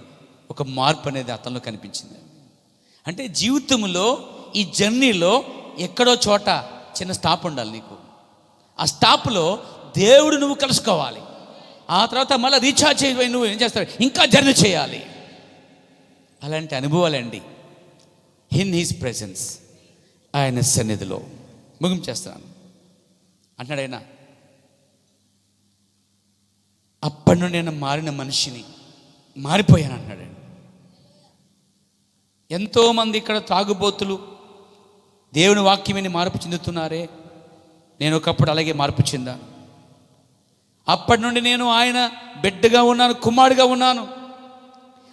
ఒక మార్పు అనేది అతనిలో కనిపించింది. అంటే జీవితంలో ఈ జర్నీలో ఎక్కడో చోట చిన్న స్టాప్ ఉండాలి నీకు. ఆ స్టాప్లో దేవుడు నువ్వు కలుసుకోవాలి. ఆ తర్వాత మళ్ళీ రీఛార్జ్ చేయి, నువ్వు ఏం చేస్తావు, ఇంకా జర్నీ చేయాలి. అలాంటి అనుభవాలండి ఇన్ హిస్ ప్రెజెన్స్, ఆయన సన్నిధిలో. ముగించేస్తాను అంటున్నాడు ఆయన, అప్పటి నుండి నేను మారిన మనిషిని మారిపోయాను అన్నాడండి. ఎంతోమంది ఇక్కడ తాగుబోతులు దేవుని వాక్యమని మార్పు చెందుతున్నారే, నేను ఒకప్పుడు అలాగే మార్పు చెందాను. అప్పటి నుండి నేను ఆయన బిడ్డగా ఉన్నాను, కుమారుడిగా ఉన్నాను.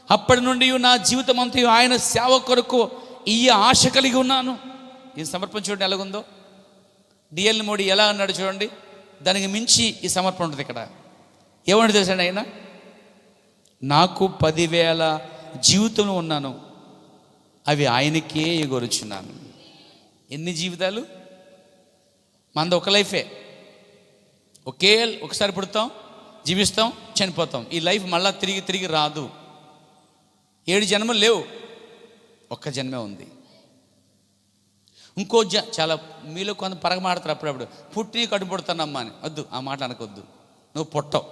అప్పటి నుండి నా జీవితం అంతా ఆయన సేవ కొరకు ఈ ఆశ కలిగి ఉన్నాను. ఈ సమర్పణ చూడండి ఎలాగుందో. డిఎల్ మోడీ ఎలా అన్నాడు చూడండి, దానికి మించి ఈ సమర్పణ ఉంటుంది ఇక్కడ. ఏమన్నా తెలుసండి ఆయన, నాకు 10,000 జీవితంలో ఉన్నాను, అవి ఆయనకే ఎగొరుచున్నాను. ఎన్ని జీవితాలు? మనది ఒక లైఫే, ఒకసారి పుడతాం, జీవిస్తాం, చనిపోతాం. ఈ లైఫ్ మళ్ళీ తిరిగి రాదు. 7 జన్మలు లేవు, ఒక్క జన్మే ఉంది. ఇంకో చాలా మీలో కొంత పరగమాడతారు అప్పుడప్పుడు, పుట్టి కడుపు పుడతానమ్మా అని. వద్దు, ఆ మాట అనకొద్దు. నువ్వు పుట్టవు,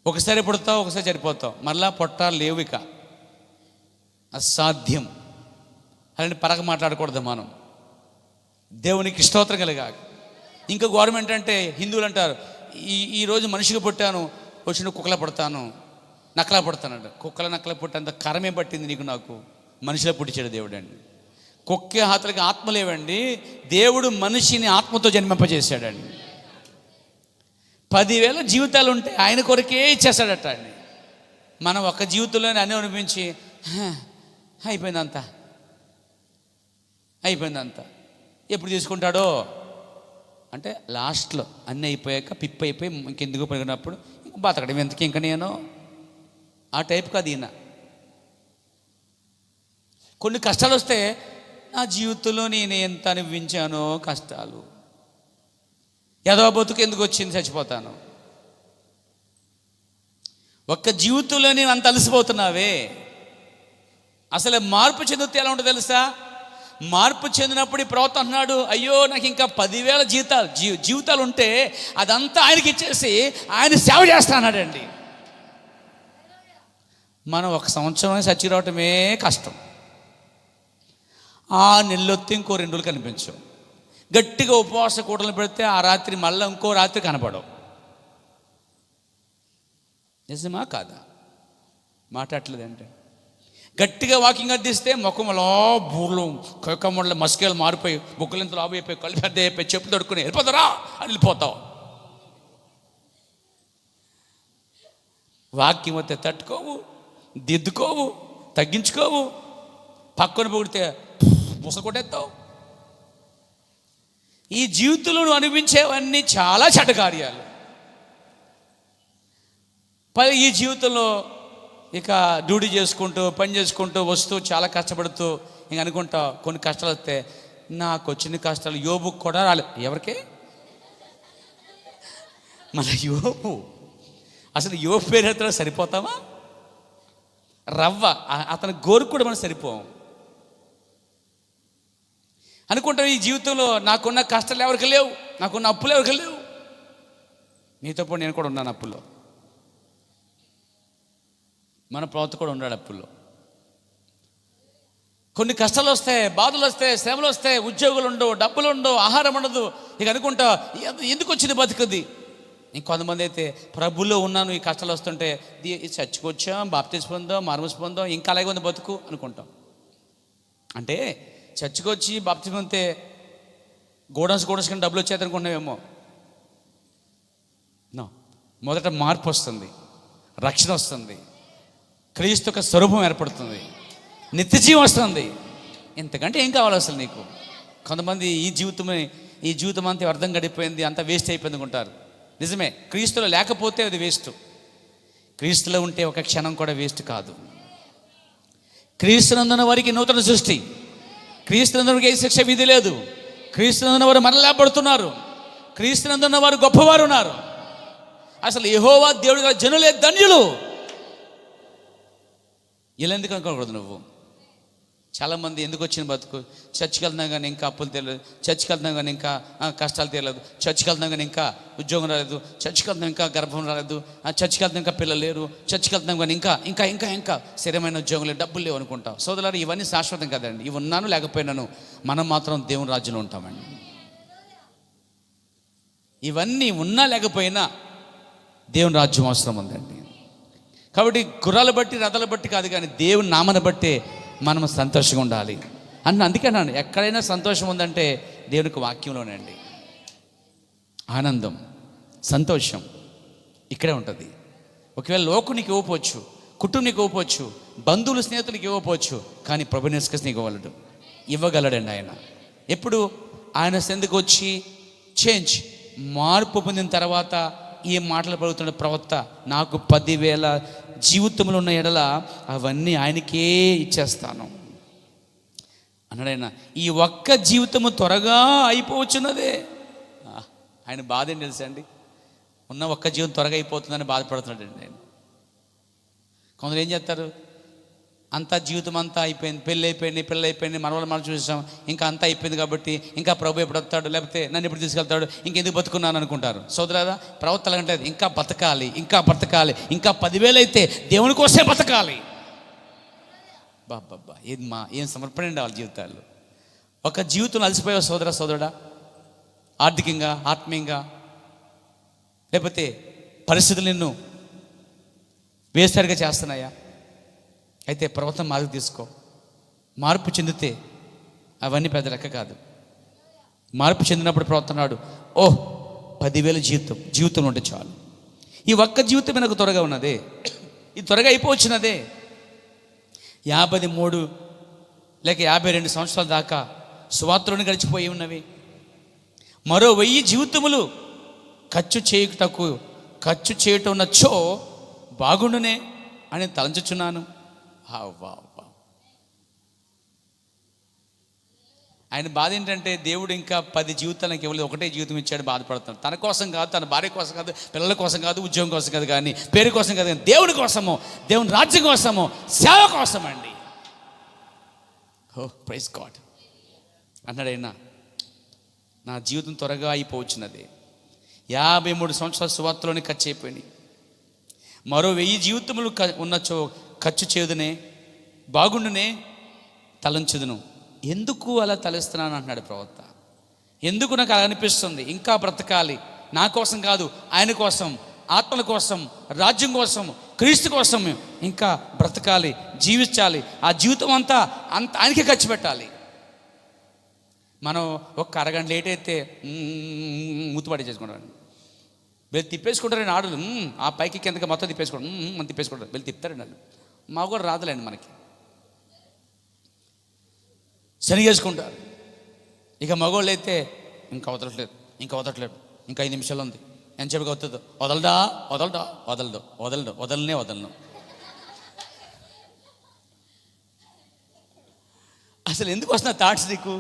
ఒకసారి పుడతావు, ఒకసారి చనిపోతావు, మళ్ళా పొట్టాలు లేవు, ఇక అసాధ్యం. అలాంటి పరగ మాట్లాడకూడదు మనం. దేవునికి స్తోత్రం కలిగా. ఇంకా గవర్నమెంట్ అంటే హిందువులు అంటారు, ఈరోజు మనిషిగా పుట్టాను, వచ్చిన కుక్కలా పుడతాను, నక్కలా పుడతానంట. కుక్కల నక్కలా పుట్టేంత కరమే పట్టింది నీకు నాకు. మనిషిలో పుట్టించాడు దేవుడు అండి. కుక్క హాతలకి ఆత్మ లేవండి, దేవుడు మనిషిని ఆత్మతో జన్మింపజేశాడండి. 10,000 జీవితాలు ఉంటే ఆయన కొరకే ఇచ్చేస్తాడట అండి. మనం ఒక్క జీవితంలోనే అన్నీ అనిపించి అయిపోయిందంతా ఎప్పుడు తీసుకుంటాడో అంటే లాస్ట్లో అన్నీ అయిపోయాక పిప్పి ఇంకెందుకు పెరిగినప్పుడు బతకడం ఎందుకు ఇంకా నేను, ఆ టైప్ కాదు ఈయన. కొన్ని కష్టాలు వస్తే నా జీవితంలో నేను ఎంత అనుభవించానో కష్టాలు, ఎదవ బతుకు ఎందుకు వచ్చింది, చచ్చిపోతాను. ఒక్క జీవితంలో నేను అంత అలసిపోతున్నావే. అసలు మార్పు చెందితే ఎలా ఉంటుందో తెలుసా? మార్పు చెందినప్పుడు ఈ ప్రవక్త అంటున్నాడు, అయ్యో నాకు ఇంకా 10,000 జీవితాలు ఉంటే అదంతా ఆయనకి ఇచ్చేసి ఆయన సేవ చేస్తానండి. మనం 1 సంవత్సరం చచ్చి రావటమే కష్టం. ఆ నెల్లొత్తి ఇంకో 2 రోజులు కనిపించవు. గట్టిగా ఉపవాస కూటలు పెడితే ఆ రాత్రి మళ్ళీ ఇంకో రాత్రి కనపడవు. నిజమా కాదా? మాట్లాడలేదంటే గట్టిగా వాకింగ్ అద్దిస్తే ముఖంలో బూర్లు కమ్మల మస్కేలు మారిపోయి, బుక్కలింత లాభ అయిపోయి, కళ్ళు పెద్ద అయిపోయి, చెప్పులు తడుక్కుని వెళ్ళిపోతారా అని వెళ్ళిపోతావు. వాక్యం వస్తే తట్టుకోవు, దిద్దుకోవు, తగ్గించుకోవు, పక్కన పొగిడితే ముస కొట్టేస్తావు. ఈ జీవితంలో నువ్వు అనుభవించేవన్నీ చాలా చెడ్డ కార్యాలు. ఈ జీవితంలో ఇక డ్యూటీ చేసుకుంటూ పని చేసుకుంటూ వస్తూ చాలా కష్టపడుతూ ఇంక అనుకుంటా కొన్ని కష్టాలు వస్తే నాకు వచ్చిన కష్టాలు యోబుకు కూడా రాలేదు. ఎవరికి? మన యోబు. అసలు యోబు పేరు ఎత్తున సరిపోతామా? రవ్వ అతని గోరుకు కూడా మనం సరిపోం అనుకుంటాం. ఈ జీవితంలో నాకున్న కష్టాలు ఎవరికి లేవు, నాకున్న అప్పులు ఎవరికి లేవు. నీతో పాటు నేను కూడా ఉన్నాను అప్పుల్లో. మన ప్రవక్త కూడా ఉన్నాడు అప్పుల్లో. కొన్ని కష్టాలు వస్తాయి, బాధలు వస్తాయి, శ్రమలు వస్తాయి, ఉద్యోగులు ఉండవు, డబ్బులు ఉండవు, ఆహారం ఉండదు. ఇక అనుకుంటా ఎందుకు వచ్చింది బతుకుది. ఇంకొంతమంది అయితే ప్రభులో ఉన్నాను, ఈ కష్టాలు వస్తుంటే చచ్చికొచ్చాం, బాప్తిస్మం పొందాం, మారుమూసి పొందాం, ఇంకా అలాగే ఉంది బతుకు అనుకుంటాం. అంటే చర్చికొచ్చి బాప్తిస్మం పొందితే గోడౌన్స్ కానీ డబ్బులు వచ్చేది అనుకుంటున్నామేమో. మొదట మార్పు వస్తుంది, రక్షణ వస్తుంది, క్రీస్తు యొక్క స్వరూపం ఏర్పడుతుంది, నిత్యజీవం వస్తుంది. ఇంతకంటే ఏం కావాలి అసలు నీకు? కొంతమంది ఈ జీవితం అంతా అర్థం గడిపోయింది, అంతా వేస్ట్ అయిపోయింది అనుకుంటారు. నిజమే, క్రీస్తులో లేకపోతే అది వేస్ట్. క్రీస్తులో ఉంటే ఒక క్షణం కూడా వేస్ట్ కాదు. క్రీస్తునందున్న వారికి నూతన సృష్టి. క్రీస్తునందున వారికి ఏ శిక్ష విధి లేదు. క్రీస్తునందున్న వారు మరలాపడుతున్నారు. క్రీస్తునందున్న వారు గొప్పవారు ఉన్నారు. అసలు యెహోవా దేవుడిగా జనులే ధన్యులు. ఇలా ఎందుకు అనుకోకూడదు నువ్వు? చాలామంది ఎందుకు వచ్చిన బతుకు, చర్చికి వెళ్తున్నాం కానీ ఇంకా అప్పులు తెలియదు, చర్చికి వెళ్తున్నాం కానీ ఇంకా కష్టాలు తెలియదు, చర్చికి వెళ్తున్నాం కానీ ఇంకా ఉద్యోగం రాలేదు, చర్చికి వెళ్తున్నాం ఇంకా గర్భం రాలేదు, చర్చికి వెళ్తున్నాం ఇంకా పిల్లలు లేరు, చర్చికి వెళ్తున్నాం కానీ ఇంకా ఇంకా ఇంకా ఇంకా స్థిరమైన ఉద్యోగం లేదు, డబ్బులు లేవు అనుకుంటాం. సోదరులారా, ఇవన్నీ శాశ్వతం కదండి. ఇవి ఉన్నాను లేకపోయినాను మనం మాత్రం దేవుని రాజ్యంలో ఉంటామండి. ఇవన్నీ ఉన్నా లేకపోయినా దేవుని రాజ్యం అవసరం ఉందండి. కాబట్టి గుర్రాలు బట్టి రథాలు బట్టి కాదు, కానీ దేవుని నామను బట్టే మనం సంతోషంగా ఉండాలి అందుకే అన్నాను, ఎక్కడైనా సంతోషం ఉందంటే దేవునికి వాక్యంలోనే అండి. ఆనందం, సంతోషం ఇక్కడే ఉంటుంది. ఒకవేళ లోకం నీకు ఇవ్వకపోవచ్చు, కుటుంబం నీకు ఇవ్వకపోవచ్చు, బంధువులు స్నేహితులకి ఇవ్వకపోవచ్చు, కానీ ప్రభుని యేసుక్రీస్తు నీకు ఇవ్వగలడండి. ఆయన ఎప్పుడు ఆయన సందుకు వచ్చి మార్పు పొందిన తర్వాత ఈ మాటలు పలుకుతున్న ప్రవక్త, నాకు 10,000 జీవితంలో ఉన్న ఎడల అవన్నీ ఆయనకే ఇచ్చేస్తాను అన్నాడైనా. ఈ ఒక్క జీవితము త్వరగా అయిపోవచ్చున్నదే. ఆయన బాధ ఏం తెలుసా అండి? ఉన్న ఒక్క జీవితం త్వరగా అయిపోతుందని బాధపడుతున్నాడండి ఆయన. కొందరు ఏం చేస్తారు, అంతా జీవితం అంతా అయిపోయింది, పెళ్ళి అయిపోయింది, పిల్లలు అయిపోయింది, మనం చూసాం, ఇంకా అంతా అయిపోయింది కాబట్టి ఇంకా ప్రభు ఎప్పుడు వస్తాడు, లేకపోతే నన్ను ఎప్పుడు తీసుకెళ్తాడు, ఇంకెందుకు బతుకున్నాను అనుకుంటారు. సోదరులారా, ప్రవక్తలు అంటే ఇంకా బతకాలి, ఇంకా బ్రతకాలి, ఇంకా 10,000 అయితే దేవుని కోసమే బతకాలి. బాబ్బా, ఏం సమర్పణ అండి వాళ్ళ జీవితాల్లో. ఒక జీవితంలో అలసిపోయావు సోదరుడా, ఆర్థికంగా, ఆత్మీయంగా, లేకపోతే పరిస్థితులు నిన్ను వేస్తాడుగా చేస్తున్నాయా? అయితే ప్రవర్తన మార్పు తీసుకో. మార్పు చెందితే అవన్నీ పెద్ద లెక్క కాదు. మార్పు చెందినప్పుడు ప్రవర్తనాడు, 10,000 జీవితం ఉంటే చాలు. ఈ ఒక్క జీవితం నాకు త్వరగా ఉన్నదే, ఇది త్వరగా అయిపోవచ్చున్నదే. 53 లేక 52 సంవత్సరాల దాకా సువార్తలోనే గడిచిపోయి ఉన్నవి. మరో 1000 జీవితములు ఖర్చు చేయటం నచ్చో బాగుండునే అని తలంచుచున్నాను. ఆయన బాధ ఏంటంటే, దేవుడు ఇంకా 10 జీవితాలకు ఇవ్వలేదు, ఒకటే జీవితం ఇచ్చాడు, బాధపడుతున్నాడు. తన కోసం కాదు, తన భార్య కోసం కాదు, పిల్లల కోసం కాదు, ఉద్యోగం కోసం కాదు, కానీ పేరు కోసం కాదు, కానీ దేవుని కోసము, దేవుని రాజ్యం కోసము, సేవ కోసం అండి. ప్రైజ్ గాడ్ అన్నాడైనా. నా జీవితం త్వరగా అయిపోవచ్చున్నది. 53 సంవత్సరాల సువార్తలోనే ఖర్చు అయిపోయినాయి. మరో 1000 జీవితములు ఉన్నచో ఖర్చు చేయదునే, బాగుండునే, తలంచుదును. ఎందుకు అలా తలస్తున్నాను అంటున్నాడు ప్రవక్త. ఎందుకు నాకు అలా అనిపిస్తుంది? ఇంకా బ్రతకాలి, నా కోసం కాదు, ఆయన కోసం, ఆత్మల కోసం, రాజ్యం కోసం, క్రీస్తు కోసం ఇంకా బ్రతకాలి, జీవించాలి. ఆ జీవితం అంతా ఆయనకే ఖర్చు పెట్టాలి. మనం ఒక్క అరగంట లేట్ అయితే మూతుపాటి చేసుకుంటారు, వెళ్ళి తిప్పేసుకుంటారండి ఆడలు. ఆ పైకి కిందకి మొత్తం తిప్పేసుకుంటారు, మనం తిప్పేసుకుంటారు, వెళ్ళి తిప్పుతారండి వాళ్ళు. మగవాడు రాదులేండి మనకి, శనిగేసుకుంటారు. ఇక మగవాళ్ళు అయితే ఇంకా వదలట్లేదు, ఇంకా 5 నిమిషాలు ఉంది, ఎంత చెప్పి అవుతుందో, వదలను. అసలు ఎందుకు వస్తున్నా థాట్స్ నీకు?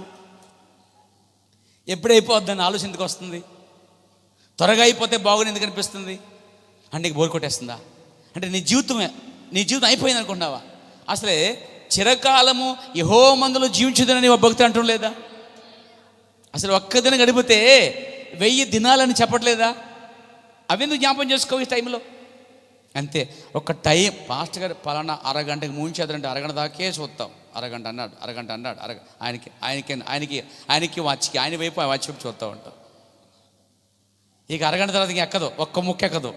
ఎప్పుడైపోద్దని ఆలోచన ఎందుకు వస్తుంది? త్వరగా అయిపోతే బాగుంది ఎందుకు అనిపిస్తుంది? అంటే నీకు బోర్ కొట్టేస్తుందా? అంటే నీ జీవితం అయిపోయింది అనుకుంటున్నావా? అసలే చిరకాలము యెహోవామందులో జీవించుదనని ఒక భక్తుడు అంటూ లేదా? అసలు ఒక్క దినం గడిపితే 1000 దినాలని చెప్పట్లేదా? అవెందుకు జ్ఞాపకం చేసుకో ఈ టైంలో? అంతే, ఒక టైం పాస్టర్ గారు పలానా అరగంటకి ముంచేదంటే అరగంట దాకే చూస్తాం. అరగంట అన్నాడు ఆయనకి వాచ్కి ఆయన వైపు వాచ్ వైపు చూస్తూ ఉంటాం. ఇక అరగంట తర్వాత ఎక్కదు, ఒక్క ముక్క ఎక్కదు.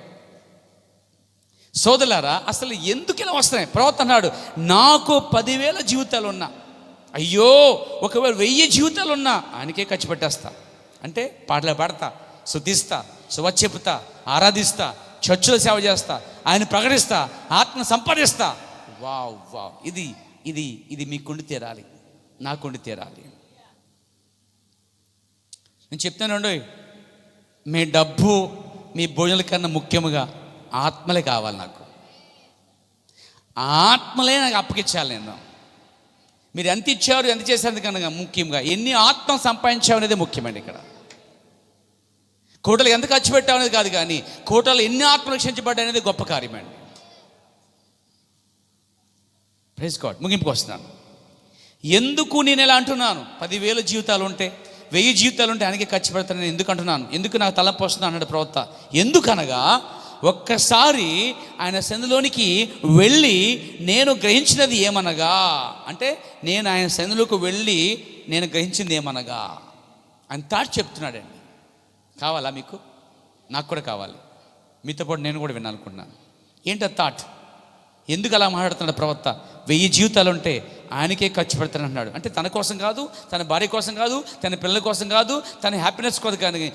సోదరులారా, అసలు ఎందుకు ఇలా వస్తున్నాయి? ప్రవక్త అన్నాడు, నాకు 10,000 జీవితాలు ఉన్నా, అయ్యో ఒకవేళ 1000 జీవితాలు ఉన్నా ఆయనకే ఖర్చు పెట్టేస్తా. అంటే పాటలు పాడతా, స్తుతిస్తా, సువార్త చెప్తా, ఆరాధిస్తా, చర్చిలో సేవ చేస్తా, ఆయన ప్రకటిస్తా, ఆత్మ సంపాదిస్తా. వావ్, ఇది మీకుండి తీరాలి, నాకుండి తీరాలి. నేను చెప్తానండి, మీ డబ్బు మీ భోజనాల కన్నా ముఖ్యముగా ఆత్మలే కావాలి. నాకు ఆత్మలే నాకు అప్పగించాలి. మీరు ఎంత ఇచ్చారు, ఎంత చేశారు కనుక ముఖ్యంగా ఎన్ని ఆత్మ సంపాదించావు అనేది ముఖ్యమండి. ఇక్కడ కోటలు ఎంత ఖర్చు పెట్టావు అనేది కాదు, కానీ కోటలు ఎన్ని ఆత్మలు రక్షించబడ్డాయి అనేది గొప్ప కార్యమండి. Praise God. ముగింపుకు వస్తున్నాను. ఎందుకు నేను ఎలా అంటున్నాను? 10,000 జీవితాలు ఉంటే, 1000 జీవితాలు ఉంటే ఆయనకి ఖర్చు పెడతాను నేను ఎందుకు అంటున్నాను? ఎందుకు నాకు తలంపు వస్తున్నాను అన్నాడు ప్రవక్త. ఎందుకనగా ఒక్కసారి ఆయన సన్నిధిలోనికి వెళ్ళి నేను గ్రహించినది ఏమనగా, అంటే నేను ఆయన సన్నిధిలోకి వెళ్ళి నేను గ్రహించింది ఏమనగా ఆయన థాట్ చెప్తున్నాడండి. కావాలా మీకు? నాకు కూడా కావాలి. మీతో పాటు నేను కూడా వినాలనుకుంటున్నాను. ఏంటో థాట్? ఎందుకు అలా మాట్లాడుతున్నాడు ప్రవక్త? 1000 జీవితాలు ఉంటే ఆయనకే ఖర్చు పెడతానంటున్నాడు. అంటే తన కోసం కాదు, తన భార్య కోసం కాదు, తన పిల్లల కోసం కాదు, తన హ్యాపీనెస్ కోసం, కానీ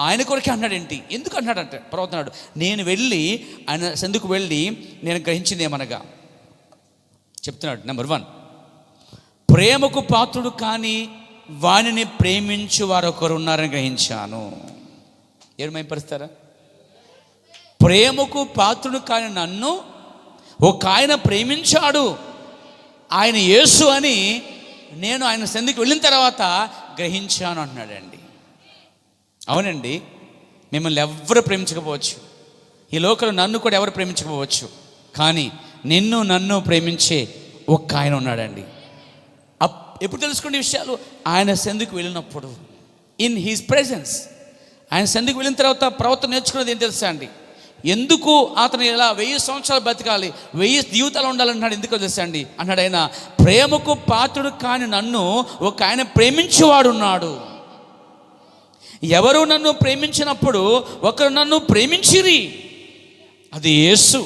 ఆయన కొరకే అన్నాడు. ఏంటి? ఎందుకు అన్నాడంటే ప్రవక్త అన్నాడు, నేను వెళ్ళి ఆయన ఎందుకు వెళ్ళి నేను గ్రహించింది ఏమనగా చెప్తున్నాడు. నెంబర్ 1, ప్రేమకు పాత్రుడు కానీ వానిని ప్రేమించు వారు ఒకరు ఉన్నారని గ్రహించాను. ఏమైపరుస్తారా? ప్రేమకు పాత్రుడు కానీ నన్ను ఒక ఆయన ప్రేమించాడు, ఆయన యేసు అని నేను ఆయన సన్నిధికి వెళ్ళిన తర్వాత గ్రహించాను అంటున్నాడండి. అవునండి, మిమ్మల్ని ఎవరు ప్రేమించకపోవచ్చు, ఈ లోకంలో నన్ను కూడా ఎవరు ప్రేమించకపోవచ్చు, కానీ నన్ను ప్రేమించే ఒక్క ఆయన ఉన్నాడండి. ఎప్పుడు తెలుసుకునే విషయాలు? ఆయన సన్నిధికి వెళ్ళినప్పుడు, ఇన్ హీస్ ప్రెజెన్స్. ఆయన సన్నిధికి వెళ్ళిన తర్వాత ప్రవక్త నేర్చుకున్నది ఏం తెలుసా అండి? ఎందుకు అతను ఇలా 1000 సంవత్సరాలు బతకాలి, 1000 జీవితాలు ఉండాలన్నాడు? ఎందుకో తెలుసా అండి? అన్నాడు ఆయన, ప్రేమకు పాత్రుడు కాని నన్ను ఒక ఆయన ప్రేమించేవాడున్నాడు. ఎవరు నన్ను ప్రేమించినప్పుడు ఒకరు నన్ను ప్రేమించిరి, అది యేసు.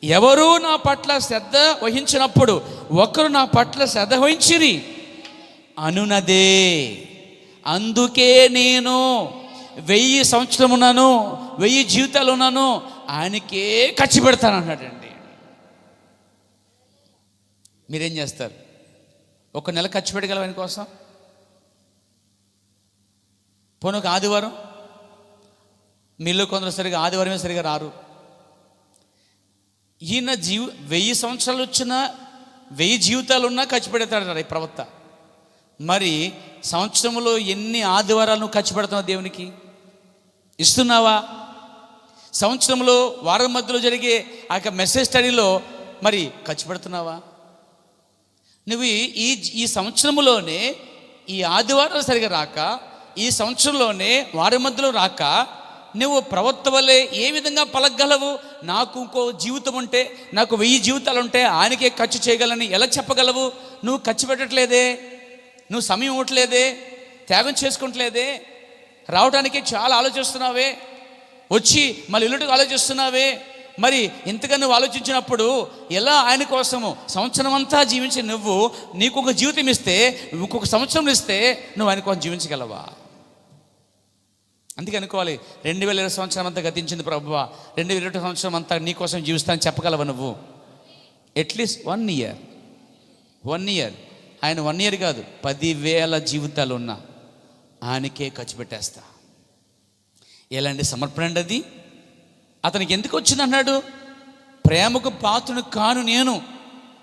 ఎవరు నా పట్ల శ్రద్ధ వహించినప్పుడు ఒకరు నా పట్ల శ్రద్ధ వహించిరి అనునదే. అందుకే నేను 1000 సంవత్సరం ఉన్నాను, 1000 జీవితాలు ఉన్నాను, ఆయనకే ఖర్చు పెడతాను అన్నాడండి. మీరేం చేస్తారు? ఒక నెల ఖర్చు పెట్టగలవు ఆయన కోసం? పోనీ ఒక ఆదివారం, మీలో కొందరు సరిగా ఆదివారమే సరిగా రారు. ఈయన 1000 సంవత్సరాలు వచ్చినా 1000 జీవితాలు ఉన్నా ఖర్చు పెడతాడు ఈ ప్రవక్త. మరి సంవత్సరంలో ఎన్ని ఆదివారాలను ఖర్చు పెడుతున్నావు? దేవునికి ఇస్తున్నావా? సంవత్సరంలో వారం మధ్యలో జరిగే ఆ మెసేజ్ స్టడీలో మరి ఖర్చు పెడుతున్నావా? నువ్వు ఈ సంవత్సరంలోనే ఈ ఆదివారాలు సరిగా రాక, ఈ సంవత్సరంలోనే వారం మధ్యలో రాక నువ్వు ప్రవక్త వల్లే ఏ విధంగా పలకగలవు? నాకు ఇంకో జీవితం ఉంటే, నాకు 1000 జీవితాలు ఉంటే ఆయనకే ఖర్చు చేయగలని ఎలా చెప్పగలవు? నువ్వు ఖర్చు పెట్టట్లేదే, నువ్వు సమయం ఇవ్వట్లేదే, త్యాగం చేసుకుంటలేదే, రావడానికే చాలా ఆలోచిస్తున్నావే, వచ్చి మళ్ళీ ఇల్లుటికి ఆలోచిస్తున్నావే. మరి ఇంతగా నువ్వు ఆలోచించినప్పుడు ఎలా ఆయన కోసము సంవత్సరం అంతా జీవించి నువ్వు నీకు ఒక జీవితం ఇస్తే, ఇంకొక సంవత్సరం ఇస్తే నువ్వు ఆయన కోసం జీవించగలవా? అందుకే అనుకోవాలి, 2020 సంవత్సరం అంతా గతించింది ప్రభువా, 2020 సంవత్సరం అంతా నీ కోసం జీవిస్తానని చెప్పగలవా నువ్వు? అట్లీస్ట్ 1 ఇయర్ ఆయన 1 ఇయర్ కాదు, 10,000 జీవితాలు ఉన్నా ఆయనకే ఖర్చు పెట్టేస్తా. ఎలాంటి సమర్పణ అండి అది? అతనికి ఎందుకు వచ్చింది అన్నాడు? ప్రేమకు పాత్రను కాను నేను,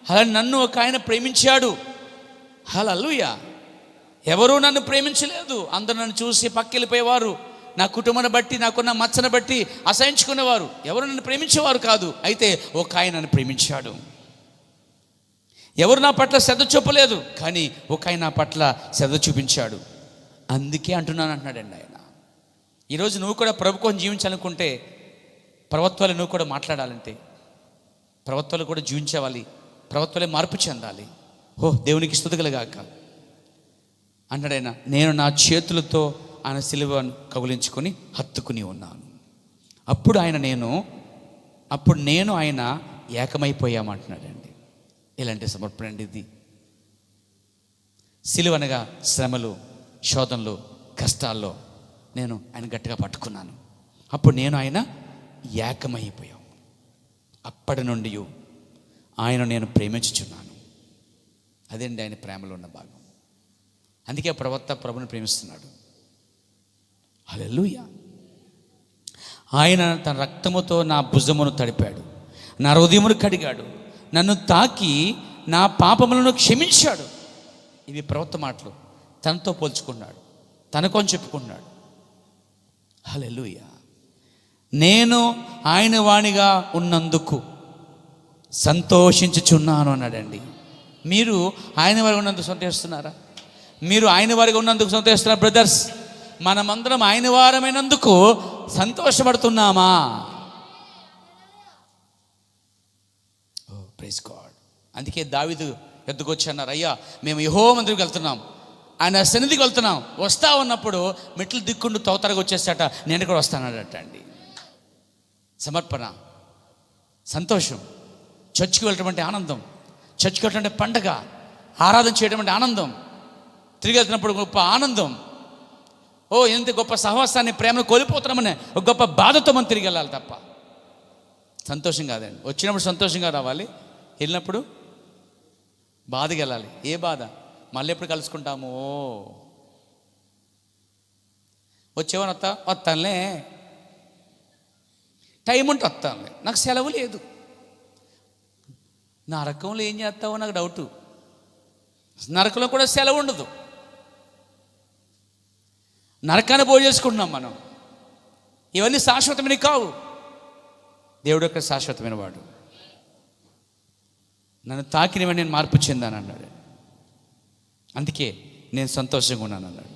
అలా నన్ను ఒక ఆయన ప్రేమించాడు. హల్లెలూయా. ఎవరూ నన్ను ప్రేమించలేదు, అందరూ నన్ను చూసి పక్కెళ్ళిపోయేవారు, నా కుటుంబాన్ని బట్టి, నాకున్న మచ్చను బట్టి అసహించుకునేవారు, ఎవరు నన్ను ప్రేమించేవారు కాదు. అయితే ఒక ఆయన నన్ను ప్రేమించాడు. ఎవరు నా పట్ల శ్రద్ధ చూపలేదు, కానీ ఒక ఆయన నా పట్ల శ్రద్ధ చూపించాడు. అందుకే అంటున్నాను అంటున్నాడండి ఆయన. ఈరోజు నువ్వు కూడా ప్రభు కోసం జీవించాలనుకుంటే, ప్రవక్తలు నువ్వు కూడా మాట్లాడాలంటే, ప్రవక్తలు కూడా జీవించేవాలి, ప్రవక్తలే మార్పు చెందాలి. దేవునికి స్తుతి కలుగాక. అంటాడైనా, నేను నా చేతులతో ఆయన సిలువను కౌగిలించుకొని హత్తుకుని ఉన్నాను. అప్పుడు నేను ఆయన ఏకమైపోయామంటున్నాడండి. ఇలాంటి సమర్పణ అండి ఇది. సిలువ అనగా శ్రమలు, శోధనలు, కష్టాల్లో నేను ఆయన గట్టిగా పట్టుకున్నాను. అప్పుడు నేను ఆయన ఏకమైపోయాం. అప్పటి నుండి ఆయన నేను ప్రేమించుచున్నాను. అదేంటి ఆయన ప్రేమలో ఉన్న భాగం. అందుకే ప్రవక్త ప్రభుని ప్రేమిస్తున్నాడు. హల్లెలూయా. ఆయన తన రక్తముతో నా భుజమును తడిపాడు, నా హృదయమును కడిగాడు, నన్ను తాకి నా పాపములను క్షమించాడు. ఇవి ప్రవక్త మాటలు. తనతో పోల్చుకున్నాడు, తనకొని చెప్పుకున్నాడు. హల్లెలూయా. నేను ఆయన వాణిగా ఉన్నందుకు సంతోషించుచున్నాను అన్నాడండి. మీరు ఆయన వారిగా ఉన్నందుకు సంతోషిస్తున్నారా? మీరు ఆయన వారిగా ఉన్నందుకు సంతోషిస్తున్నారా? బ్రదర్స్, మనమందరం ఆయన వారమైనందుకు సంతోషపడుతున్నామా? Praise God. అందుకే దావీదు ఎద్దుకు వచ్చి అన్నారు, అయ్యా మేము యెహోవా మందిరికి వెళ్తున్నాం, ఆయన సన్నిధికి వెళ్తున్నాం. వస్తా ఉన్నప్పుడు మెట్లు దిక్కుంటూ తోతరగా వచ్చేసాట, నేను కూడా వస్తానట అండి. సమర్పణ, సంతోషం. చర్చికి వెళ్ళటం అంటే ఆనందం, చర్చికి వెళ్ళటం అంటే పండగ, ఆరాధన చేయడం అంటే ఆనందం, తిరిగి వెళ్తున్నప్పుడు గొప్ప ఆనందం. ఎంత గొప్ప సహవాసాన్ని, ప్రేమను కోల్పోతున్నామని ఒక గొప్ప బాధతో మనం తిరిగి వెళ్ళాలి తప్ప సంతోషం కాదండి. వచ్చినప్పుడు సంతోషంగా రావాలి, వెళ్ళినప్పుడు బాధకి వెళ్ళాలి. ఏ బాధ? మళ్ళీ ఎప్పుడు కలుసుకుంటాము? వచ్చేవని వస్తానులే, టైం ఉంటే వస్తానులే, నాకు సెలవు లేదు. నరకంలో ఏం చేస్తావో నాకు డౌటు. నరకంలో కూడా సెలవు ఉండదు. నరకాన్ని పోయి చేసుకుంటున్నాం మనం. ఇవన్నీ శాశ్వతమైన కావు. దేవుడు యొక్క శాశ్వతమైన వాడు. నన్ను తాకినవని నేను మార్పు చెందాను అన్నాడు. అందుకే నేను సంతోషంగా ఉన్నాను అన్నాడు.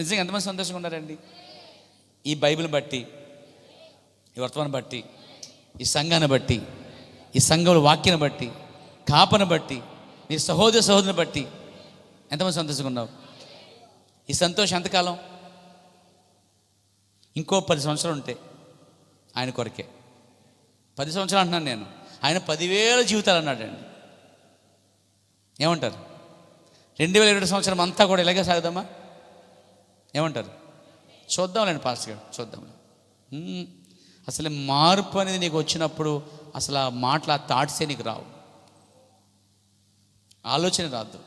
నిజంగా ఎంతమంది సంతోషంగా ఉన్నారండి? ఈ బైబిల్ని బట్టి, ఈ వర్తమానం బట్టి, ఈ సంఘాన్ని బట్టి, ఈ సంఘంలో వాక్యాన్ని బట్టి, కాపను బట్టి, నీ సహోదరుని బట్టి ఎంతమంది సంతోషంగా ఉన్నావు? ఈ సంతోషం ఎంతకాలం? ఇంకో 10 సంవత్సరాలు ఉంటాయి ఆయన కొరకే. 10 సంవత్సరాలు అంటున్నాను నేను. ఆయన 10,000 జీవితాలు అన్నాడండి. ఏమంటారు? 2020 సంవత్సరం అంతా కూడా ఇలాగే సాగుదామా? ఏమంటారు? చూద్దాంలేండి పాస్టర్ గారు, చూద్దాం. అసలు మార్పు అనేది నీకు వచ్చినప్పుడు అసలు ఆ మాటలు, ఆ థాట్సే నీకు రావు, ఆలోచన రాదు.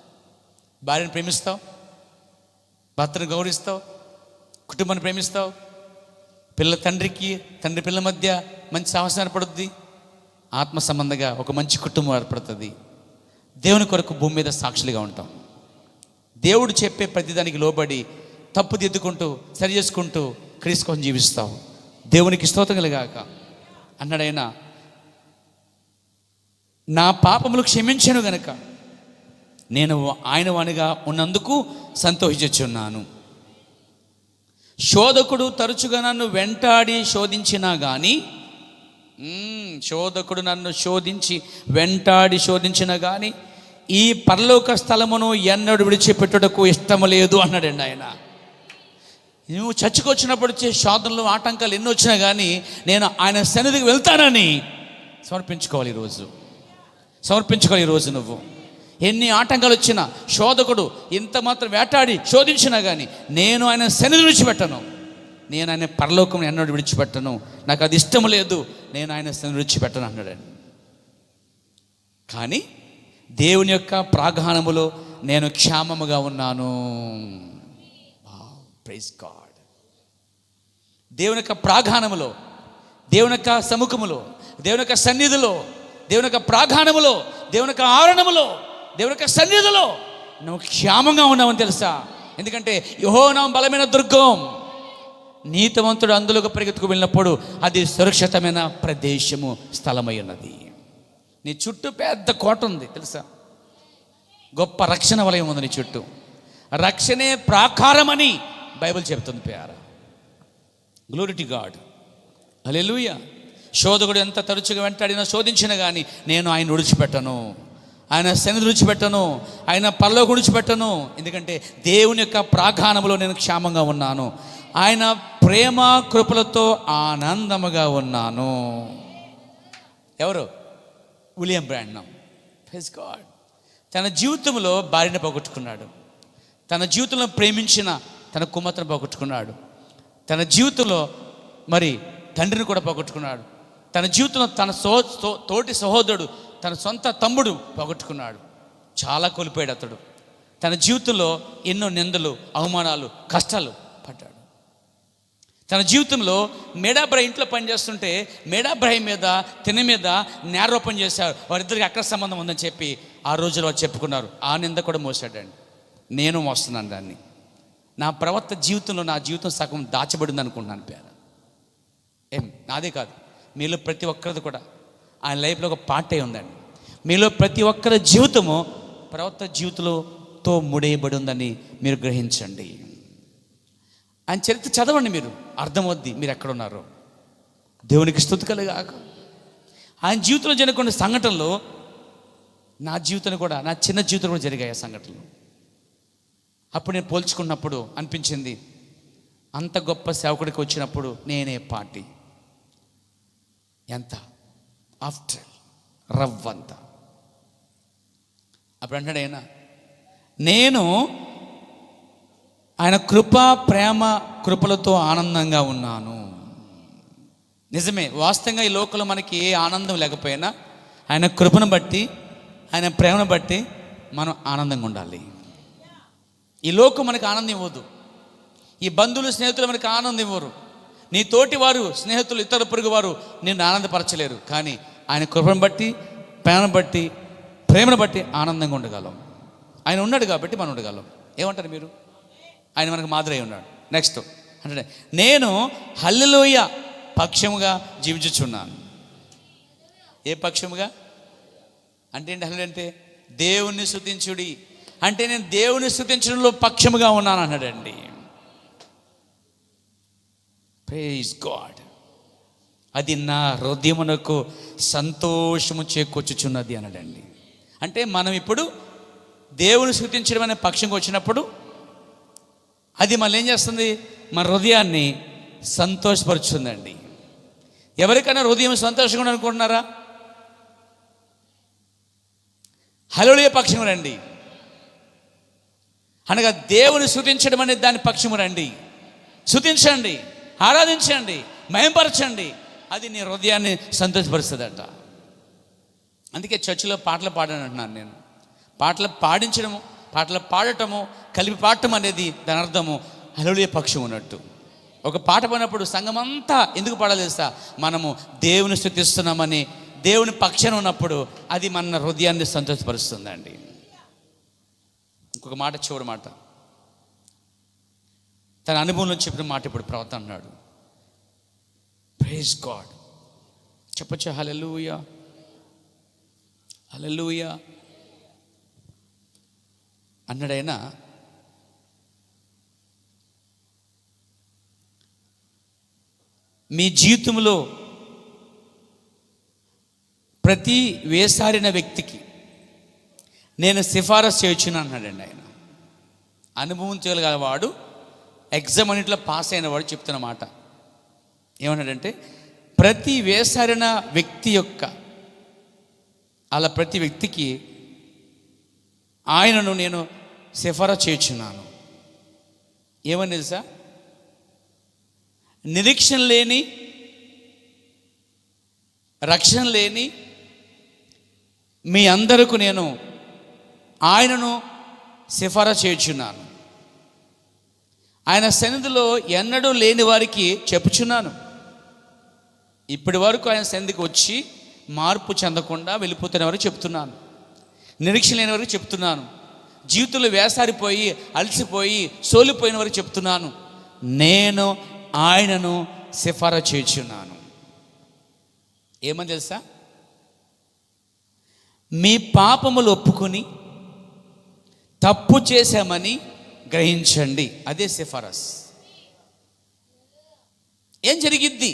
భార్యను ప్రేమిస్తావు, భర్తను గౌరవిస్తావు, కుటుంబాన్ని ప్రేమిస్తావు, తండ్రి పిల్లల మధ్య మంచి సాహసం ఏర్పడుద్ది, ఆత్మ సంబంధంగా ఒక మంచి కుటుంబం ఏర్పడుతుంది. దేవుని కొరకు భూమి మీద సాక్షులుగా ఉంటాం. దేవుడు చెప్పే ప్రతిదానికి లోబడి తప్పు దిద్దుకుంటూ సరి చేసుకుంటూ క్రీస్తు కోసం జీవిస్తావు. దేవునికి స్తోత్రం కలుగాక. అన్నాడైనా, నా పాపములు క్షమించను గనుక నేను ఆయన వానిగా ఉన్నందుకు సంతోషించుచున్నాను. శోధకుడు తరచుగా నన్ను వెంటాడి శోధించినా కానీ, శోధకుడు నన్ను వెంటాడి శోధించినా కానీ ఈ పరలోక స్థలమును ఎన్నడూ విడిచిపెట్టుటకు ఇష్టము లేదు అన్నాడండి ఆయన. నువ్వు చర్చికి వచ్చినప్పుడు వచ్చే శోధనలు, ఆటంకాలు ఎన్ని వచ్చినా కానీ నేను ఆయన సన్నిధికి వెళ్తానని సమర్పించుకోవాలి ఈరోజు. నువ్వు ఎన్ని ఆటంకాలు వచ్చినా, శోధకుడు ఇంత మాత్రం వేటాడి శోధించినా కానీ నేను ఆయన సన్నిధి విడిచిపెట్టను, నేను ఆయన పరలోకం ఎన్నడూ విడిచిపెట్టను, నాకు అది ఇష్టం లేదు, నేను ఆయన సన్నిధి విడిచిపెట్టను అన్నాడండి. కానీ దేవుని యొక్క ప్రాగాణములో నేను క్షేమముగా ఉన్నాను. Praise God. దేవుని యొక్క ప్రాగాణములో, దేవుని యొక్క సముఖములో, దేవుని యొక్క సన్నిధిలో, దేవుని యొక్క ప్రాగాణములో, దేవుని యొక్క ఆవరణములో, దేవుని యొక్క సన్నిధిలో నువ్వు క్షేమంగా ఉన్నావని తెలుసా? ఎందుకంటే యెహోవా నామం బలమైన దుర్గం, నీతిమంతుడు అందులోకి పరిగెత్తుకు వెళ్ళినప్పుడు అది సురక్షితమైన ప్రదేశము, స్థలమై ఉన్నది. నీ చుట్టూ పెద్ద కోట ఉంది తెలుసా? గొప్ప రక్షణ వలయం ఉంది నీ చుట్టూ. రక్షణే ప్రాకారమని బైబిల్ చెప్తుంది ప్యారా. Glory to God. హల్లెలూయా. శోధకుడు ఎంత తరచుగా వెంటాడినా శోధించినా కానీ నేను ఆయన విడిచిపెట్టను, ఆయన సన్నిధి విడిచిపెట్టను, ఆయన పరలోకం విడిచిపెట్టను. ఎందుకంటే దేవుని యొక్క ప్రాగాణములో నేను క్షేమంగా ఉన్నాను, ఆయన ప్రేమ కృపలతో ఆనందముగా ఉన్నాను. ఎవరు? William Branham. Praise God. తన జీవితంలో భార్యను పోగొట్టుకున్నాడు, తన జీవితంలో ప్రేమించిన తన కుమార్తెను పోగొట్టుకున్నాడు, తన జీవితంలో మరి తండ్రిని కూడా పోగొట్టుకున్నాడు, తన జీవితంలో తన తోటి సహోదరుడు, తన సొంత తమ్ముడు పోగొట్టుకున్నాడు. చాలా కోల్పోయాడు అతడు. తన జీవితంలో ఎన్నో నిందలు, అవమానాలు, కష్టాలు పడ్డాడు. తన జీవితంలో మేడాబ్రాయ్ ఇంట్లో పనిచేస్తుంటే మేడాబ్రాయ్ మీద తిన మీద నేరోపణ చేశారు. వారిద్దరికి అక్రమ సంబంధం ఉందని చెప్పి ఆ రోజులో వారు చెప్పుకున్నారు. ఆ నింద కూడా మోసాడండి. నేను మోస్తున్నాను దాన్ని. నా ప్రవర్త జీవితంలో నా జీవితం సగం దాచబడింది అనుకుంటున్నాను పేరు. నాదే కాదు, మీలో ప్రతి ఒక్కరిది కూడా ఆయన లైఫ్లో ఒక పార్టే ఉందండి. మీలో ప్రతి ఒక్కరి జీవితము ప్రవర్త జీవితంతో ముడేయబడి ఉందని మీరు గ్రహించండి. ఆయన చరిత్ర చదవండి, మీరు అర్థమవుద్ది మీరు ఎక్కడున్నారో. దేవునికి స్తుతి కలుగాక. ఆయన జీవితంలో జరిగిన సంఘటనలు నా జీవితంలో కూడా, నా చిన్న జీవితంలో కూడా జరిగాయి ఆ సంఘటనలు. అప్పుడు నేను పోల్చుకున్నప్పుడు అనిపించింది, అంత గొప్ప సేవకుడికి వచ్చినప్పుడు నేనే పార్టీ, ఎంత ఆఫ్టర్ రవ్వంత. అప్పుడు అంటాడు ఆయన, నేను ఆయన కృప ప్రేమ కృపలతో ఆనందంగా ఉన్నాను. నిజమే, వాస్తవంగా ఈ లోకంలో మనకి ఏ ఆనందం లేకపోయినా ఆయన కృపను బట్టి, ఆయన ప్రేమను బట్టి మనం ఆనందంగా ఉండాలి. ఈ లోకం మనకు ఆనందం ఇవ్వదు, ఈ బంధువులు స్నేహితులు మనకి ఆనందం ఇవ్వరు, నీ తోటి వారు స్నేహితులు ఇతర పొరుగు వారు నిన్ను ఆనందపరచలేరు. కానీ ఆయన కృపను బట్టి, ప్రేమను బట్టి ఆనందంగా ఉండగలం. ఆయన ఉన్నాడు కాబట్టి మనం ఉండగలం. ఏమంటారు మీరు? ఆయన మనకు మాదిరి ఉన్నాడు. నెక్స్ట్ అంటే నేను హల్లెలూయా పక్షముగా జీవించుచున్నాను. ఏ పక్షముగా అంటే ఏంటి? హల్లెలూయా అంటే దేవుణ్ణి స్తుతించుడి అంటే నేను దేవుని స్తుతించడంలో పక్షముగా ఉన్నాను అన్నాడండి. Praise God. అది నా హృదయమునకు సంతోషము చేకూర్చుచున్నది అన్నాడండి. అంటే మనం ఇప్పుడు దేవుని స్తుతించడం అనే పక్షంగా వచ్చినప్పుడు అది మళ్ళీ ఏం చేస్తుంది? మన హృదయాన్ని సంతోషపరుచుతుందండి. ఎవరికైనా హృదయం సంతోషంగా అనుకుంటున్నారా? హల్లెలూయా పక్షము రండి అనగా దేవుని స్తుతించడం అనేది దాని పక్షము రండి. స్తుతించండి, ఆరాధించండి, మహిమపరచండి. అది నీ హృదయాన్ని సంతోషపరుస్తుందట. అందుకే చర్చిలో పాటలు పాడని అంటున్నాను నేను. పాటలు పాడించడము, పాటలు పాడటము, కలిపి పాడటం అనేది దాని అర్థము హల్లెలూయా పక్షం ఉన్నట్టు. ఒక పాట పాడినప్పుడు సంఘం అంతా ఎందుకు పాడలేస్తా? మనము దేవుని స్తుతిస్తున్నామని, దేవుని పక్షాన ఉన్నప్పుడు అది మన హృదయాన్ని సంతోషపరుస్తుందండి. ఇంకొక మాట, చివరి మాట, తన అనుభవంలో చెప్పిన మాట ఇప్పుడు ప్రవక్త అన్నాడు. Praise God. చెప్పొచ్చా? హల్లెలూయా, హల్లెలూయా అన్నాడైనా. మీ జీవితంలో ప్రతి వేసారిన వ్యక్తికి నేను సిఫారసు చేయొచ్చును అన్నాడండి ఆయన. అనుభవం చేయగలవాడు, ఎగ్జామ్ అన్నింటిలో పాస్ అయిన వాడు చెప్తున్న మాట ఏమన్నాడంటే, ప్రతి వేసారిన వ్యక్తి యొక్క, అలా ప్రతి వ్యక్తికి ఆయనను నేను సిఫారసు చేయుచున్నాను. ఏమని తెలుసా? నిరీక్షణ లేని, రక్షణ లేని, మీ అందరకు నేను ఆయనను సిఫారసు చేయుచున్నాను. ఆయన సన్నిధిలో ఎన్నడూ లేని వారికి చెప్పుచున్నాను. ఇప్పటి వరకు ఆయన సన్నిధికి వచ్చి మార్పు చెందకుండా వెళ్ళిపోతున్న వారికి చెప్తున్నాను. నిరీక్షణ లేని వారికి చెప్తున్నాను. జీవితంలో వేసారిపోయి అలసిపోయి సోలిపోయిన వారికి చెప్తున్నాను, నేను ఆయనను సిఫారసు చేయుచున్నాను. ఏమని తెలుసా? మీ పాపములు ఒప్పుకొని తప్పు చేశామని గ్రహించండి. అదే సిఫారస్. ఏం జరిగిద్ది?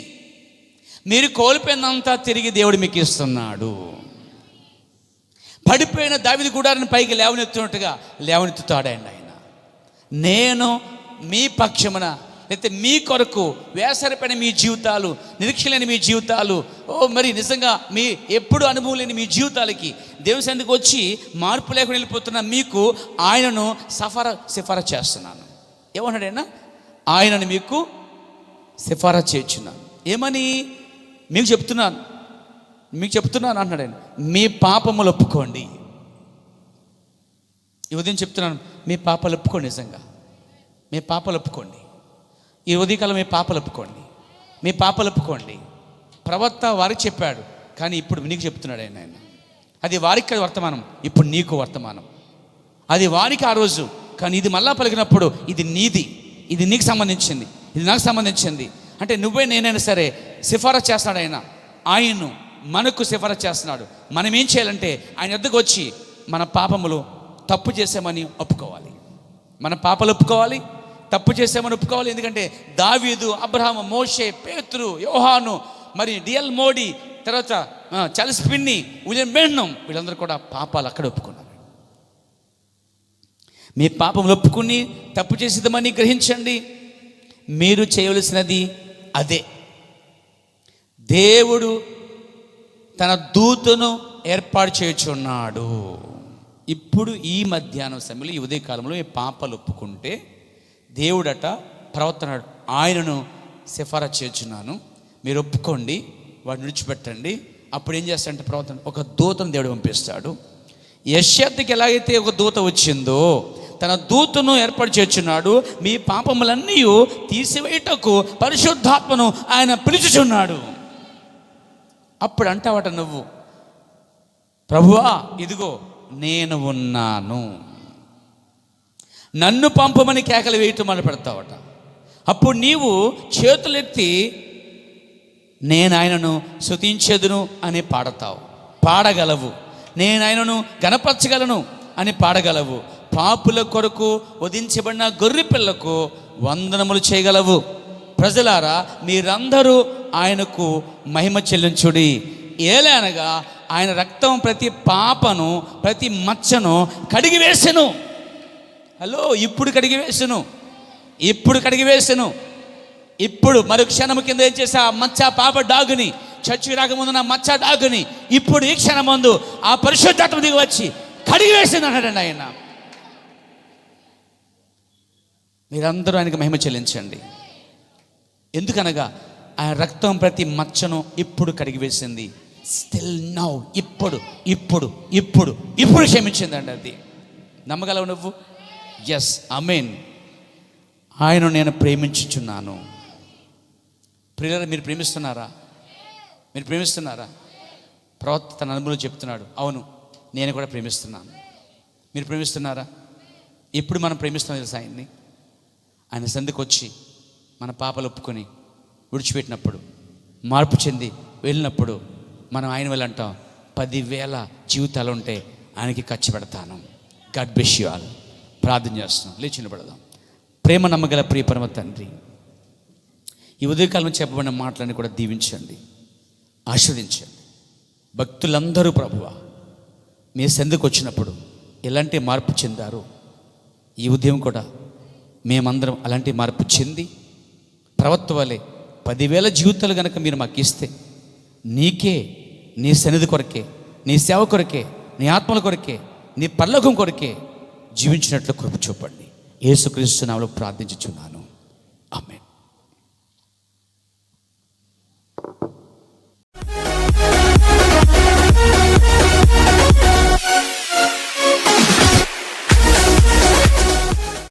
మీరు కోల్పోయినంతా తిరిగి దేవుడు మీకు ఇస్తున్నాడు. పడిపోయిన దావీదు గుడారాన్ని పైకి లేవనెత్తున్నట్టుగా లేవనెత్తుతాడండి ఆయన. నేను మీ పక్షమున, లేకపోతే మీ కొరకు వేసరిపోయిన మీ జీవితాలు, నిరీక్ష లేని మీ జీవితాలు, మరి నిజంగా మీ ఎప్పుడు అనుభవం లేని మీ జీవితాలకి దేవుని సన్నిధికి వచ్చి మార్పు లేకుండా వెళ్ళిపోతున్న మీకు ఆయనను సిఫారసు చేస్తున్నాను. ఏమన్నాడైనా? ఆయనను మీకు సిఫారసు చేయుచున్నాను. ఏమని? మీకు చెప్తున్నాను అన్నాడు ఆయన. మీ పాపములు ఒప్పుకోండి. ఈ ఉదయం చెప్తున్నాను, మీ పాపాలు ఒప్పుకోండి. నిజంగా మీ పాపాలు ఒప్పుకోండి. ఈ ఉదయకాలం మీ పాపాలు ఒప్పుకోండి. ప్రవక్త వారికి చెప్పాడు, కానీ ఇప్పుడు నీకు చెప్తున్నాడు ఆయన. అది వారికి వర్తమానం, ఇప్పుడు నీకు వర్తమానం. అది వారికి ఆ రోజు, కానీ ఇది మళ్ళా పలికినప్పుడు ఇది నీది, ఇది నీకు సంబంధించింది, ఇది నాకు సంబంధించింది. అంటే నువ్వే నేనైనా సరే సిఫారసు చేస్తున్నాడు ఆయన. ఆయన్ను మనకు సిఫారసు చేస్తున్నాడు. మనం ఏం చేయాలంటే ఆయన వద్దకు వచ్చి మన పాపములు తప్పు చేసామని ఒప్పుకోవాలి. మన పాపాలు ఒప్పుకోవాలి, తప్పు చేసామని ఒప్పుకోవాలి. ఎందుకంటే దావీదు, అబ్రహాము, మోషే, పేతురు, యోహాను, మరి డిఎల్ మోడీ, తర్వాత చార్లెస్ ఫిన్నీ, విలియం బెన్హమ్, వీళ్ళందరూ కూడా పాపాలు అక్కడ ఒప్పుకున్నారు. మీ పాపములు ఒప్పుకుని తప్పు చేసేదమని గ్రహించండి. మీరు చేయవలసినది అదే. దేవుడు తన దూతను ఏర్పాటు చేయుచున్నాడు. ఇప్పుడు ఈ మధ్యాహ్నం సమయంలో, ఈ ఉదయకాలంలో ఈ పాపాలు ఒప్పుకుంటే దేవుడట ప్రవర్తనాడు, ఆయనను సిఫారసు చేయుచున్నాను, మీరు ఒప్పుకోండి, వాడిని విడిచిపెట్టండి. అప్పుడు ఏం చేస్తాడంటే ప్రవర్తన, ఒక దూతను దేవుడు పంపిస్తాడు. యెషయాకి ఎలాగైతే ఒక దూత వచ్చిందో తన దూతను ఏర్పాటు చేయుచున్నాడు. మీ పాపములన్నీ తీసివేయుటకు పరిశుద్ధాత్మను ఆయన పిలుచుచున్నాడు. అప్పుడు అంటావట నువ్వు, ప్రభువా ఇదిగో నేను ఉన్నాను, నన్ను పంపమని కేకలు వేయటం మొదలు పెడతావట. అప్పుడు నీవు చేతులెత్తి నేను ఆయనను స్తుతించెదను అని పాడగలవు. నేను ఆయనను గణపరచగలను అని పాడగలవు. పాపుల కొరకు వధించబడిన గొర్రె పిల్లకు వందనములు చేయగలవు. ప్రజలారా మీరందరూ ఆయనకు మహిమ చెల్లించుడి. ఏలనగా ఆయన రక్తం ప్రతి పాపను, ప్రతి మచ్చను కడిగివేసెను. హలో, ఇప్పుడు కడిగివేసెను. ఇప్పుడు మరొక క్షణము కింద ఏం చేసా? మచ్చ పాప డాగుని, చచ్చి రాకముందున మచ్చ డాగుని ఇప్పుడు ఈ క్షణం ముందు ఆ పరిశుద్ధాత్మ దిగి వచ్చి కడిగివేసింది అన్నాడండి ఆయన. మీరందరూ ఆయనకు మహిమ చెల్లించండి. ఎందుకనగా ఆయన రక్తం ప్రతి మచ్చను ఇప్పుడు కడిగివేసింది. స్టిల్ నౌ, ఇప్పుడు క్షమించిందండి. అది నమ్మగలవు నువ్వు? ఎస్, ఆమేన్. ఆయన నేను ప్రేమించుచున్నాను. ప్రియులారా, మీరు ప్రేమిస్తున్నారా? ప్రవక్త తన అనుభవం చెప్తున్నాడు, అవును నేను కూడా ప్రేమిస్తున్నాను. మీరు ప్రేమిస్తున్నారా? ఎప్పుడు మనం ప్రేమిస్తున్నాం తెలుసా? ఆయన సంధికి వచ్చి మన పాపలు ఒప్పుకొని విడిచిపెట్టినప్పుడు, మార్పు చెంది వెళ్ళినప్పుడు మనం ఆయన వెళ్ళి అంటాం, 10,000 జీవితాలు ఉంటే ఆయనకి ఖర్చు పెడతాను. God bless you all. ప్రార్థన చేస్తున్నాం, లేచి నిలబడదాం. ప్రేమ నమ్మగల ప్రియ పరమ తండ్రి, ఈ ఉదయకాలం చెప్పబడిన మాటలను కూడా దీవించండి, ఆశీర్వదించండి. భక్తులందరూ ప్రభువా మీ సంధికి వచ్చినప్పుడు ఎలాంటి మార్పు చెందారు, ఈ ఉదయం కూడా మేమందరం అలాంటి మార్పు చెంది ప్రవక్త వలె 10,000 జీవితాలు కనుక మీరు మాకు ఇస్తే నీకే, నీ సన్నిధి కొరకే, నీ సేవ కొరకే, నీ ఆత్మల కొరకే, నీ పరలోకం కొరకే జీవించినట్లు కృప చూపండి. యేసుక్రీస్తు నామములో ప్రార్థించుచున్నాను. ఆమేన్.